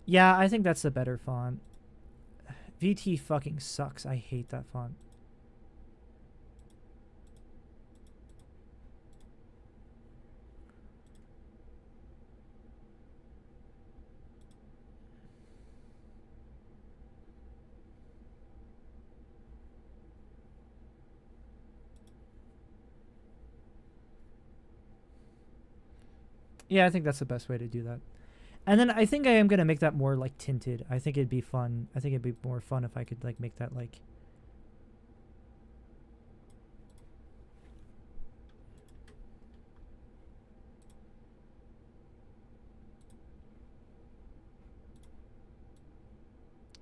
Yeah, I think that's the better font. VT fucking sucks. I hate that font. Yeah, I think that's the best way to do that. And then I think I am going to make that more like tinted. I think it'd be fun. I think it'd be more fun if I could like make that like...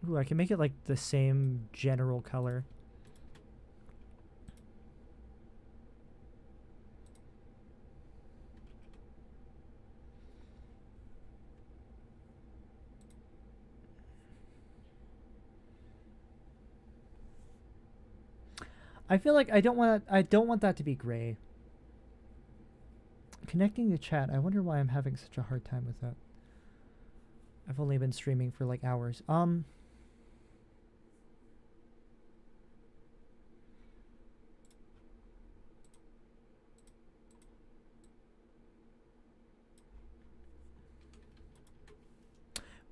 Ooh, I can make it like the same general color. I feel like I don't want that to be gray. Connecting the chat. I wonder why I'm having such a hard time with that. I've only been streaming for like hours.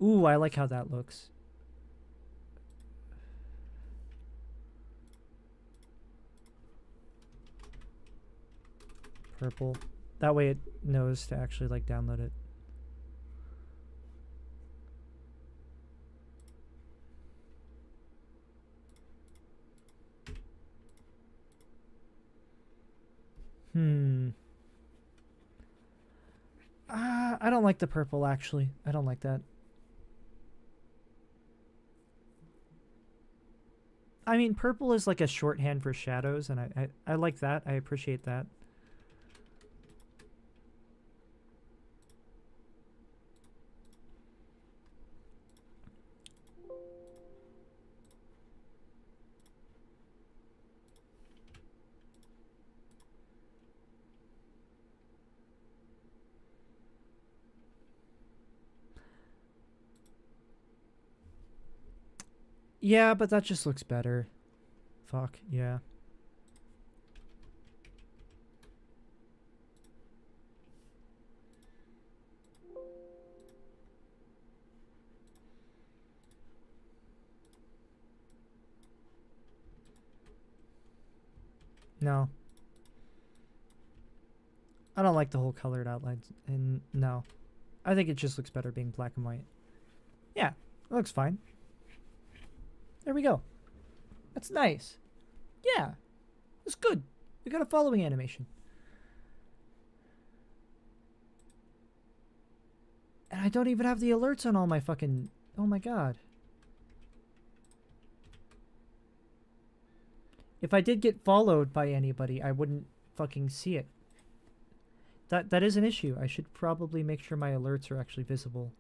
Ooh, I like how that looks. Purple. That way it knows to actually like download it. I don't like the purple actually. I don't like that. I mean, purple is like a shorthand for shadows, and I like that. I appreciate that. Yeah, but that just looks better. Fuck, yeah. No. I don't like the whole colored outlines, and no. I think it just looks better being black and white. Yeah, it looks fine. There we go. That's nice. Yeah, it's good. We got a following animation. And I don't even have the alerts on all my fucking... Oh my god. If I did get followed by anybody, I wouldn't fucking see it. That is an issue. I should probably make sure my alerts are actually visible.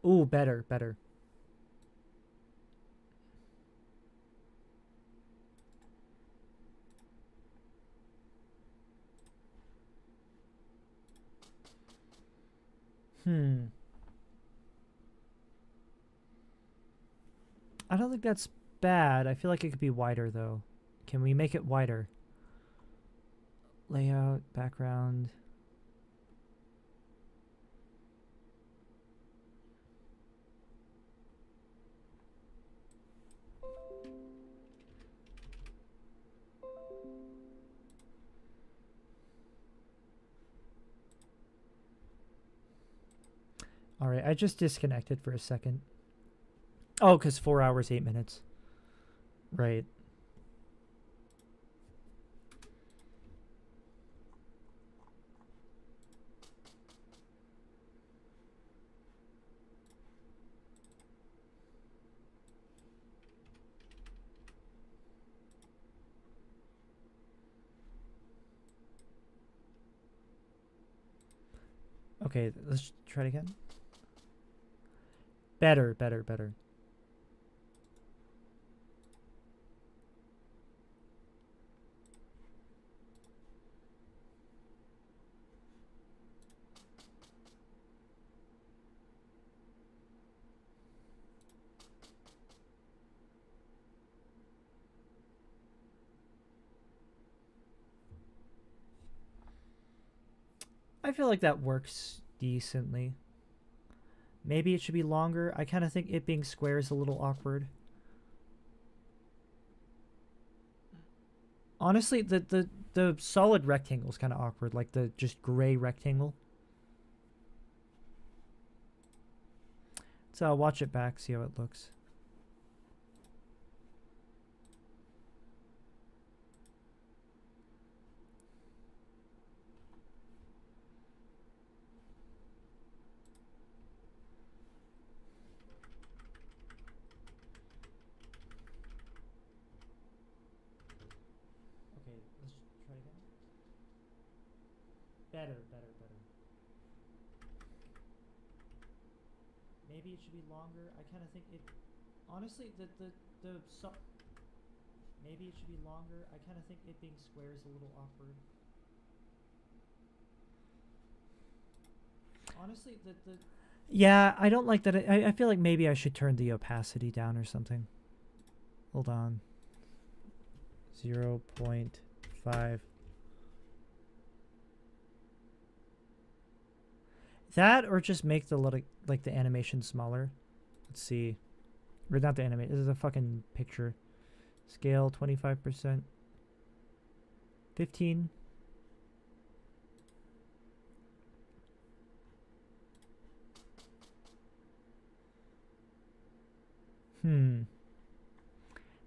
Ooh, better, better. I don't think that's bad. I feel like it could be wider though. Can we make it wider? Layout, background. All right, I just disconnected for a second. Oh, because 4 hours, 8 minutes. Right. Okay, let's try it again. Better, better, better. I feel like that works decently. Maybe it should be longer. I kind of think it being square is a little awkward. Honestly, the solid rectangle is kind of awkward, like the just gray rectangle. So I'll watch it back, see how it looks. Okay, let's try again. Better, better, better. Maybe it should be longer. I kind of think it. Honestly, maybe it should be longer. I kind of think it being square is a little awkward. Honestly, yeah, I don't like that. I feel like maybe I should turn the opacity down or something. Hold on. 0.5. That or just make the like the animation smaller. Let's see. Or not the animation. This is a fucking picture. Scale 25%. 15.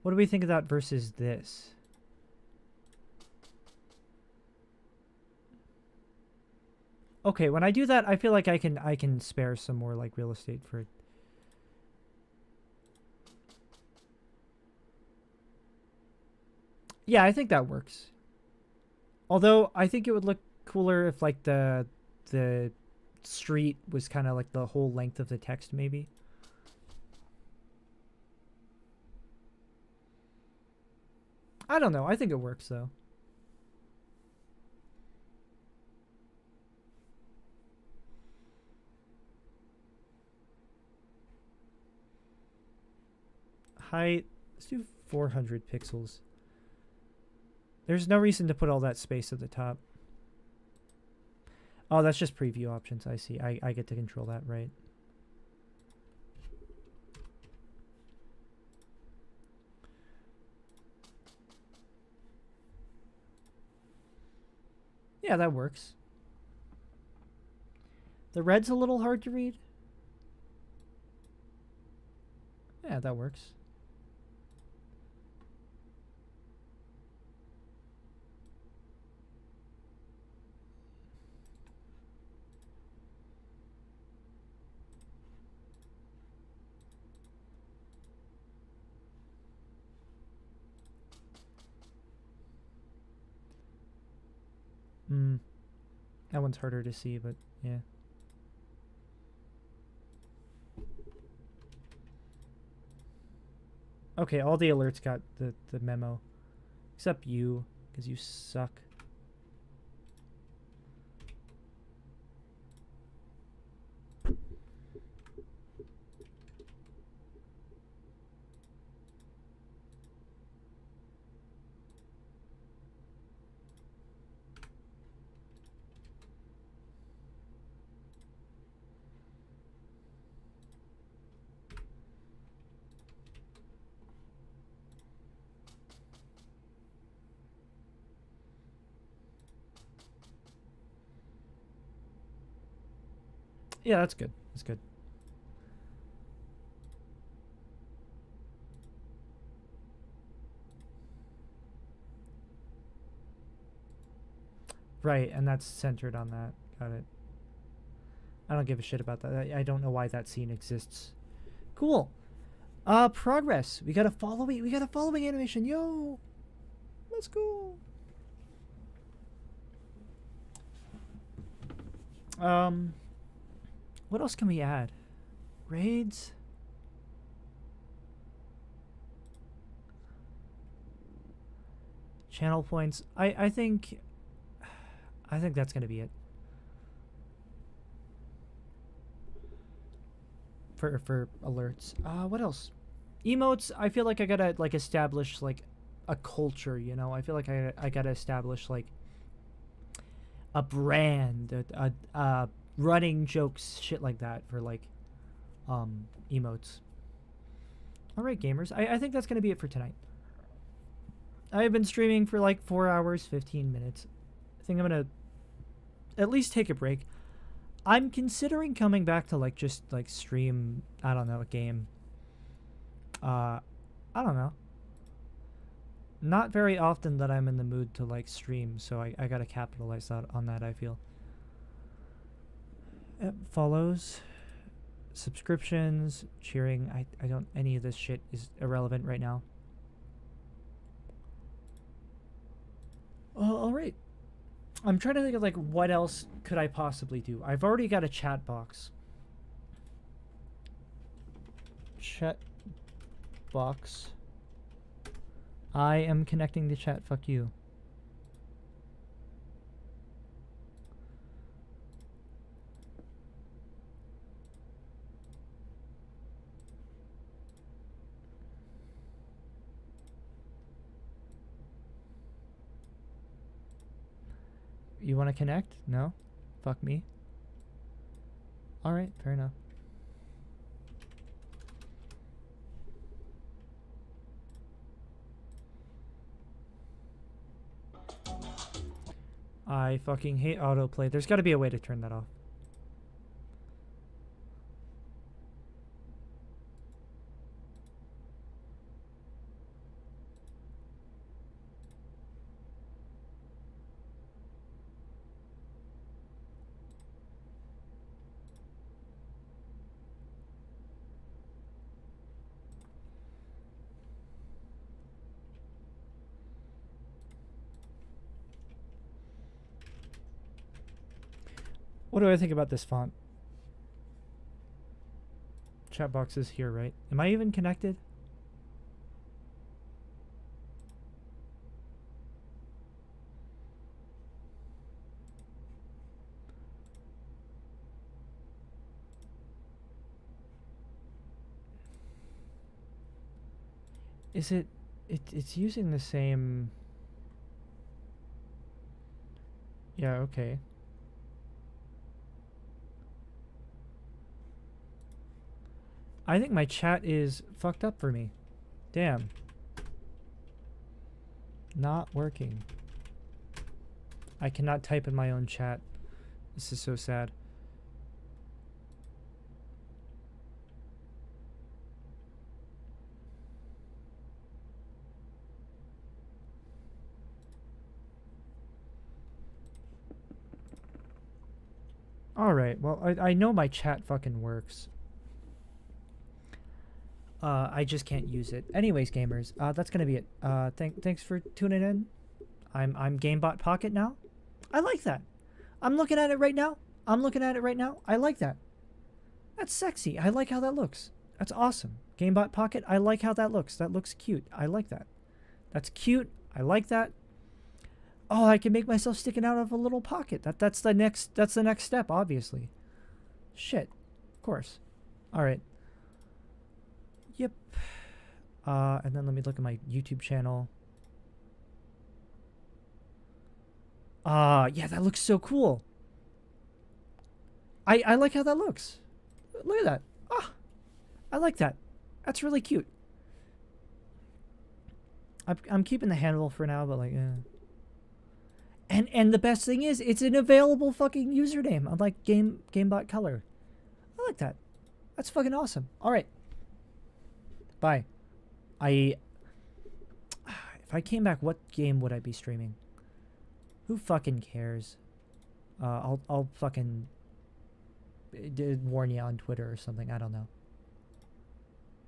What do we think of that versus this? Okay, when I do that, I feel like I can spare some more like real estate for. Yeah, I think that works. Although I think it would look cooler if like the street was kind of like the whole length of the text maybe. I don't know. I think it works though. Height, let's do 400 pixels. There's no reason to put all that space at the top. Oh, that's just preview options. I see. I get to control that, right? Yeah, that works. The red's a little hard to read. Yeah, that works. That one's harder to see, but yeah. Okay, all the alerts got the memo. Except you, because you suck. Yeah, that's good. That's good. Right, and that's centered on that. Got it. I don't give a shit about that. I don't know why that scene exists. Cool. Progress. We got a following. We got a following animation. Yo, let's go. What else can we add? Raids. Channel points. I think that's gonna be it. For alerts. What else? Emotes. I feel like I gotta like establish like a culture. You know, I feel like I gotta establish like a brand, a running jokes, shit like that for like emotes. All right, gamers. I think that's gonna be it for tonight. I've been streaming for like 4 hours, 15 minutes. I think I'm gonna at least take a break. I'm considering coming back to like just like stream, I don't know, a game. I don't know. Not very often that I'm in the mood to like stream, so I gotta capitalize on that, I feel. Follows, subscriptions, cheering. I don't, any of this shit is irrelevant right now. All right. I'm trying to think of like what else could I possibly do. I've already got a chat box. Chat box. I am connecting the chat. Fuck you. You want to connect? No? Fuck me. Alright, fair enough. I fucking hate autoplay. There's got to be a way to turn that off. What do I think about this font? Chat box is here, right? Am I even connected? Is it... It's using the same... Yeah, okay. I think my chat is fucked up for me. Damn. Not working. I cannot type in my own chat. This is so sad. Alright, well, I know my chat fucking works. I just can't use it. Anyways, gamers, that's gonna be it. Thanks for tuning in. I'm GameBot Pocket now. I like that. I'm looking at it right now. I like that. That's sexy. I like how that looks. That's awesome. Gamebot Pocket. I like how that looks. That looks cute. I like that. That's cute. I like that. Oh, I can make myself sticking out of a little pocket. That's the next step, obviously. Shit. Of course. All right. Yep. And then let me look at my YouTube channel. Yeah, that looks so cool. I like how that looks. Look at that. Ah, I like that. That's really cute. I'm keeping the handle for now, but like, And the best thing is, it's an available fucking username, unlike Gamebot Color. I like that. That's fucking awesome. All right. Bye. If I came back, what game would I be streaming? Who fucking cares? I'll fucking warn you on Twitter or something. I don't know.